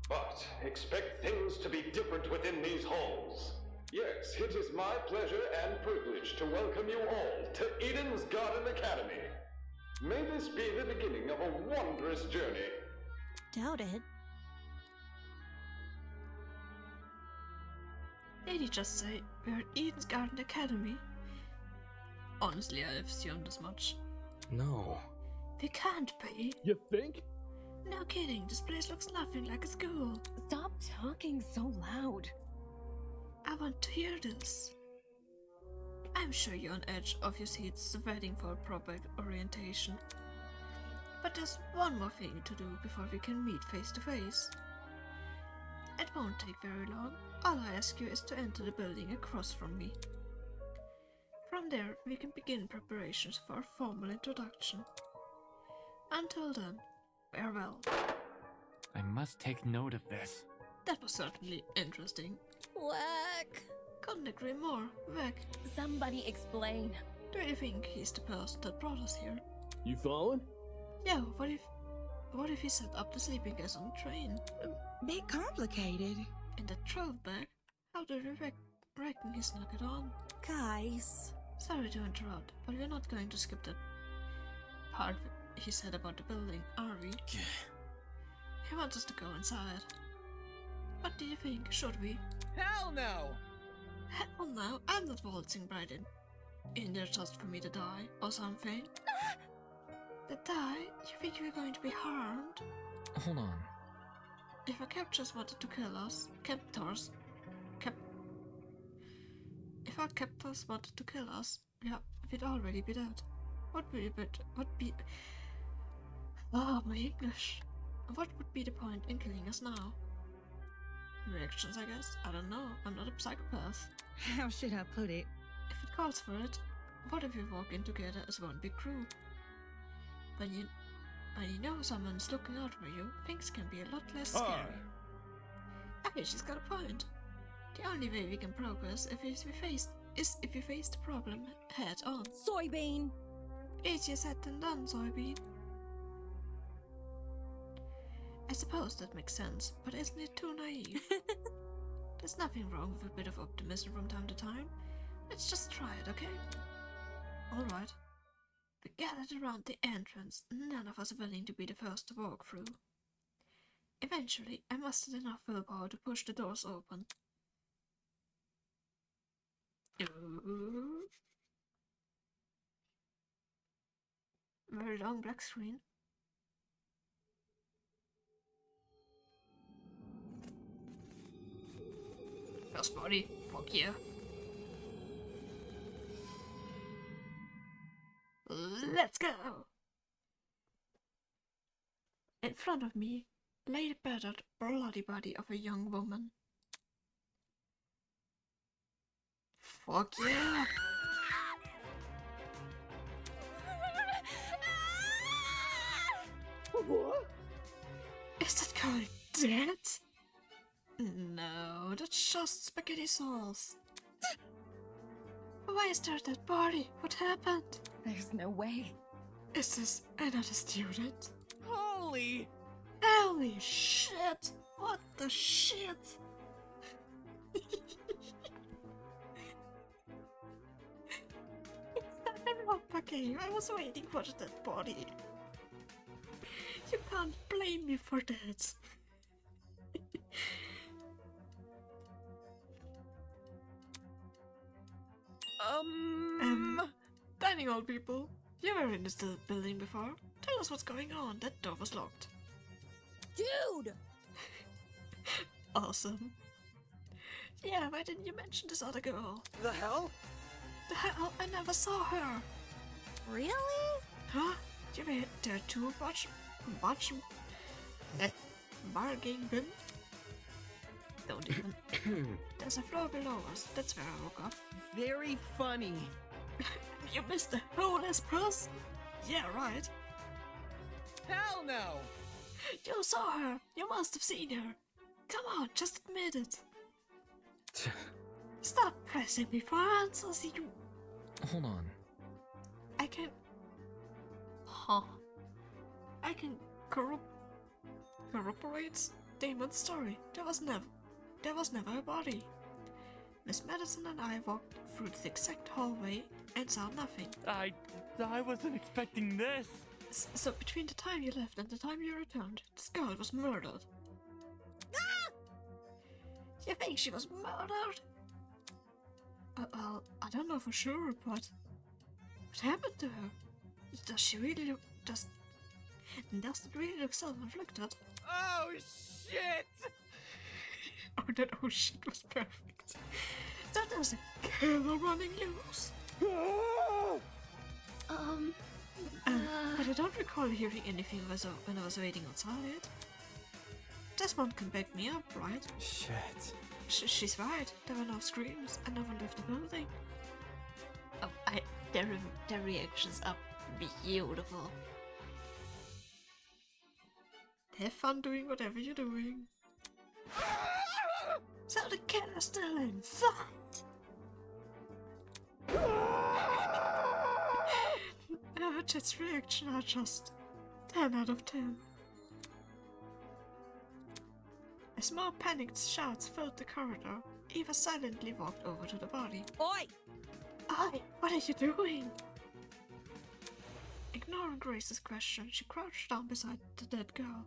Speaker 15: But expect things to be different within these halls. Yes, it is my pleasure and privilege to welcome you all to Eden's Garden Academy. May this be the beginning of a wondrous journey.
Speaker 3: Doubt it.
Speaker 1: Did he just say we're at Eden's Garden Academy? Honestly, I assumed as much.
Speaker 2: No.
Speaker 1: We can't be.
Speaker 6: You think?
Speaker 1: No kidding, this place looks nothing like a school.
Speaker 13: Stop talking so loud.
Speaker 1: I want to hear this. I'm sure you're on edge of your seats waiting for a proper orientation. But there's one more thing to do before we can meet face to face. It won't take very long. All I ask you is to enter the building across from me. From there, we can begin preparations for a formal introduction. Until then, farewell.
Speaker 11: I must take note of this.
Speaker 1: That was certainly interesting.
Speaker 3: Whack.
Speaker 1: Couldn't agree more. Vec.
Speaker 13: Somebody explain.
Speaker 1: Do you think he's the person that brought us here?
Speaker 6: You following?
Speaker 1: Yeah, what if he set up the sleeping gas on the train?
Speaker 9: bit complicated.
Speaker 1: And the trove bag? How do you reckon he snuck it on?
Speaker 9: Guys.
Speaker 1: Sorry to interrupt, but we're not going to skip that part he said about the building, are we? He wants us to go inside. What do you think? Should we?
Speaker 9: Hell no!
Speaker 1: Hell no, I'm not waltzing right in there just for me to die, or something. To die? You think we're going to be harmed?
Speaker 5: Hold on.
Speaker 1: If our captors wanted to kill us, if our captors wanted to kill us, yeah, we'd already be dead. My English. What would be the point in killing us now? Reactions, I guess. I don't know. I'm not a psychopath.
Speaker 9: How should I put it?
Speaker 1: If it calls for it, what if we walk in together as one big crew? When you know someone's looking out for you, things can be a lot less scary. Hey, she's got a point. The only way we can progress is if we face the problem head on.
Speaker 3: Soybean!
Speaker 1: Easier said than done, Soybean. I suppose that makes sense, but isn't it too naive? There's nothing wrong with a bit of optimism from time to time. Let's just try it, okay? Alright. We gathered around the entrance, none of us willing to be the first to walk through. Eventually, I mustered enough willpower to push the doors open. Very long black screen. First body, fuck yeah. Let's go! In front of me lay the battered, bloody body of a young woman. Fuck yeah!
Speaker 6: What?
Speaker 1: call it that? No, that's just spaghetti sauce. Why is there that body? What happened?
Speaker 10: There's no way.
Speaker 1: Is this another student?
Speaker 12: Holy!
Speaker 1: Holy shit! What the shit? It's Danganronpa game. I was waiting for that body. You can't blame me for that. Dining hall people. You were in this building before. Tell us what's going on. That door was locked.
Speaker 3: Dude!
Speaker 1: Awesome. Yeah, why didn't you mention this other girl?
Speaker 16: The hell?
Speaker 1: The hell? I never saw her.
Speaker 3: Really?
Speaker 1: Huh? You were there too? Watch bargain bin? Don't even. There's a floor below us. That's where I woke up.
Speaker 16: Very funny.
Speaker 1: You missed the wholest person? Yeah, right.
Speaker 16: Hell no!
Speaker 1: You saw her. You must have seen her. Come on, just admit it. Stop pressing me for answers, you...
Speaker 5: Hold on.
Speaker 1: I can... Huh. I can corroborate Damon's story. There was never a body. Miss Madison and I walked through the exact hallway and saw nothing.
Speaker 11: I wasn't expecting this.
Speaker 1: So between the time you left and the time you returned, this girl was murdered. Ah! You think she was murdered? Well, I don't know for sure, but what happened to her? Does she really look... does it really look self-inflicted?
Speaker 16: Oh shit!
Speaker 1: Oh, that oh shit was perfect. So there's a killer running loose. But I don't recall hearing anything when I was waiting outside. Desmond can back me up, right?
Speaker 4: Shit.
Speaker 1: She's right. There were no screams and no one left the building. Oh, their reactions are beautiful. Have fun doing whatever you're doing. So the killer's still inside. Jet's reaction are just 10 out of 10. As more panicked shouts filled the corridor, Eva silently walked over to the body.
Speaker 9: Oi!
Speaker 1: Oi, what are you doing? Ignoring Grace's question, she crouched down beside the dead girl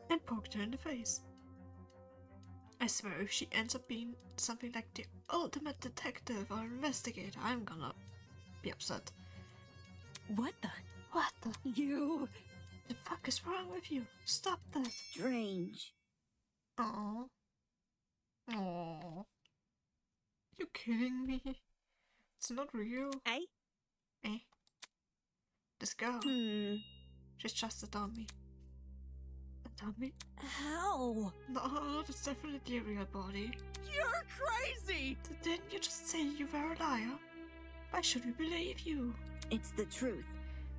Speaker 1: and poked her in the face. I swear if she ends up being something like the ultimate detective or investigator, I'm gonna be upset.
Speaker 9: What the?
Speaker 1: What the?
Speaker 9: You...
Speaker 1: The fuck is wrong with you? Stop that.
Speaker 9: Strange.
Speaker 1: Aww. Aww. You kidding me? It's not real.
Speaker 9: Eh?
Speaker 1: Eh? This girl. She's just a dummy. A dummy?
Speaker 9: How?
Speaker 1: No, that's definitely a real body.
Speaker 16: You're crazy!
Speaker 1: Didn't you just say you were a liar? Why should we believe you?
Speaker 9: It's the truth.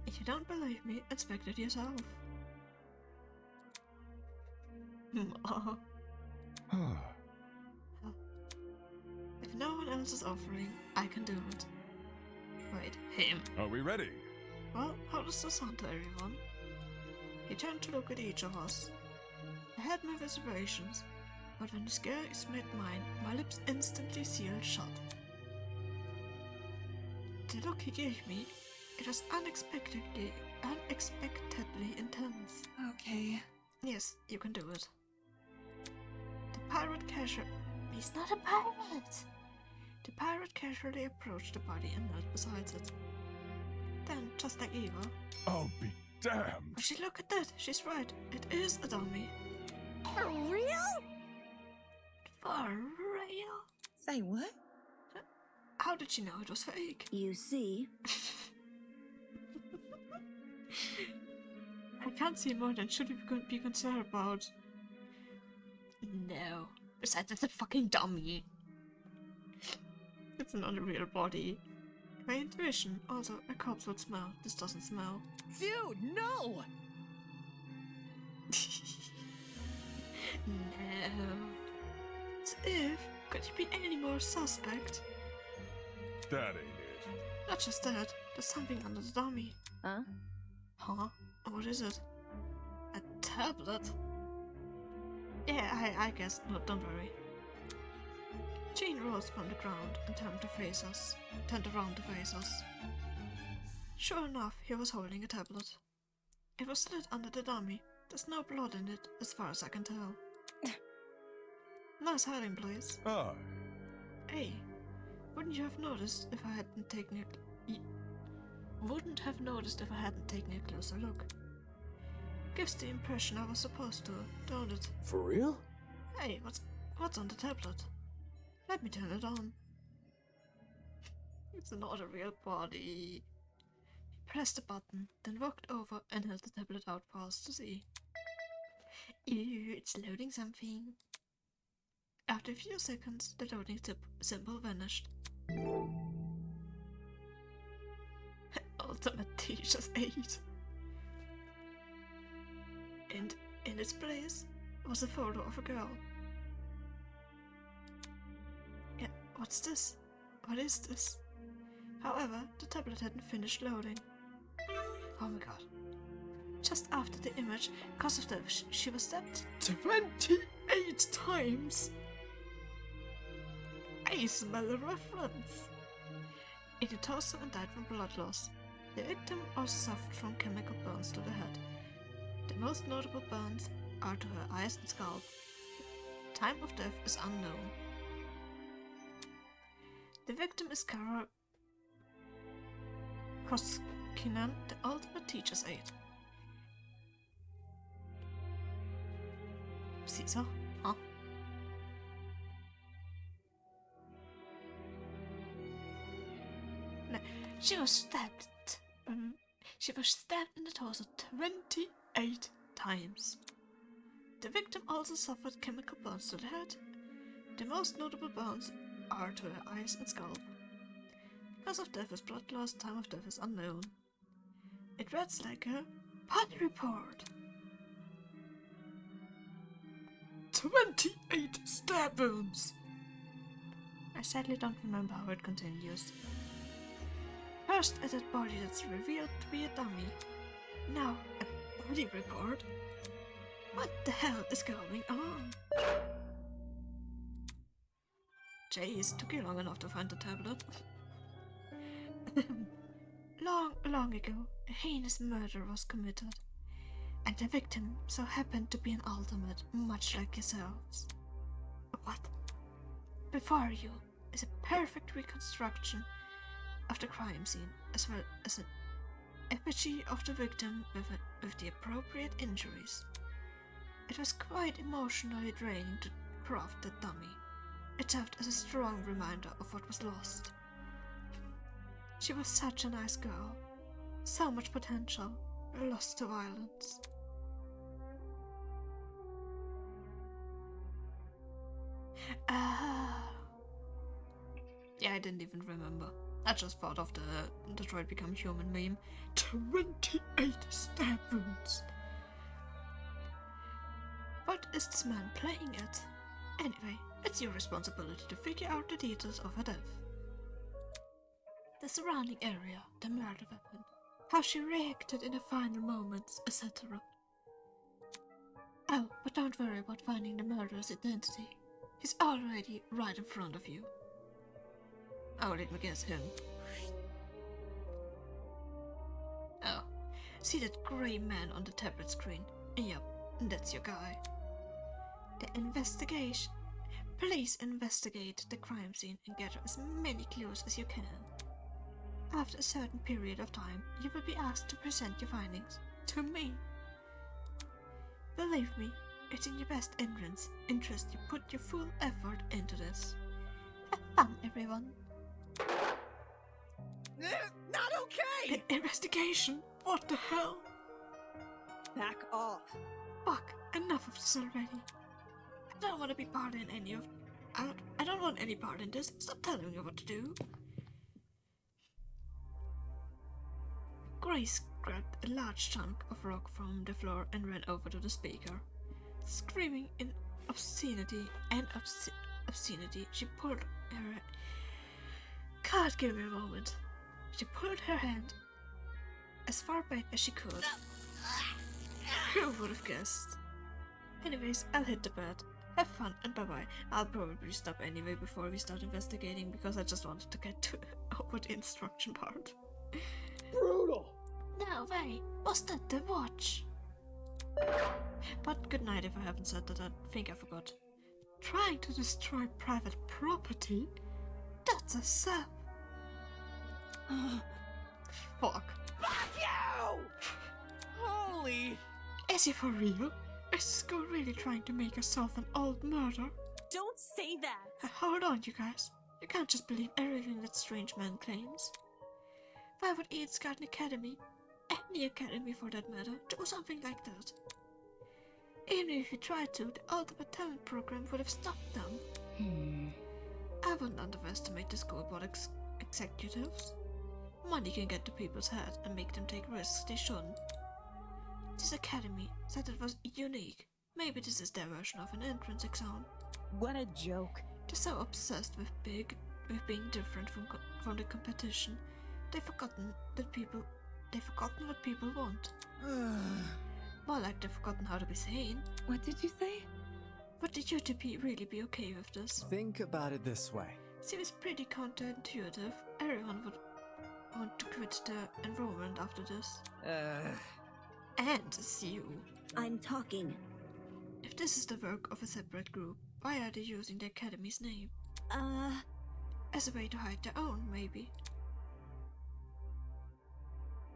Speaker 1: If you don't believe me, inspect it yourself. If no one else is offering, I can do it. Wait, him.
Speaker 7: Are we ready?
Speaker 1: Well, how does this sound to everyone? He turned to look at each of us. I had my reservations, but when his gaze met mine, my lips instantly sealed shut. The look he gave me, it was unexpectedly intense.
Speaker 10: Okay.
Speaker 1: Yes, you can do it. The pirate casually... He's not a pirate! The pirate casually approached the body and knelt beside it. Then, just like Eva...
Speaker 7: I'll be damned!
Speaker 1: But she look at that, she's right. It is a dummy.
Speaker 3: For real?
Speaker 1: For real?
Speaker 9: Say what?
Speaker 1: How did she know it was fake?
Speaker 9: You see...
Speaker 1: I can't see more than should we be concerned about. No. Besides, it's a fucking dummy. It's not a real body. My intuition, also, a corpse would smell. This doesn't smell.
Speaker 16: Dude, no!
Speaker 1: No. As if, could you be any more suspect?
Speaker 7: That ain't it.
Speaker 1: Not just that, there's something under the dummy.
Speaker 13: Huh?
Speaker 1: Huh? What is it? A tablet? Yeah, I guess. No, don't worry. Jane rose from the ground and turned around to face us. Sure enough, he was holding a tablet. It was slit under the dummy. There's no blood in it, as far as I can tell. Nice hiding place.
Speaker 7: Aye.
Speaker 1: Hey, wouldn't you have noticed if I hadn't taken a closer look? Gives the impression I was supposed to, don't it?
Speaker 6: For real?
Speaker 1: Hey, what's on the tablet? Let me turn it on. It's not a real body. He pressed the button, then walked over and held the tablet out for us to see. Ew, it's loading something. After a few seconds, the loading symbol vanished. Ultimate Teacher's Aid. And in its place was a photo of a girl. Yeah, what's this? What is this? However, the tablet hadn't finished loading. Oh my god. Just after the image, because of that, she was stabbed 28 times! I smell a reference! In the torso and died from blood loss. The victim also suffered from chemical burns to the head. The most notable burns are to her eyes and scalp. Time of death is unknown. The victim is Kara Koskinen, the ultimate teacher's aide. Caesar? Huh? No, she was stabbed. She was stabbed in the torso 28 times. The victim also suffered chemical burns to the head. The most notable burns are to her eyes and scalp. Cause of death is blood loss, time of death is unknown. It reads like a body report. 28 stab wounds! I sadly don't remember how it continues. First a dead body that's revealed to be a dummy. Now a body report? What the hell is going on? Jeez, took you long enough to find the tablet. Long ago, a heinous murder was committed, and the victim so happened to be an ultimate, much like yourselves. What? Before you is a perfect reconstruction of the crime scene, as well as an effigy of the victim with the appropriate injuries. It was quite emotionally draining to craft that dummy. It served as a strong reminder of what was lost. She was such a nice girl, so much potential, lost to violence. Yeah, I didn't even remember. I just thought of the Detroit Become Human meme. 28 stab wounds! What is this man playing at? Anyway, it's your responsibility to figure out the details of her death. The surrounding area, the murder weapon, how she reacted in the final moments, etc. Oh, but don't worry about finding the murderer's identity. He's already right in front of you. Oh, let me guess, him. Oh, see that grey man on the tablet screen? Yep, that's your guy. The investigation. Please investigate the crime scene and gather as many clues as you can. After a certain period of time, you will be asked to present your findings to me. Believe me, it's in your best interest you put your full effort into this. Have fun, everyone.
Speaker 16: Not okay!
Speaker 1: An investigation? What the hell?
Speaker 9: Back off.
Speaker 1: Fuck, enough of this already. I don't want to be part in any of... I don't want any part in this. Stop telling me what to do. Grace grabbed a large chunk of rock from the floor and ran over to the speaker. Screaming in obscenity, she pulled her... God, give me a moment. She pulled her hand as far back as she could. Who would have guessed? Anyways, I'll hit the bed. Have fun and bye-bye. I'll probably stop anyway before we start investigating because I just wanted to get over the instruction part.
Speaker 6: Brutal!
Speaker 1: No way! Was that the watch? But good night if I haven't said that. I think I forgot. Trying to destroy private property? That's a sap. Fuck.
Speaker 16: Fuck you! Holy...
Speaker 1: Is he for real? Is this girl really trying to make herself an old murder?
Speaker 9: Don't say that!
Speaker 1: Hold on, you guys. You can't just believe everything that strange man claims. Why would Eden's Garden Academy, any academy for that matter, do something like that? Even if he tried to, the Ultimate Talent Program would have stopped them. I wouldn't underestimate the school board executives. Money can get to people's head and make them take risks they shouldn't. This academy said it was unique. Maybe this is their version of an entrance exam.
Speaker 9: What a joke.
Speaker 1: They're so obsessed with being different from the competition, they've forgotten what people want. More like they've forgotten how to be sane.
Speaker 10: What did you say?
Speaker 1: Would the UTP really be okay with this?
Speaker 4: Think about it this way.
Speaker 1: Seems pretty counterintuitive. Everyone would want to quit the enrollment after this. And see you.
Speaker 8: I'm talking.
Speaker 1: If this is the work of a separate group, why are they using the academy's name? As a way to hide their own, maybe.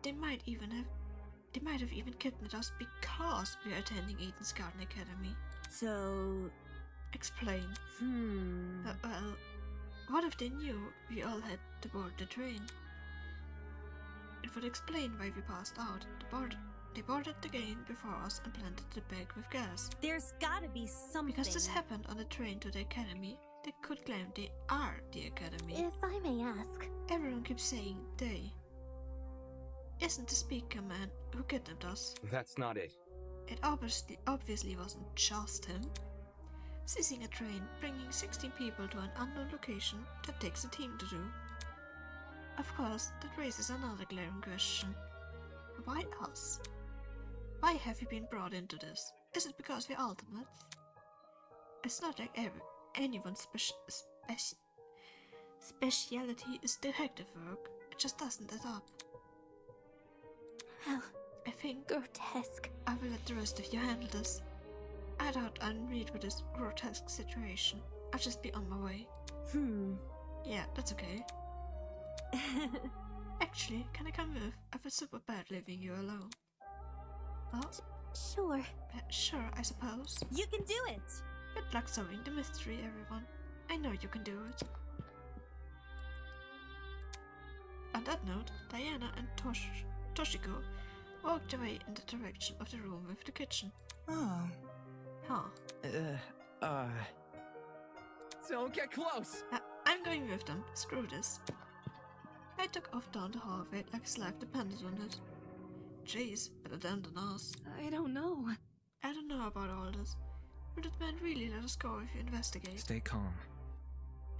Speaker 1: They might have even kidnapped us because we are attending Eden's Garden Academy.
Speaker 8: So...
Speaker 1: Explain. Well, what if they knew we all had to board the train? It would explain why we passed out. They boarded the train before us and planted the bag with gas.
Speaker 9: There's gotta be something.
Speaker 1: Because this happened on the train to the academy, they could claim they are the academy.
Speaker 14: If I may ask.
Speaker 1: Everyone keeps saying they. Isn't the speaker man who kidnapped us?
Speaker 2: That's not it.
Speaker 1: It obviously wasn't just him. Seizing a train, bringing 16 people to an unknown location, that takes a team to do. Of course, that raises another glaring question. Why us? Why have you been brought into this? Is it because we're ultimates? It's not like anyone's speciality is detective work. It just doesn't add up.
Speaker 14: Well,
Speaker 1: I think
Speaker 14: grotesque.
Speaker 1: I will let the rest of you handle this. I doubt I'll read with this grotesque situation. I'll just be on my way. Yeah, that's okay. Actually, can I come with? I feel super bad leaving you alone. Well,
Speaker 14: sure.
Speaker 1: Sure, I suppose.
Speaker 9: You can do it!
Speaker 1: Good luck solving the mystery, everyone. I know you can do it. On that note, Diana and Toshiko walked away in the direction of the room with the kitchen.
Speaker 4: Oh.
Speaker 1: Huh.
Speaker 4: Don't get close!
Speaker 1: I'm going with them. Screw this. I took off down the hallway like his life depended on it. Jeez, better them than us.
Speaker 10: I don't know.
Speaker 1: I don't know about all this. Will that man really let us go if you investigate?
Speaker 5: Stay calm.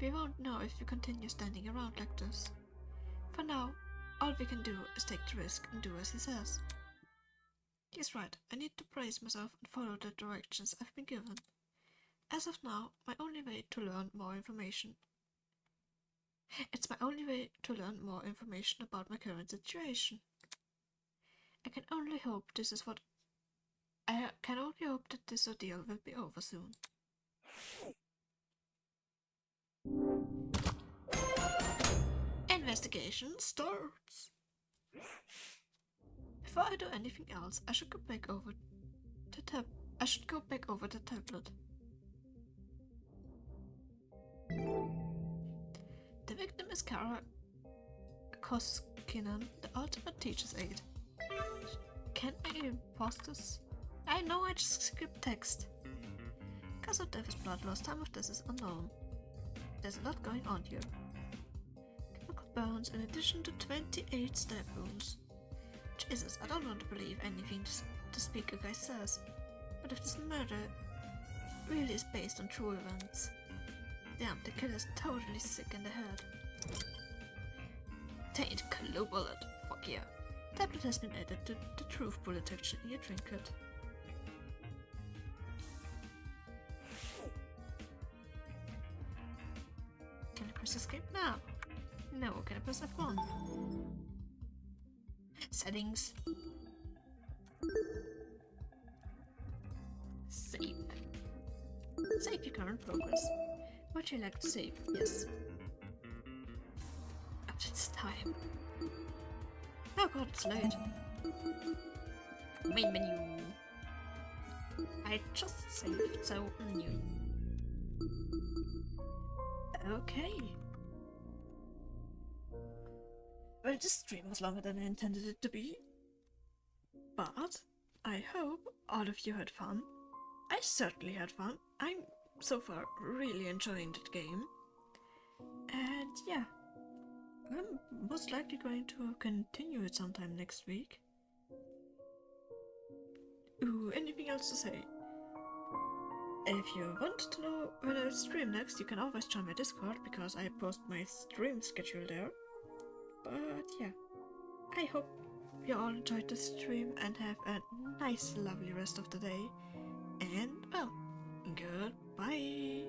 Speaker 1: We won't know if we continue standing around like this. For now, all we can do is take the risk and do as he says. He's right, I need to brace myself and follow the directions I've been given. As of now, my only way to learn more information. It's my only way to learn more information about my current situation. I can only hope that this ordeal will be over soon. Investigation starts. Before I do anything else, I should go back over the tablet. The victim is Kara Koskinen, the ultimate teacher's aide. Can I pause this? I know I just skipped text. Cause of Davis blood loss, time of this is unknown. There's a lot going on here. Chemical burns in addition to 28 stab wounds. Jesus, I don't want to believe anything the speaker guy says. But if this murder really is based on true events, damn, the killer's totally sick in the head. Taint Clue Bullet. Fuck yeah. Tablet has been added to the Truth Bullet section in your trinket. Can I press escape now? No, can I press F1? Settings. Save. Save your current progress. Would you like to save? Yes. But it's time. Oh god, it's late. Main menu. I just saved, so new. Okay. Well, this stream was longer than I intended it to be. But I hope all of you had fun. I certainly had fun. I'm so far really enjoying that game. And yeah, I'm most likely going to continue it sometime next week. Ooh, anything else to say? If you want to know when I stream next, you can always join my Discord because I post my stream schedule there. But yeah, I hope you all enjoyed the stream and have a nice, lovely rest of the day. And well, goodbye.